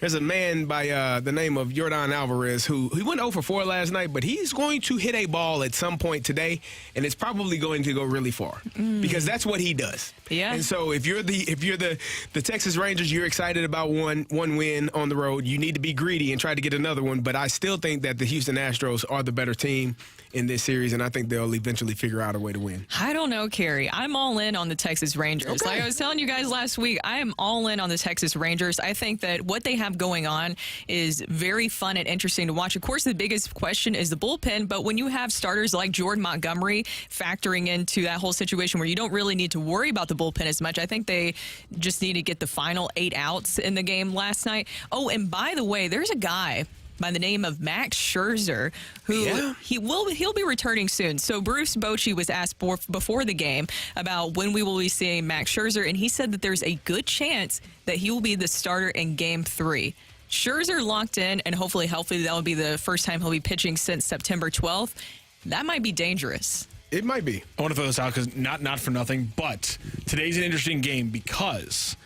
there's a man by the name of Yordan Alvarez who went 0 for 4 last night, but he's going to hit a ball at some point today, and it's probably going to go really far because that's what he does. Yeah. And so if you're the Texas Rangers, you're excited about one win on the road. You need to be greedy and try to get another one. But I still think that the Houston Astros are the better team in this series, and I think they'll eventually figure out a way to win. I don't know, Carrie. I'm all in on the Texas Rangers. Okay. Like I was telling you guys last week, I am all in on the Texas Rangers. I think that what they have going on is very fun and interesting to watch. Of course, the biggest question is the bullpen, but when you have starters like Jordan Montgomery factoring into that whole situation where you don't really need to worry about the bullpen as much, I think they just need to get the final 8 outs in the game last night. Oh, and by the way, there's a guy by the name of Max Scherzer, who he'll be returning soon. So Bruce Bochy was asked before the game about when we will be seeing Max Scherzer, and he said that there's a good chance that he will be the starter in Game 3. Scherzer locked in, and hopefully that will be the first time he'll be pitching since September 12th. That might be dangerous. It might be. I want to throw this out because not for nothing, but today's an interesting game because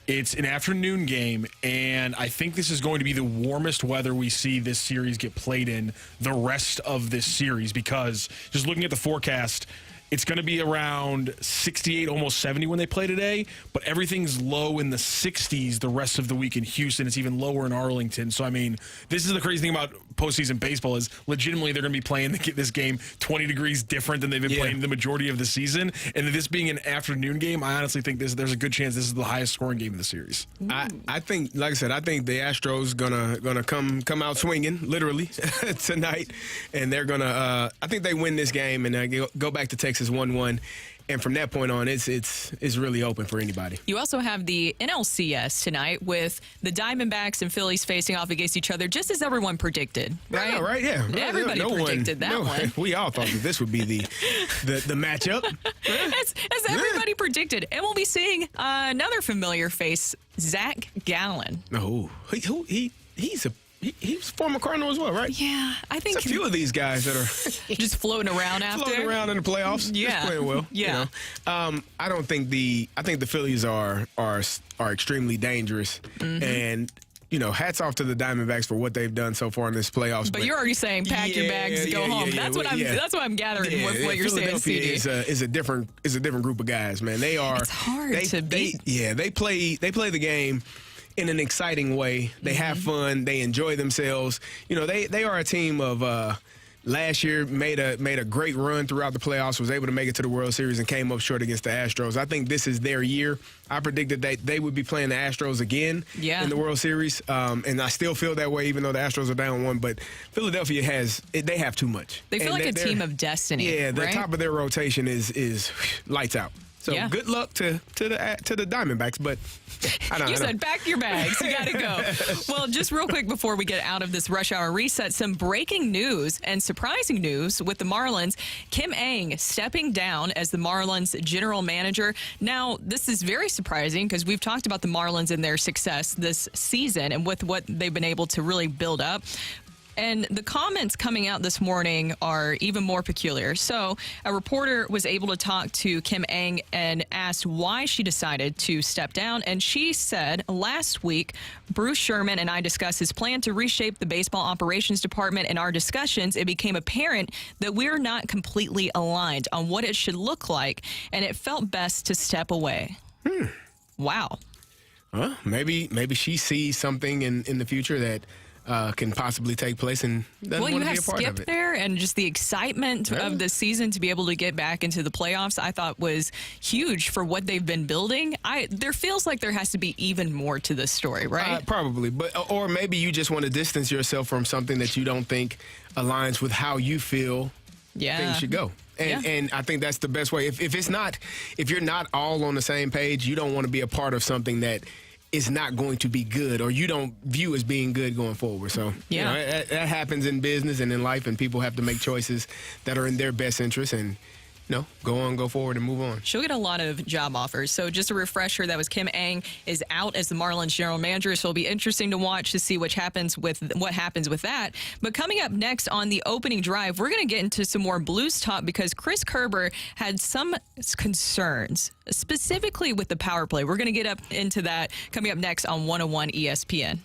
it's an afternoon game, and I think this is going to be the warmest weather we see this series get played in the rest of this series, because just looking at the forecast, it's going to be around 68, almost 70 when they play today, but everything's low in the 60s the rest of the week in Houston. It's even lower in Arlington. So, I mean, this is the crazy thing about postseason baseball is legitimately they're going to be playing this game 20 degrees different than they've been playing the majority of the season. And this being an afternoon game, I honestly think there's a good chance this is the highest scoring game of the series. I think, like I said, I think the Astros gonna come out swinging, literally, tonight. And they're going to, I think they win this game and go back to Texas 1-1, and from that point on, it's really open for anybody. You also have the NLCS tonight with the Diamondbacks and Phillies facing off against each other, just as everyone predicted, right? Yeah, right. Yeah, everybody predicted that one. We all thought that this would be the matchup. As everybody predicted, and we'll be seeing another familiar face, Zach Gallen. Oh, he's a former Cardinal as well, right? Yeah, I think there's a few of these guys that are just floating around floating around in the playoffs. Yeah, just playing well. Yeah, I think the Phillies are extremely dangerous, and hats off to the Diamondbacks for what they've done so far in this playoffs. But you're already saying pack your bags, go home. That's what I'm gathering with what you're saying, CD. Is a different group of guys, man. They are. It's hard to beat. They play the game in an exciting way. They have fun. They enjoy themselves. They are a team of last year made a great run throughout the playoffs, was able to make it to the World Series and came up short against the Astros. I think this is their year. I predicted that they would be playing the Astros again in the World Series, and I still feel that way even though the Astros are down 1. But Philadelphia they have too much. They feel like a team of destiny. Yeah, the right? top of their rotation is lights out. So good luck to the Diamondbacks, but you said pack your bags. You got to go. Well, just real quick before we get out of this rush hour reset, some breaking news and surprising news with the Marlins. Kim Ng stepping down as the Marlins general manager. Now, this is very surprising because we've talked about the Marlins and their success this season and with what they've been able to really build up. And the comments coming out this morning are even more peculiar. So a reporter was able to talk to Kim Ng and asked why she decided to step down. And she said, last week, Bruce Sherman and I discussed his plan to reshape the baseball operations department. In our discussions, it became apparent that we're not completely aligned on what it should look like, and it felt best to step away. Wow. Well, maybe she sees something in the future that can possibly take place and doesn't want to be a part of it. Well, you have Skip there, and just the excitement of the season to be able to get back into the playoffs, I thought was huge for what they've been building. There feels like there has to be even more to this story, right? Probably, or maybe you just want to distance yourself from something that you don't think aligns with how you feel things should go. And I think that's the best way. If you're not all on the same page, you don't want to be a part of something that is not going to be good or you don't view as being good going forward. So that happens in business and in life, and people have to make choices that are in their best interest and go forward and move on. She'll get a lot of job offers. So just a refresher, that was Kim Ng is out as the Marlins general manager. So it'll be interesting to watch to see what happens with that. But coming up next on the opening drive, we're going to get into some more Blues talk because Chris Kerber had some concerns, specifically with the power play. We're going to get up into that coming up next on 101 ESPN.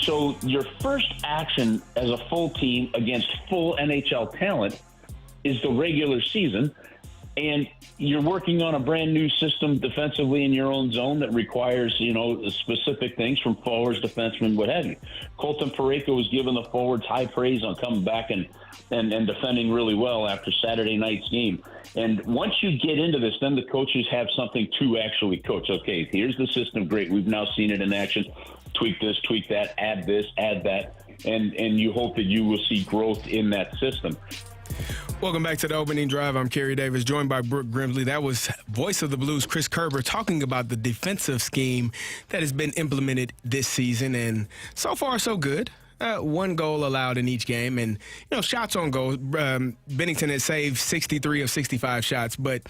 So your first action as a full team against full NHL talent is the regular season. and you're working on a brand new system defensively in your own zone that requires, specific things from forwards, defensemen, what have you. Colton Parayko was given the forwards high praise on coming back and defending really well after Saturday night's game. And once you get into this, then the coaches have something to actually coach. Okay, here's the system. Great. We've now seen it in action. Tweak this, tweak that, add this, add that. And you hope that you will see growth in that system. Welcome back to the opening drive. I'm Kerry Davis, joined by Brooke Grimsley. That was voice of the Blues, Chris Kerber, talking about the defensive scheme that has been implemented this season. And so far, so good. 1 goal allowed in each game. And, shots on goal. Bennington has saved 63 of 65 shots. But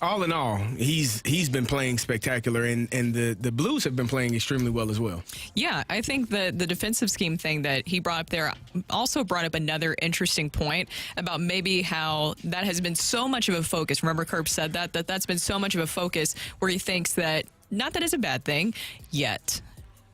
all in all, he's been playing spectacular, and the Blues have been playing extremely well as well. Yeah, I think the defensive scheme thing that he brought up there also brought up another interesting point about maybe how that has been so much of a focus. Remember, Kerb said that's been so much of a focus where he thinks that, not that it's a bad thing yet,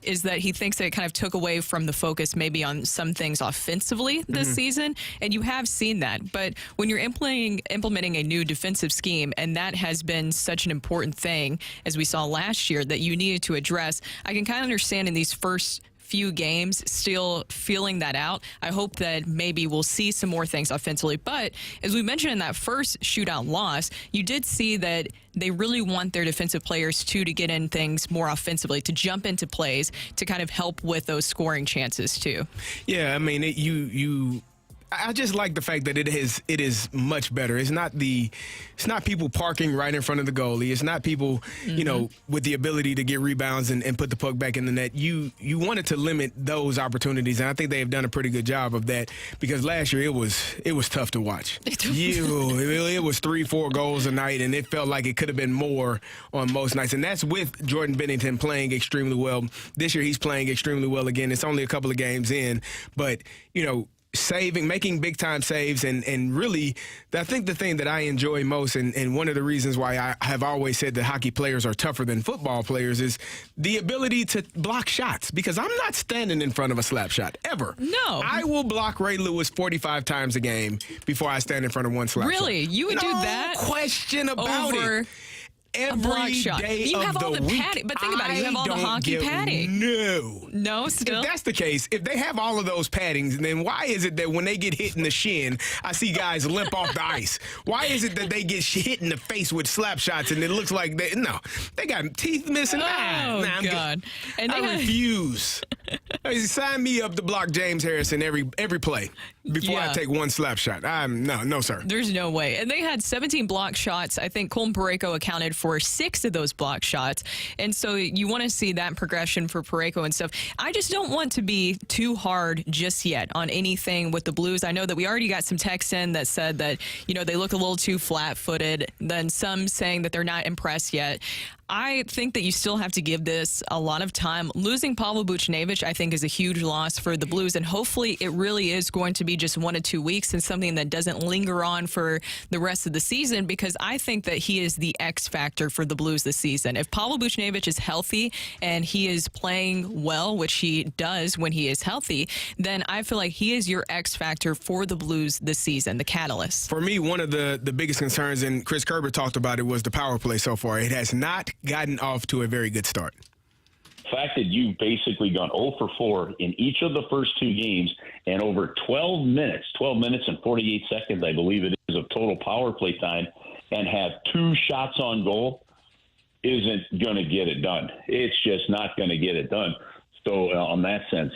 is that he thinks that it kind of took away from the focus maybe on some things offensively this season, and you have seen that. But when you're implementing a new defensive scheme, and that has been such an important thing, as we saw last year, that you needed to address, I can kind of understand in these first few games still feeling that out. I hope that maybe we'll see some more things offensively. But as we mentioned in that first shootout loss, you did see that they really want their defensive players to get in things more offensively, to jump into plays, to kind of help with those scoring chances too. Yeah, I mean, I just like the fact that it is much better. It's not people parking right in front of the goalie. It's not people, with the ability to get rebounds and put the puck back in the net. You wanted to limit those opportunities, and I think they have done a pretty good job of that, because last year it was tough to watch. It was 3-4 goals a night, and it felt like it could have been more on most nights. And that's with Jordan Bennington playing extremely well. This year he's playing extremely well again. It's only a couple of games in, but making big time saves, and really, I think the thing that I enjoy most, and one of the reasons why I have always said that hockey players are tougher than football players, is the ability to block shots, because I'm not standing in front of a slap shot ever. No. I will block Ray Lewis 45 times a game before I stand in front of one slap shot. Really? You would do that? No question about it. Every day you have of all the the week, padding, but think about it. You have all the hockey padding. No, still. If that's the case, if they have all of those paddings, then why is it that when they get hit in the shin, I see guys limp off the ice? Why is it that they get hit in the face with slap shots and it looks like they got teeth missing? I'm God! And I refuse. Sign me up to block James Harrison every play before I take one slap shot. No, sir. There's no way. And they had 17 block shots. I think Colton Parayko accounted for 6 of those block shots. And so you want to see that progression for Parayko and stuff. I just don't want to be too hard just yet on anything with the Blues. I know that we already got some texts in that said that, they look a little too flat-footed. Then some saying that they're not impressed yet. I think that you still have to give this a lot of time. Losing Pavel Buchnevich, I think, is a huge loss for the Blues, and hopefully it really is going to be just 1 to 2 weeks and something that doesn't linger on for the rest of the season, because I think that he is the X factor for the Blues this season. If Pavel Buchnevich is healthy and he is playing well, which he does when he is healthy, then I feel like he is your X factor for the Blues this season, the catalyst. For me, one of the biggest concerns, and Chris Kerber talked about it, was the power play so far. It has not gotten off to a very good start. The fact that you've basically gone 0 for 4 in each of the first 2 games, and over 12 minutes and 48 seconds, I believe it is, of total power play time, and have 2 shots on goal, isn't going to get it done. It's just not going to get it done. So on that sense,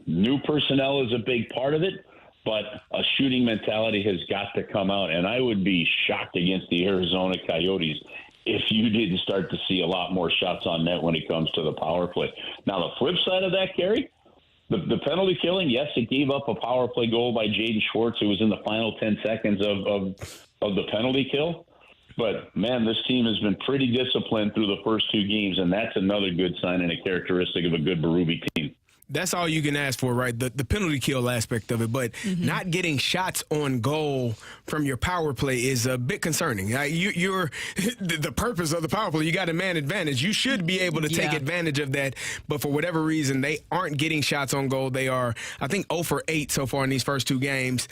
new personnel is a big part of it, but a shooting mentality has got to come out, and I would be shocked against the Arizona Coyotes if you didn't start to see a lot more shots on net when it comes to the power play. Now, the flip side of that, Gary, the penalty killing, yes, it gave up a power play goal by Jaden Schwartz. It was in the final 10 seconds of the penalty kill. But, man, this team has been pretty disciplined through the first 2 games, and that's another good sign and a characteristic of a good Berube team. that's all you can ask for, right? The penalty kill aspect of it, but not getting shots on goal from your power play is a bit concerning. You're the purpose of the power play. You got a man advantage. You should be able to take advantage of that, but for whatever reason, they aren't getting shots on goal. They are, I think, 0 for 8 so far in these first 2 games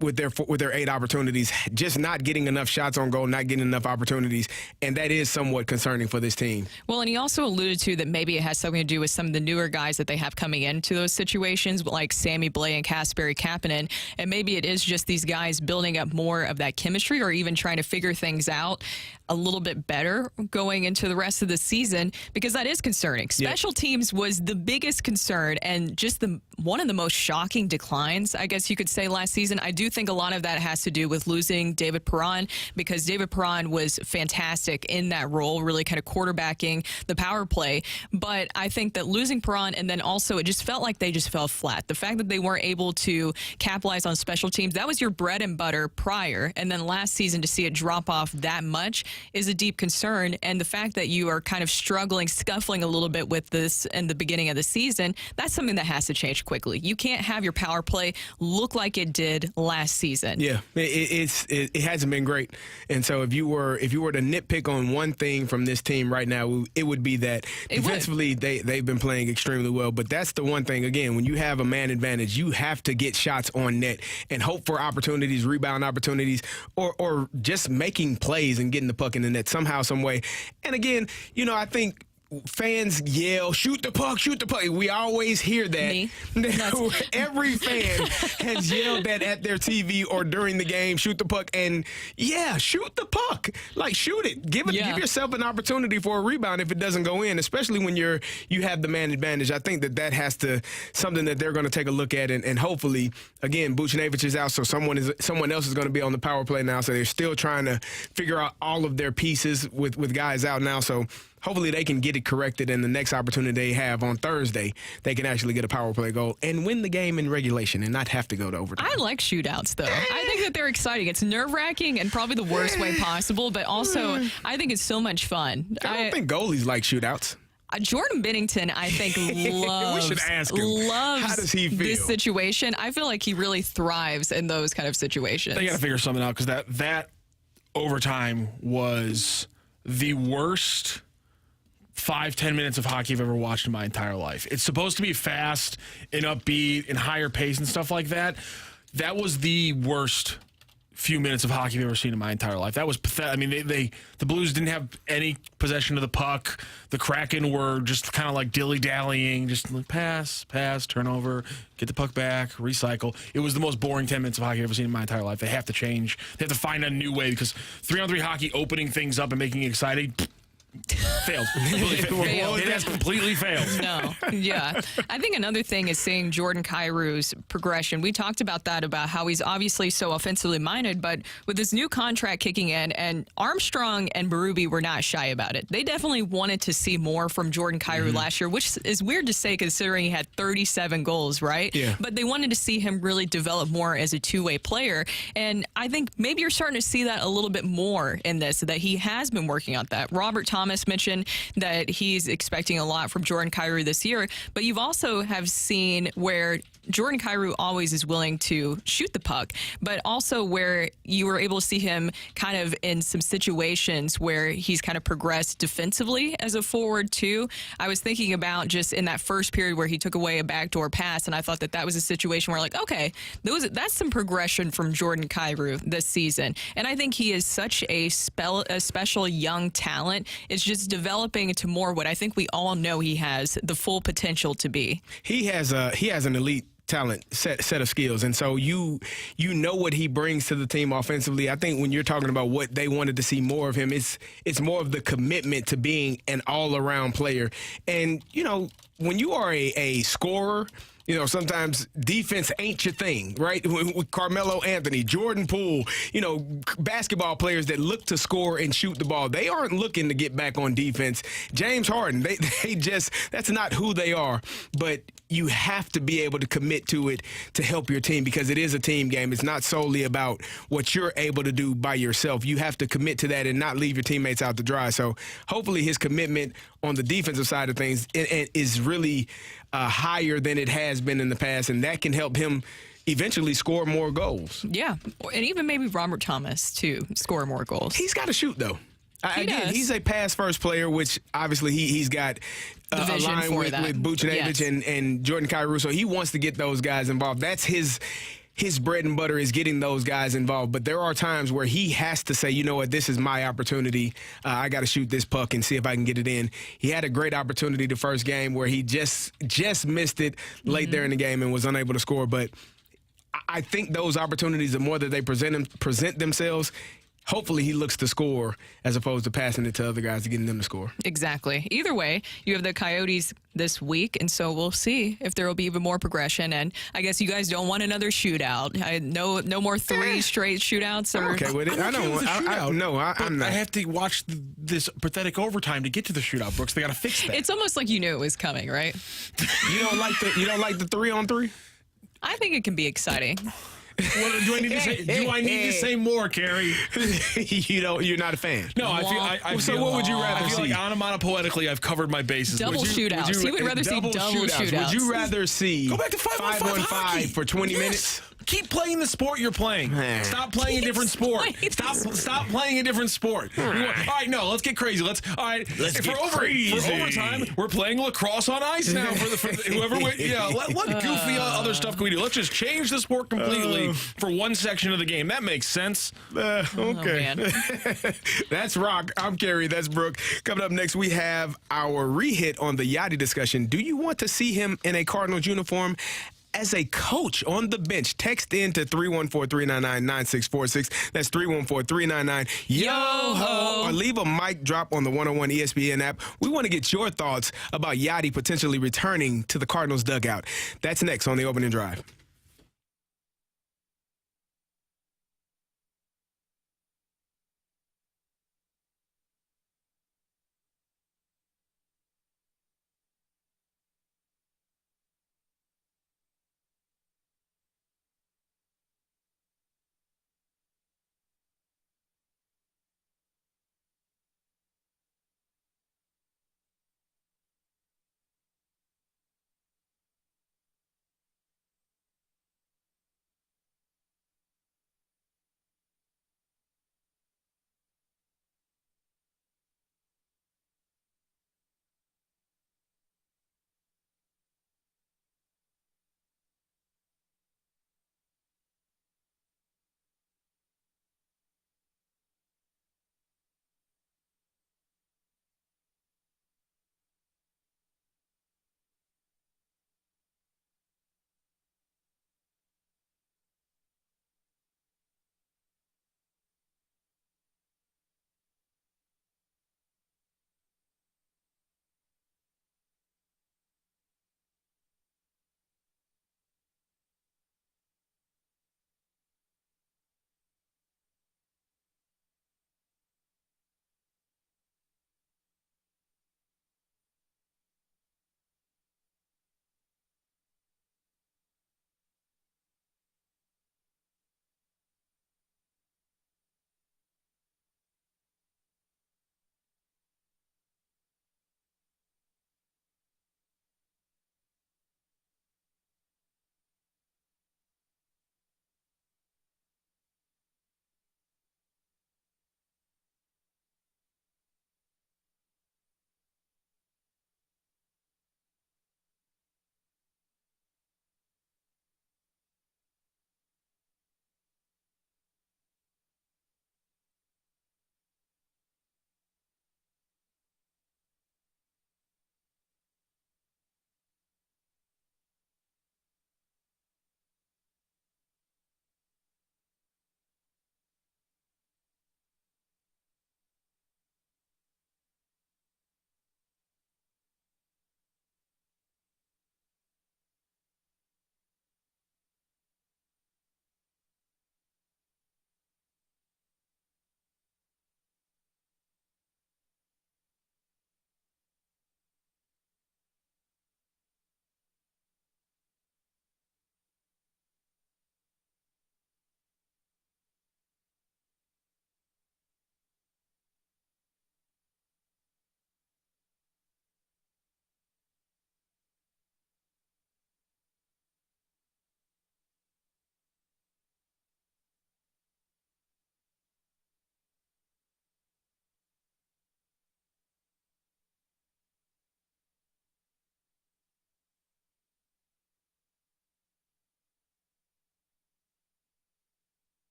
with their 8 opportunities. Just not getting enough shots on goal, not getting enough opportunities, and that is somewhat concerning for this team. Well, and he also alluded to that maybe it has something to do with some of the newer guys that they have coming into those situations, like Sammy Blais and Kasperi Kapanen, and maybe it is just these guys building up more of that chemistry or even trying to figure things out a little bit better going into the rest of the season, because that is concerning. Special teams was the biggest concern and just one of the most shocking declines, I guess you could say, last season. I do think a lot of that has to do with losing David Perron, because David Perron was fantastic in that role, really kind of quarterbacking the power play. But I think that losing Perron, and then also it just felt like they just fell flat. The fact that they weren't able to capitalize on special teams, that was your bread and butter prior. And then last season to see it drop off that much is a deep concern. And the fact that you are kind of struggling, scuffling a little bit with this in the beginning of the season, that's something that has to change quickly. You can't have your power play look like it did last season. Yeah, it hasn't been great. And so if you were to nitpick on one thing from this team right now, it would be that defensively they've been playing extremely well. But that's the one thing, again, when you have a man advantage, you have to get shots on net and hope for opportunities, rebound opportunities, or just making plays and getting the puck in the net somehow, some way. And again, I think fans yell, shoot the puck, shoot the puck. We always hear that. Me? Every fan has yelled that at their TV or during the game, shoot the puck. And shoot the puck. Like, shoot it. Give yourself an opportunity for a rebound if it doesn't go in, especially when you have the man advantage. I think that has to something that they're going to take a look at, and hopefully, again, Buchnevich is out, so someone else is going to be on the power play now. So they're still trying to figure out all of their pieces with guys out now. So hopefully they can get it corrected, and the next opportunity they have on Thursday, they can actually get a power play goal and win the game in regulation and not have to go to overtime. I like shootouts, though. I think that they're exciting. It's nerve-wracking and probably the worst way possible, but also I think it's so much fun. I don't think goalies like shootouts. Jordan Bennington, I think, loves, we should ask him. How does he feel? This situation. I feel like he really thrives in those kind of situations. They got to figure something out, because that overtime was the worst 5-10 minutes of hockey I've ever watched in my entire life. It's supposed to be fast and upbeat and higher pace and stuff like that. That was the worst few minutes of hockey I've ever seen in my entire life. That was pathetic. I mean, the Blues didn't have any possession of the puck. The Kraken were just kind of like dilly-dallying, just like pass, turnover, get the puck back, recycle. It was the most boring 10 minutes of hockey I've ever seen in my entire life. They have to change. They have to find a new way, because 3-on-3 hockey, opening things up and making it exciting, failed. It has completely failed. No. Yeah. I think another thing is seeing Jordan Kyrou's progression. We talked about that, about how he's obviously so offensively minded, but with his new contract kicking in, and Armstrong and Berube were not shy about it. They definitely wanted to see more from Jordan Kyrou last year, which is weird to say considering he had 37 goals, right? Yeah. But they wanted to see him really develop more as a two-way player. And I think maybe you're starting to see that a little bit more in this, that he has been working on that. Robert Thomas mentioned that he's expecting a lot from Jordan Kyrou this year, but you've also have seen where Jordan Kyrou always is willing to shoot the puck, but also where you were able to see him kind of in some situations where he's kind of progressed defensively as a forward too. I was thinking about just in that first period where he took away a backdoor pass, and I thought that was a situation where, like, okay, that's some progression from Jordan Kyrou this season. And I think he is such a special young talent. It's just developing into more what I think we all know he has the full potential to be. He has an elite talent set of skills, and so you know what he brings to the team offensively. I think when you're talking about what they wanted to see more of him, it's more of the commitment to being an all-around player. And when you are a scorer, sometimes defense ain't your thing, right? With Carmelo Anthony, Jordan Poole, basketball players that look to score and shoot the ball, they aren't looking to get back on defense. James Harden, they just, that's not who they are. But you have to be able to commit to it to help your team because it is a team game. It's not solely about what you're able to do by yourself. You have to commit to that and not leave your teammates out to dry. So hopefully his commitment on the defensive side of things is really higher than it has been in the past, and that can help him eventually score more goals. Yeah, and even maybe Robert Thomas, too, score more goals. He's got to shoot, though. He's a pass-first player, which obviously he's got a line with Buchnevich and Jordan Caruso. He wants to get those guys involved. That's his bread and butter is getting those guys involved. But there are times where he has to say, you know what, this is my opportunity. I got to shoot this puck and see if I can get it in. He had a great opportunity the first game where he just missed it late there in the game and was unable to score. But I think those opportunities, the more that they present themselves, hopefully he looks to score as opposed to passing it to other guys to getting them to score. Exactly. Either way, you have the Coyotes this week, and so we'll see if there will be even more progression. And I guess you guys don't want another shootout. No more three straight shootouts. I'm okay with it. I'm not. I have to watch this pathetic overtime to get to the shootout, Brooks. They got to fix that. It's almost like you knew it was coming, right? You don't like the 3-on-3? I think it can be exciting. What do I need to say? Do I need to say more, Carrie? You're not a fan. No, I feel. So what would you rather see? Like onomatopoetically, I've covered my bases. Double shootouts. He would rather see double shootouts. Would you rather see go back to 5-on-5 for 20 minutes? Keep playing the sport you're playing. Stop playing a different sport. Stop playing a different sport. All right, no, let's get crazy. Let's get crazy. For overtime, we're playing lacrosse on ice now for whoever. What goofy other stuff can we do? Let's just change the sport completely for one section of the game. That makes sense. Okay. That's Rocc. I'm Carrie. That's Brooke. Coming up next, we have our re-hit on the Yadi discussion. Do you want to see him in a Cardinals uniform as a coach on the bench? Text in to 314-399-9646. That's 314-399-YO-HO. Or leave a mic drop on the 101 ESPN app. We want to get your thoughts about Yadi potentially returning to the Cardinals dugout. That's next on the Opening Drive.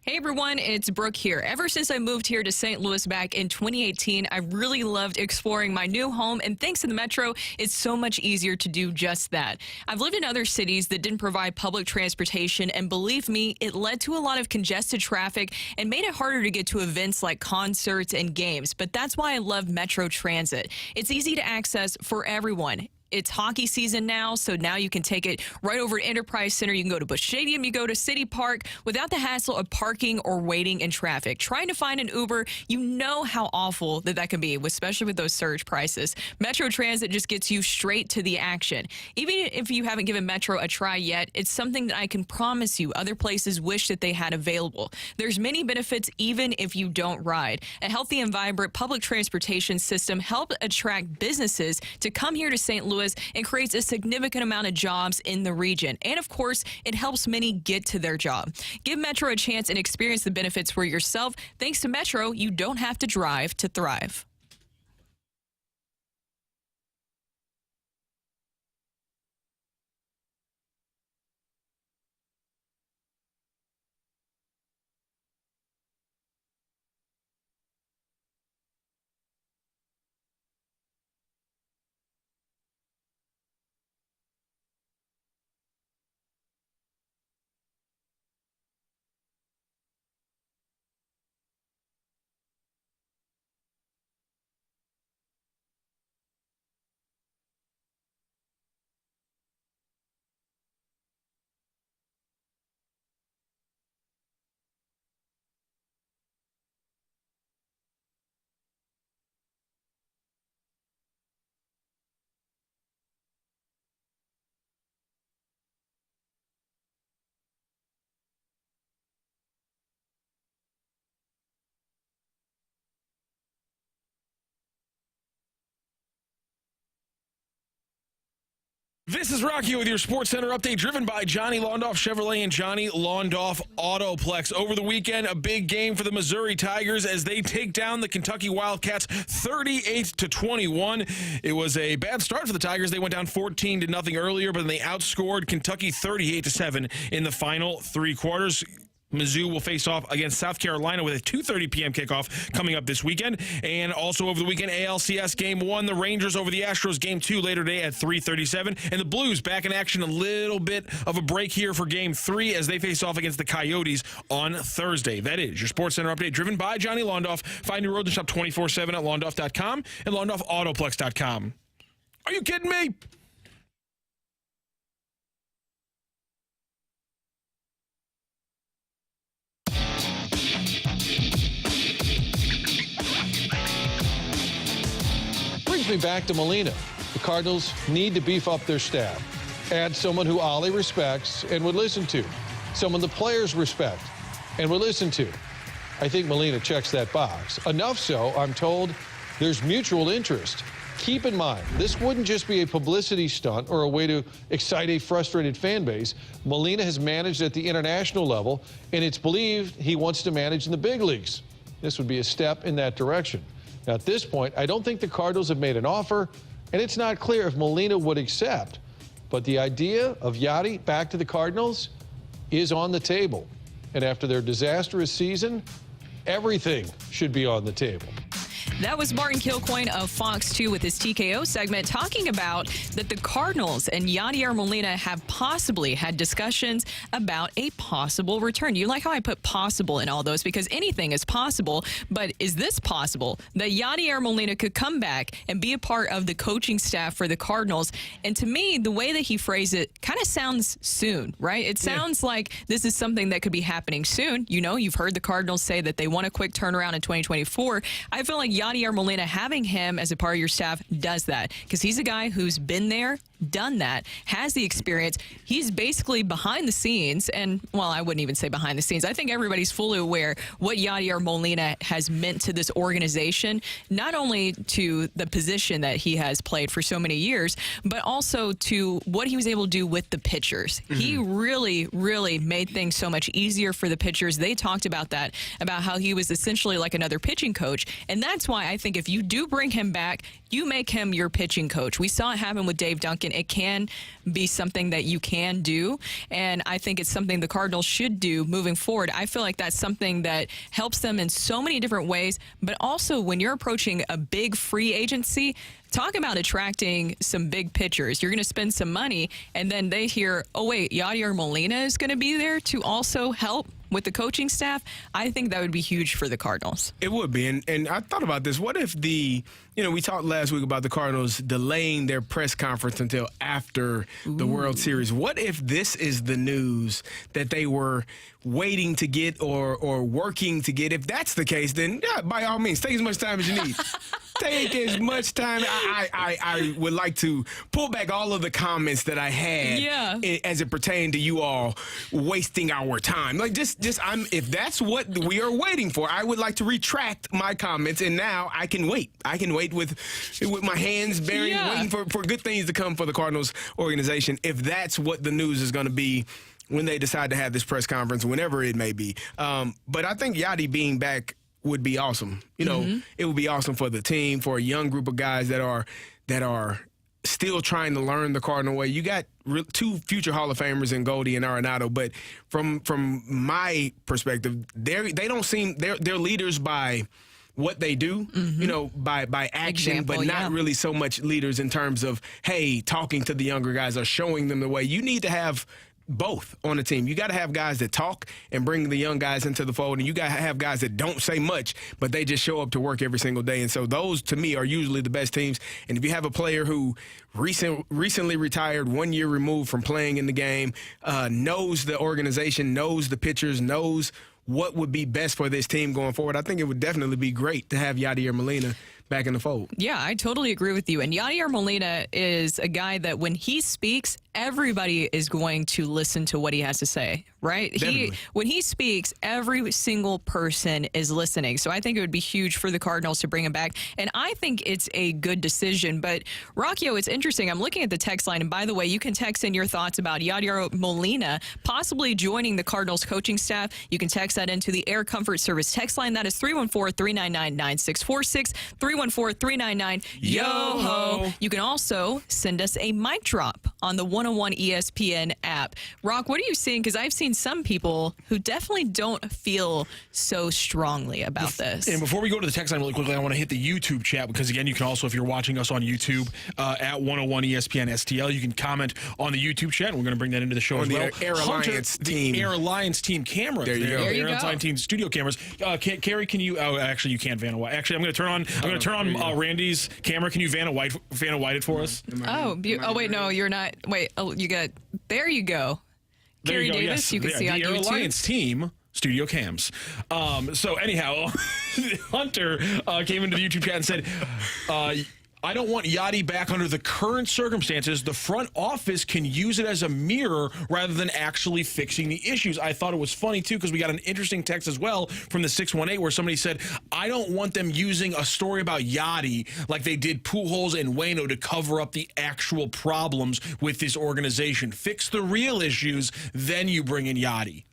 Hey everyone, it's Brooke here. Ever since I moved here to St. Louis back in 2018, I really loved exploring my new home, and thanks to the Metro, it's so much easier to do just that. I've lived in other cities that didn't provide public transportation, and believe me, it led to a lot of congested traffic and made it harder to get to events like concerts and games. But that's why I love Metro Transit. It's easy to access for everyone. It's hockey season now, so now you can take it right over to Enterprise Center. You can go to Busch Stadium, you go to City Park without the hassle of parking or waiting in traffic. Trying to find an Uber, you know how awful that can be, especially with those surge prices. Metro Transit just gets you straight to the action. Even if you haven't given Metro a try yet, it's something that I can promise you other places wish that they had available. There's many benefits even if you don't ride. A healthy and vibrant public transportation system helps attract businesses to come here to St. Louis and creates a significant amount of jobs in the region. And of course, it helps many get to their job. Give Metro a chance and experience the benefits for yourself. Thanks to Metro, you don't have to drive to thrive. This is Rocky with your Sports Center update, driven by Johnny Londoff Chevrolet and Johnny Londoff Autoplex. Over the weekend, a big game for the Missouri Tigers as they take down the Kentucky Wildcats 38-21. It was a bad start for the Tigers. They went down 14-0 earlier, but then they outscored Kentucky 38-7 in the final three quarters. Mizzou will face off against South Carolina with a 2:30 p.m. kickoff coming up this weekend. And also over the weekend, ALCS Game 1, the Rangers over the Astros Game 2 later today at 3:37. And the Blues back in action, a little bit of a break here for Game 3 as they face off against the Coyotes on Thursday. That is your Sports Center update, driven by Johnny Londoff. Find your road to shop 24/7 at londoff.com and londoffAutoplex.com. Are you kidding me? Brings me back to Molina. The Cardinals need to beef up their staff. Add someone who Ollie respects and would listen to. Someone the players respect and would listen to. I think Molina checks that box. Enough so, I'm told, there's mutual interest. Keep in mind, this wouldn't just be a publicity stunt or a way to excite a frustrated fan base. Molina has managed at the international level, and it's believed he wants to manage in the big leagues. This would be a step in that direction. Now, at this point, I don't think the Cardinals have made an offer, and it's not clear if Molina would accept. But the idea of Yadi back to the Cardinals is on the table. And after their disastrous season, everything should be on the table. That was Martin Kilcoyne of Fox 2 with his TKO segment talking about that the Cardinals and Yadi Molina have possibly had discussions about a possible return. You like how I put possible in all those because anything is possible, but is this possible that Yadi Molina could come back and be a part of the coaching staff for the Cardinals? And to me, the way that he phrased it kind of sounds soon, right? It sounds like this is something that could be happening soon. You know, you've heard the Cardinals say that they want a quick turnaround in 2024. I feel like Yadi Molina, having him as a part of your staff does that because he's a guy who's been there, done that, has the experience. He's basically behind the scenes, and well, I wouldn't even say behind the scenes. I think everybody's fully aware what Yadi Molina has meant to this organization, not only to the position that he has played for so many years, but also to what he was able to do with the pitchers. Mm-hmm. He really, really made things so much easier for the pitchers. They talked about that, about how he was essentially like another pitching coach, and that's why I think if you do bring him back, you make him your pitching coach. We saw it happen with Dave Duncan. It can be something that you can do, and I think it's something the Cardinals should do moving forward. I feel like that's something that helps them in so many different ways, but also when you're approaching a big free agency, talk about attracting some big pitchers. You're going to spend some money, and then they hear, oh, wait, Yadi Molina is going to be there to also help with the coaching staff. I think that would be huge for the Cardinals. It would be. And I thought about this. What if we talked last week about the Cardinals delaying their press conference until after the World Series. What if this is the news that they were waiting to get or working to get? If that's the case, then yeah, by all means, take as much time as you need. Take as much time. I would like to pull back all of the comments that I had as it pertained to you all wasting our time. Like if that's what we are waiting for, I would like to retract my comments, and now I can wait. I can wait with my hands buried, waiting for good things to come for the Cardinals organization. If that's what the news is going to be when they decide to have this press conference, whenever it may be. But I think Yadi being back would be awesome. It would be awesome for the team, for a young group of guys that are still trying to learn the Cardinal way. You got two future Hall of Famers in Goldie and Arenado, but from my perspective, they're leaders by what they do, by action, but not really so much leaders in terms of, hey, talking to the younger guys or showing them the way. You need to have both on the team. You got to have guys that talk and bring the young guys into the fold, and you got to have guys that don't say much, but they just show up to work every single day. And so those, to me, are usually the best teams. And if you have a player who recently retired, 1 year removed from playing in the game, knows the organization, knows the pitchers, knows what would be best for this team going forward, I think it would definitely be great to have Yadier Molina back in the fold. Yeah, I totally agree with you. And Yadier Molina is a guy that when he speaks, everybody is going to listen to what he has to say, right? When he speaks, every single person is listening. So I think it would be huge for the Cardinals to bring him back. And I think it's a good decision. But, Rocchio, it's interesting. I'm looking at the text line. And, by the way, you can text in your thoughts about Yadier Molina possibly joining the Cardinals coaching staff. You can text that into the Air Comfort Service text line. That is 314-399-9646, 314-399-YOHO. You can also send us a mic drop on the 101 ESPN app. Rocc, what are you seeing? Because I've seen some people who definitely don't feel so strongly about this. And before we go to the text line really quickly, I want to hit the YouTube chat because, again, you can also, if you're watching us on YouTube at 101 ESPN STL, you can comment on the YouTube chat. And we're going to bring that into the show as well. Air Alliance team. The Air Alliance team cameras. There you go. Air Alliance team studio cameers. Carrie, can you? Oh, actually, you can't Vanna White. Actually, I'm going to turn on Randy's camera. Can you Vanna White it for us? Wait, no, you're not. Wait, you got. There you go. Carrie Davis, yes. You can see on YouTube. The Air Alliance team studio cams. So anyhow, Hunter came into the YouTube chat and said, I don't want Yadi back under the current circumstances. The front office can use it as a mirror rather than actually fixing the issues. I thought it was funny, too, because we got an interesting text as well from the 618 where somebody said, I don't want them using a story about Yadi like they did Pujols and Waino to cover up the actual problems with this organization. Fix the real issues, then you bring in Yadi.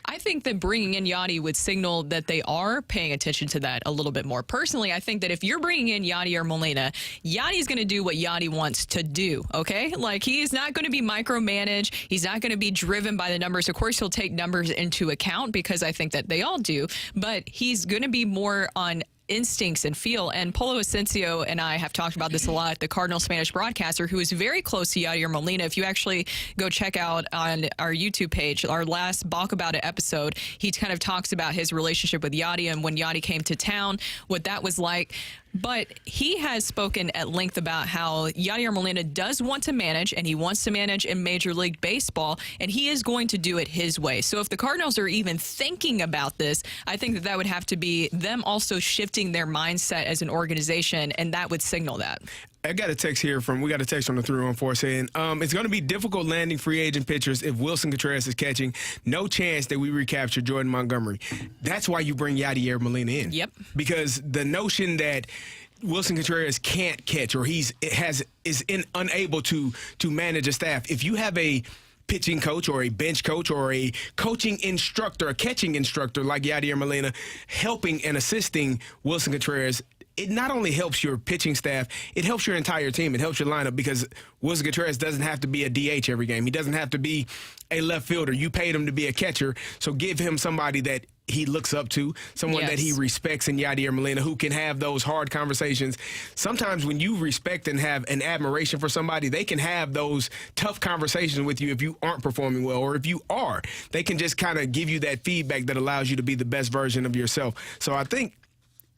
I think that bringing in Yadi would signal that they are paying attention to that a little bit more. Personally, I think that if you're bringing in Yadi or Molina, Yadi's going to do what Yadi wants to do, okay? Like, he's not going to be micromanaged. He's not going to be driven by the numbers. Of course, he'll take numbers into account because I think that they all do, but he's going to be more on instincts and feel. And Polo Asensio and I have talked about this a lot, the Cardinal Spanish broadcaster who is very close to Yadier Molina. If you actually go check out on our YouTube page, our last Balk About It episode, he kind of talks about his relationship with Yadi and when Yadi came to town, what that was like. But he has spoken at length about how Yadier Molina does want to manage, and he wants to manage in Major League Baseball, and he is going to do it his way. So if the Cardinals are even thinking about this, I think that would have to be them also shifting their mindset as an organization, and that would signal that. I got a text here we got a text from the 314 saying, it's going to be difficult landing free agent pitchers if Wilson Contreras is catching. No chance that we recapture Jordan Montgomery. That's why you bring Yadier Molina in. Yep. Because the notion that Wilson Contreras can't catch or is unable to manage a staff. If you have a pitching coach or a bench coach or a coaching instructor, a catching instructor like Yadier Molina helping and assisting Wilson Contreras, it not only helps your pitching staff, it helps your entire team. It helps your lineup because Wilson Contreras doesn't have to be a DH every game. He doesn't have to be a left fielder. You paid him to be a catcher, so give him somebody that he looks up to, someone that he respects in Yadi or Molina, who can have those hard conversations. Sometimes when you respect and have an admiration for somebody, they can have those tough conversations with you if you aren't performing well, or if you are. They can just kind of give you that feedback that allows you to be the best version of yourself. So I think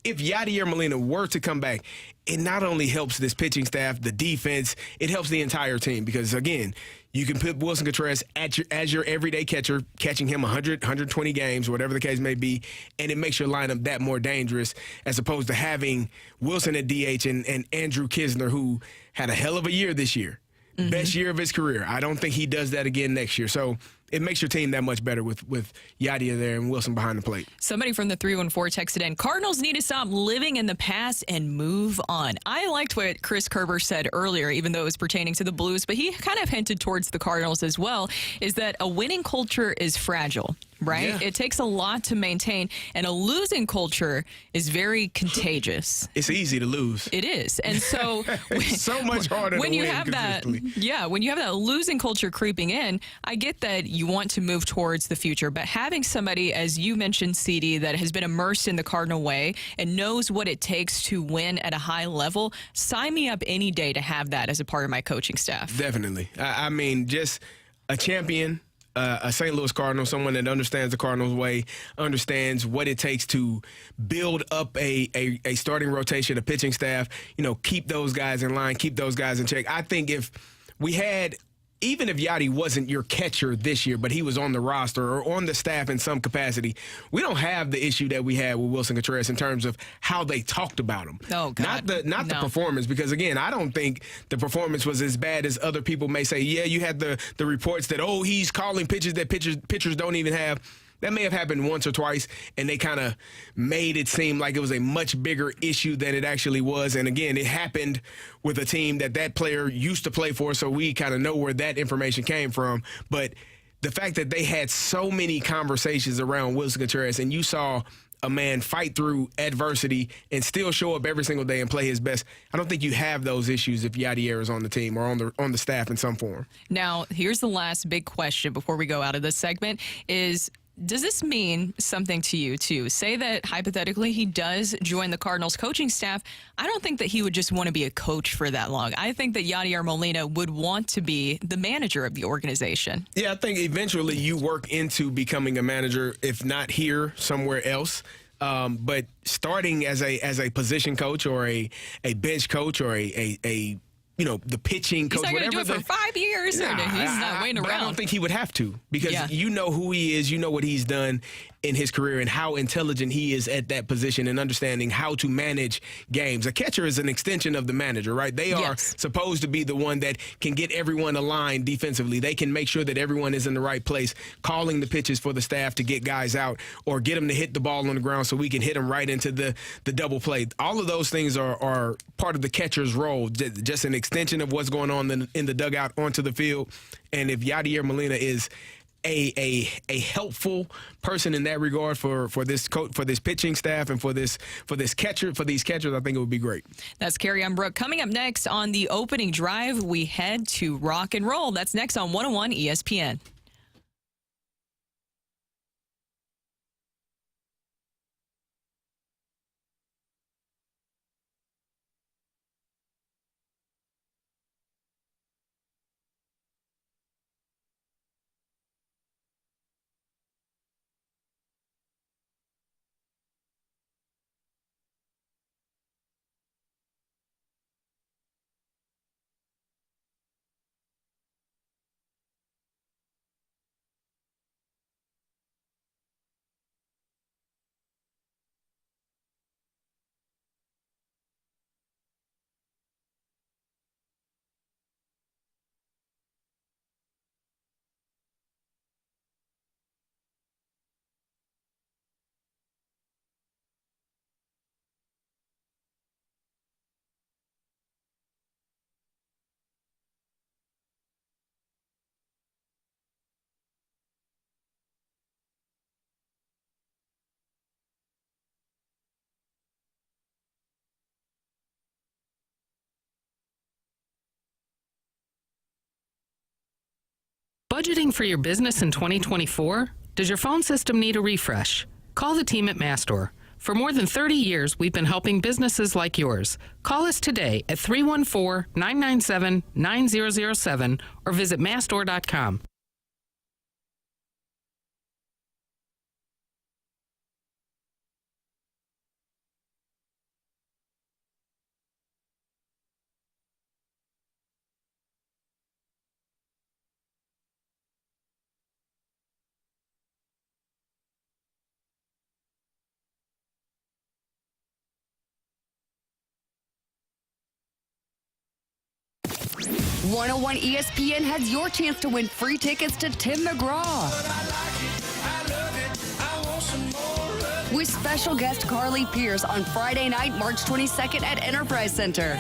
if Yadi or Molina were to come back, it not only helps this pitching staff, the defense, it helps the entire team because, again, you can put Wilson Contreras as your everyday catcher, catching him 100, 120 games, whatever the case may be, and it makes your lineup that more dangerous as opposed to having Wilson at DH and Andrew Kisner, who had a hell of a year this year. Best year of his career. I don't think he does that again next year. So it makes your team that much better with Yadi there and Wilson behind the plate. Somebody from the 314 texted in, Cardinals need to stop living in the past and move on. I liked what Chris Kerber said earlier, even though it was pertaining to the Blues, but he kind of hinted towards the Cardinals as well, is that a winning culture is fragile, right? Yeah. It takes a lot to maintain, and a losing culture is very contagious. It's easy to lose. It is. And so it's so much harder when to you win have that, when you have that losing culture creeping in, I get that you want to move towards the future, but having somebody, as you mentioned, CD, that has been immersed in the Cardinal way and knows what it takes to win at a high level, sign me up any day to have that as a part of my coaching staff. Definitely. I mean, just a champion, a St. Louis Cardinal, someone that understands the Cardinals way, understands what it takes to build up a starting rotation, a pitching staff, keep those guys in line, keep those guys in check. I think if we had, even if Yadi wasn't your catcher this year, but he was on the roster or on the staff in some capacity, we don't have the issue that we had with Wilson Contreras in terms of how they talked about him. Oh, God. Not the performance, because, again, I don't think the performance was as bad as other people may say. Yeah, you had the reports that, he's calling pitches that pitchers don't even have. That may have happened once or twice, and they kind of made it seem like it was a much bigger issue than it actually was. And, again, it happened with a team that player used to play for, so we kind of know where that information came from. But the fact that they had so many conversations around Wilson Contreras, and you saw a man fight through adversity and still show up every single day and play his best, I don't think you have those issues if Yadier is on the team or on the staff in some form. Now, here's the last big question before we go out of this segment is, does this mean something to you, too? Say that, hypothetically, he does join the Cardinals coaching staff. I don't think that he would just want to be a coach for that long. I think that Yadier Molina would want to be the manager of the organization. Yeah, I think eventually you work into becoming a manager, if not here, somewhere else. But starting as a position coach or a bench coach or a the pitching coach. He's not going to do it for 5 years. He's not waiting around. I don't think he would have to, because you know who he is, you know what he's done in his career and how intelligent he is at that position and understanding how to manage games. A catcher is an extension of the manager, right? They are supposed to be the one that can get everyone aligned defensively. They can make sure that everyone is in the right place, calling the pitches for the staff to get guys out or get them to hit the ball on the ground so we can hit them right into the double play. All of those things are part of the catcher's role, just an extension of what's going on in the dugout onto the field. And if Yadier Molina is a helpful person in that regard for this coach, for this pitching staff, and for these catchers, I think it would be great. That's Carrie on Brooke. Coming up next on the opening drive, we head to Rocc Roll. That's next on 101 ESPN. Budgeting for your business in 2024? Does your phone system need a refresh? Call the team at Mastor. For more than 30 years, we've been helping businesses like yours. Call us today at 314-997-9007 or visit mastor.com. .101 ESPN has your chance to win free tickets to Tim McGraw. With special guest Carly Pierce on Friday night, March 22nd at Enterprise Center.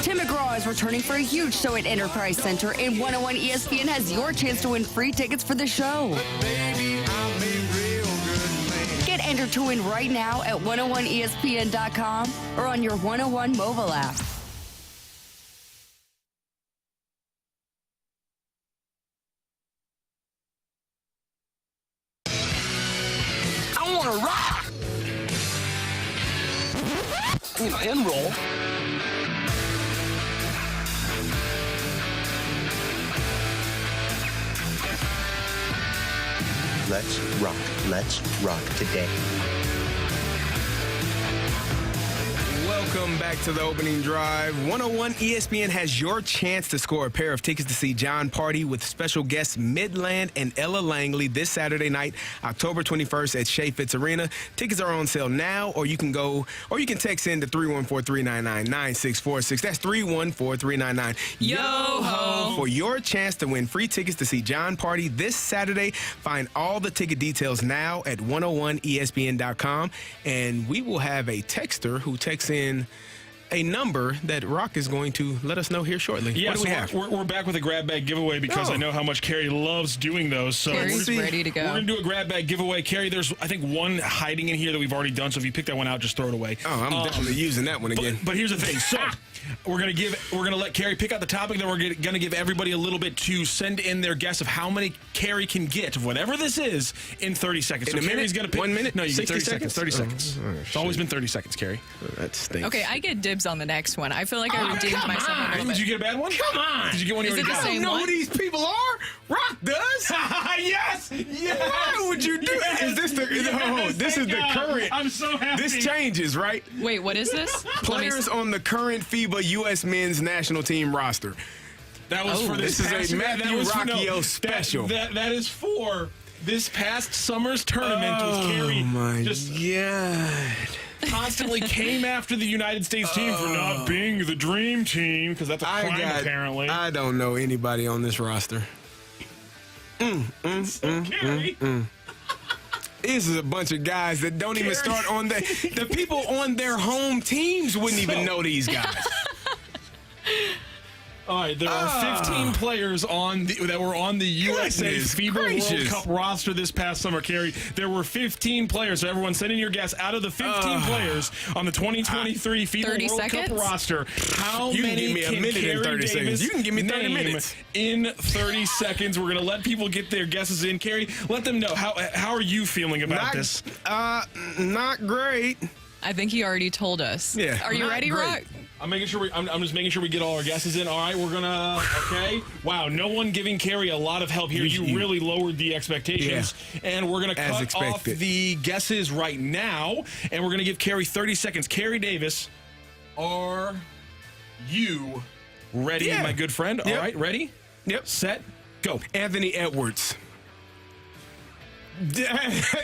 Tim McGraw is returning for a huge show at Enterprise Center, and 101 ESPN has your chance to win free tickets for the show. Get entered to win right now at 101ESPN.com or on your 101 mobile app. Rock! And roll. Let's rock. Let's rock today. Welcome back to the opening drive. 101 ESPN has your chance to score a pair of tickets to see John Party with special guests Midland and Ella Langley this Saturday night, October 21st at Shea Fitz Arena. Tickets are on sale now, or you can text in to 314-399-9646. That's 314-399. Yo-ho! For your chance to win free tickets to see John Party this Saturday. Find all the ticket details now at 101ESPN.com, and we will have a texter who texts in a number that Rocc is going to let us know here shortly. Yeah, what do we have? We're back with a grab bag giveaway because I know how much Carrie loves doing those. So Carrie's ready to go. We're going to do a grab bag giveaway. Carrie, there's, I think, one hiding in here that we've already done. So if you pick that one out, just throw it away. Oh, I'm definitely using that one again. But here's the thing. So we're going to let Carrie pick out the topic. Then we're going to give everybody a little bit to send in their guess of how many Carrie can get, whatever this is, in 30 seconds. In so a Carrie's minute? going to pick 1 minute? No, you get 30 60 seconds. 30 seconds. Oh, it's always been 30 seconds, Carrie. That stinks. Okay, I get dibs on the next one. I feel like I redeemed myself a little bit. Did you get a bad one? Come on. Did you get one? Is you it the got? same I don't know one? who these people are. Rocc does. Yes. Why would you do that? Is this the? This is the current. I'm so happy. This changes, right? Wait, what is this? Players on the current FIBA U.S. men's national team roster. That was for this. This is past, a Matthew Rocchio special. That is for this past summer's tournament. Was Carrie just God. constantly came after the United States team for not being the dream team because that's a crime apparently. I don't know anybody on this roster. Carrie. This is a bunch of guys that don't even start on the people on their home teams wouldn't even know these guys. All right, there are 15 players that were on the USA FIBA World Cup roster this past summer, Carrie. There were 15 players, so everyone send in your guess. Out of the 15 players on the 2023 FIBA World Cup roster, how many can Carrie Davis You can give me 30 minutes. In 30 seconds, we're going to let people get their guesses in. Carrie, let them know. How are you feeling about this? Not great. I think he already told us. Yeah. Are you ready, Rocc? I'm making sure. I'm just making sure we get all our guesses in. All right, we're gonna. Okay. Wow. No one giving Carrie a lot of help here. You really lowered the expectations, and we're gonna cut off the guesses right now, and we're gonna give Carrie 30 seconds. Carrie Davis, are you ready, my good friend? All right, ready? Yep. Set. Go. Anthony Edwards.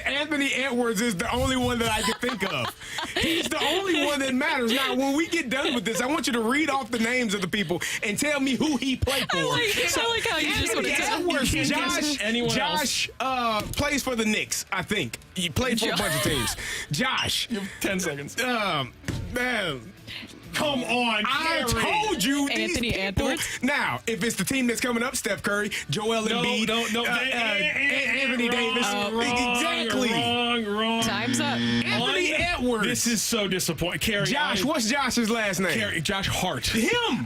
Anthony Edwards is the only one that I can think of. He's the only one that matters. Now, when we get done with this, I want you to read off the names of the people and tell me who he played for. I like how you just want to tell me. Josh plays for the Knicks, I think. He played for a bunch of teams. Josh. You have 10 seconds. Man. Come on, I told you Anthony these people. Edwards. Now, if it's the team that's coming up, Steph Curry, Joel Embiid, Anthony Davis. Exactly. Wrong. Time's up. Anthony Edwards. outwards. This is so disappointing. Carrie, Josh, what's Josh's last name? Carrie, Josh Hart. Him.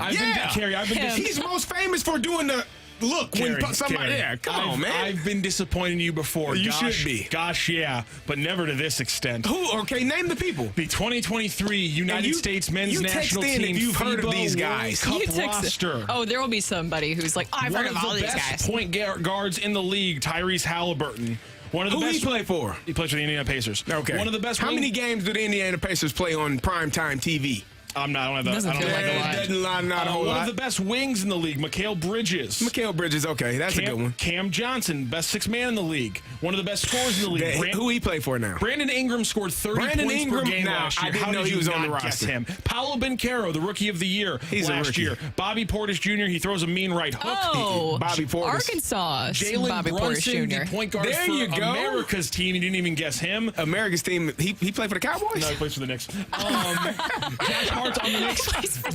He's most famous for doing the look Carrie, when somebody. Carrie, Yeah, come on, man. I've been disappointing you before. You Gosh, should be. Gosh, yeah, but never to this extent. Who? Okay, name the people. The 2023 United States Men's National Team. If you've heard of these guys. Cup roster. Oh, there will be somebody who's like, I've heard of all these guys. One of the best point guards in the league, Tyrese Halliburton. One of the Who best, he play for? He plays for the Indiana Pacers. Okay. One of the best. How many games do the Indiana Pacers play on primetime TV? I don't have that. Doesn't feel like a lot. Doesn't line not a whole lot. One of the best wings in the league, Mikal Bridges. Mikal Bridges, okay, that's a good one. Cam Johnson, best sixth man in the league. One of the best scorers in the league. Who he play for now? Brandon Ingram scored 30 points per game last year. I didn't know he was on the roster. Him? Paolo Banchero, the rookie of the year last year. Bobby Portis Jr., he throws a mean right hook. Oh, Bobby Portis. Arkansas. Jalen Bobby Brunson, Portis Jr. the point guard There for you go. America's team. You didn't even guess him. America's team, he played for the Cowboys? No, he plays for the Knicks. Josh Hart's on the Knicks.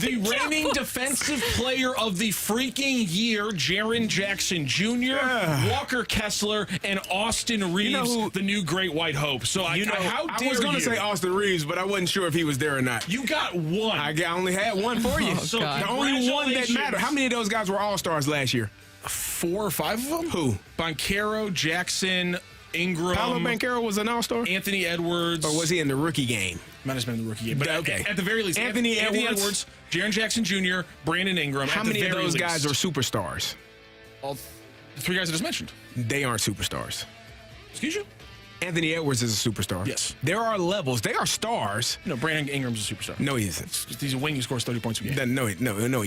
The reigning defensive player of the freaking year, Jaren Jackson Jr., Walker Kessler, and Austin Reeves, the new Great White Hope. So how dare I was going to you? say Austin Reeves, but I wasn't sure if he was there or not. You got one. I only had one for you. So the only one that congratulations. mattered. How many of those guys were All-Stars last year? 4 or 5 of them? Who? Banchero, Jackson, Ingram. Paolo Banchero was an All-Star? Anthony Edwards. Or was he in the rookie game? Might have been in the rookie game. But okay. At the very least, Anthony Edwards, Jaren Jackson Jr., Brandon Ingram. How many of those guys are superstars? All the 3 guys I just mentioned. They aren't superstars. Excuse you? Anthony Edwards is a superstar. Yes. There are levels. They are stars. No, Brandon Ingram's a superstar. No, he isn't. He's a wing who scores 30 points a game. No, he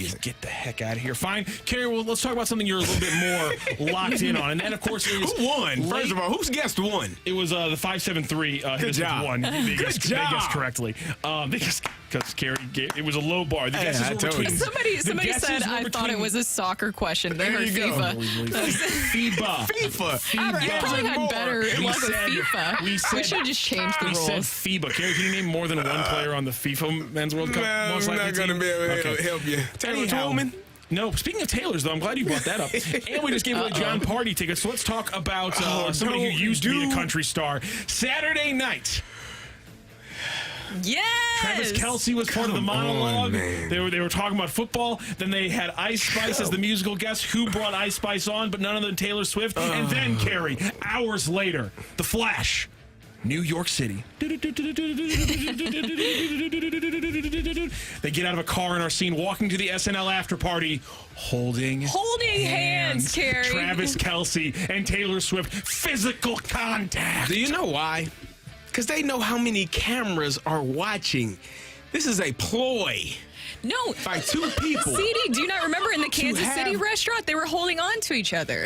isn't. Get the heck out of here. Fine. Carrie, well, let's talk about something you're a little bit more locked in on. And that, of course, is... Who won? First of all, who's guessed won? It was the 573. Good job. Won. They Good job. They guessed correctly. Because Carrie, it was a low bar. The guesses were between... Somebody said, I thought it was a soccer question. They heard FIFA. FIFA. You probably had better luck with FIFA. We should have just changed the rules. We said FIBA. Carrie, can you name more than one player on the FIFA Men's World Cup? I'm not going to be able to help you. Taylor Twellman? No, speaking of Taylors, though, I'm glad you brought that up. And we just gave away John Party tickets, so let's talk about somebody who used to be a country star. Saturday night. Yes! Travis Kelce was part of the monologue. They were talking about football. Then they had Ice Spice as the musical guest. Who brought Ice Spice on? But none other than Taylor Swift. And then, Carrie, hours later, The Flash, New York City. They get out of a car and are seen walking to the SNL after party, holding hands, Carrie. Travis Kelce and Taylor Swift, physical contact. Do you know why? Because they know how many cameras are watching. This is a ploy. No. By 2 people. CD, do you not remember in the Kansas City restaurant? They were holding on to each other.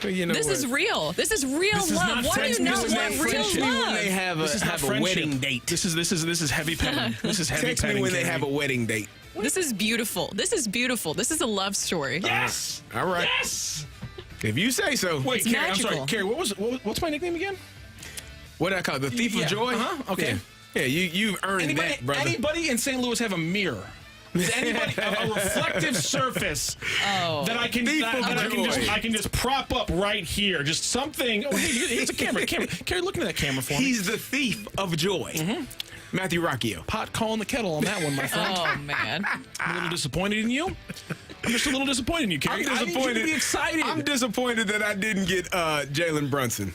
You know this is real. This is real love. Why do you not want real love? When they have a wedding date. This is heavy petting. This is heavy Text petting. me when they have a wedding date. This is beautiful. This is beautiful. This is a love story. Yes. All right. Yes. If you say so. Wait, It's Carrie, magical. I'm sorry. Carrie, what's my nickname again? What I call it? The Thief of Joy? Okay. Yeah, you've earned that, brother. Anybody in St. Louis have a mirror? Does anybody a reflective surface that I can just prop up right here? Just something. Oh, hey, here's a camera. Carrie, look into that camera for me. He's the thief of joy. Matthew Rocchio. Pot calling the kettle on that one, my friend. Oh, man. I'm a little disappointed in you. I'm just a little disappointed in you, Carrie. I'm disappointed. I need you to be excited. I'm disappointed that I didn't get Jalen Brunson.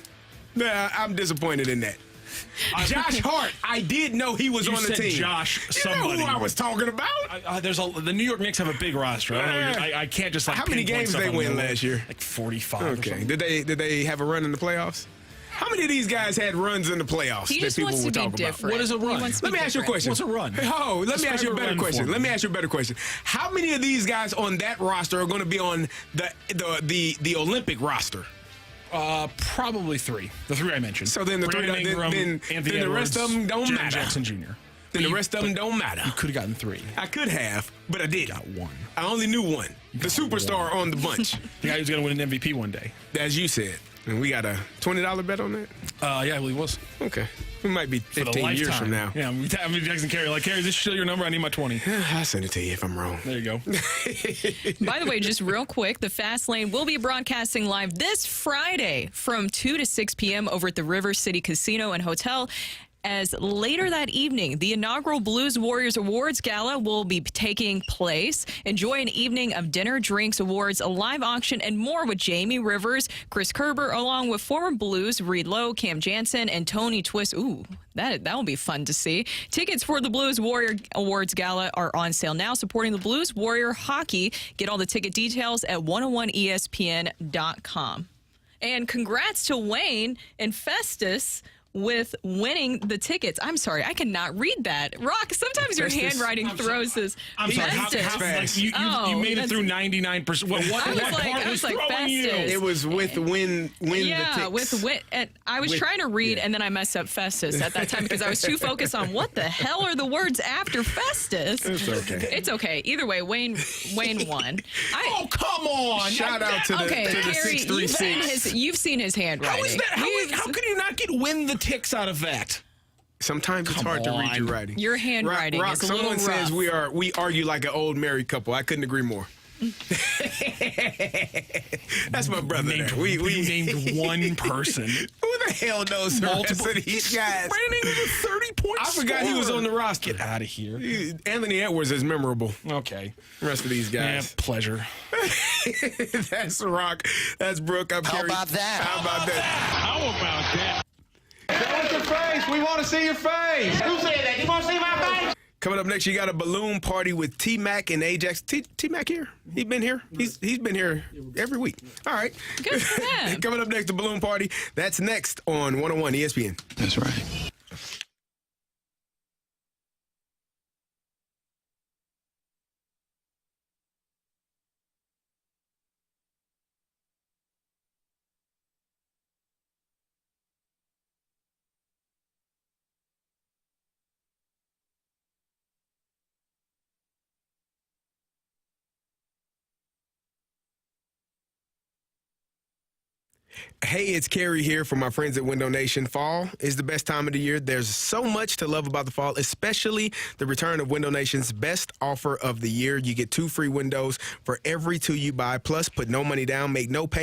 Nah, I'm disappointed in that. Josh Hart, I did know he was on the team. Josh, somebody. You know who I was talking about? The New York Knicks have a big roster. I can't just like. How many games did they win last year? Like 45. Okay. Did they have a run in the playoffs? How many of these guys had runs in the playoffs He that just people wants would to be talk different. about? What is a run? Let me ask you a question. What's a run? Oh, let me ask you a better question. Let me ask you a better question. How many of these guys on that roster are going to be on the Olympic roster? Probably 3. The 3 I mentioned. So then the Brandon Ingram, Anthony the rest of them don't Jaren matter. Jackson Jr. Then the rest of them don't matter. You could have gotten 3. I could have, but I did. Got 1. I only knew one. The superstar on the bunch. The guy who's going to win an MVP one day. As you said. And we got a $20 bet on that? Yeah, I believe it was. Okay. We might be 15 years from now. Yeah, I'm texting Carrie. Like, Carrie, is this still your number? I need my 20. I'll send it to you if I'm wrong. There you go. By the way, just real quick, the Fast Lane will be broadcasting live this Friday from 2 to 6 p.m. over at the River City Casino and Hotel. as later that evening, the inaugural Blues Warriors Awards Gala will be taking place. Enjoy an evening of dinner, drinks, awards, a live auction, and more with Jamie Rivers, Chris Kerber, along with former Blues Reed Lowe, Cam Jansen, and Tony Twist. Ooh, that will be fun to see. Tickets for the Blues Warrior Awards Gala are on sale now, supporting the Blues Warrior hockey. Get all the ticket details at 101ESPN.com. And congrats to Wayne and Festus with winning the tickets. I'm sorry, I cannot read that. Rocc, sometimes your handwriting throws this. I'm sorry, how fast? You made it through 99%. What part was throwing you? It was with win the ticks. Yeah, with win. And I was trying to read, and then I messed up Festus at that time because I was too focused on what the hell are the words after Festus. It's okay. It's okay. Either way, Wayne won. Oh, come on. Shout out to the 636. You've seen his handwriting. How is that? How can you not get win the ticks out of that? Sometimes it's hard to read your writing. Your handwriting Rocc, is a little someone rough. says we argue like an old married couple. I couldn't agree more. That's my brother. We named one person. Who the hell knows multiple of these guys? Brandon is a 30-point I forgot he was on the roster. Get out of here. Anthony Edwards is memorable. Okay. The rest of these guys. Yeah, pleasure. That's Rocc. That's Brooke. I'm How Kerry. about that? How about that? How about that? Show us your face. We want to see your face. Who said that? You want to see my face? Coming up next, you got a balloon party with T-Mac and Ajax. T-Mac here? He's been here? He's been here every week. All right. Good for him. Coming up next, the balloon party. That's next on 101 ESPN. That's right. Hey, it's Kerry here from my friends at Window Nation. Fall is the best time of the year. There's so much to love about the fall, especially the return of Window Nation's best offer of the year. You get 2 free windows for every 2 you buy. Plus, put no money down, make no payment.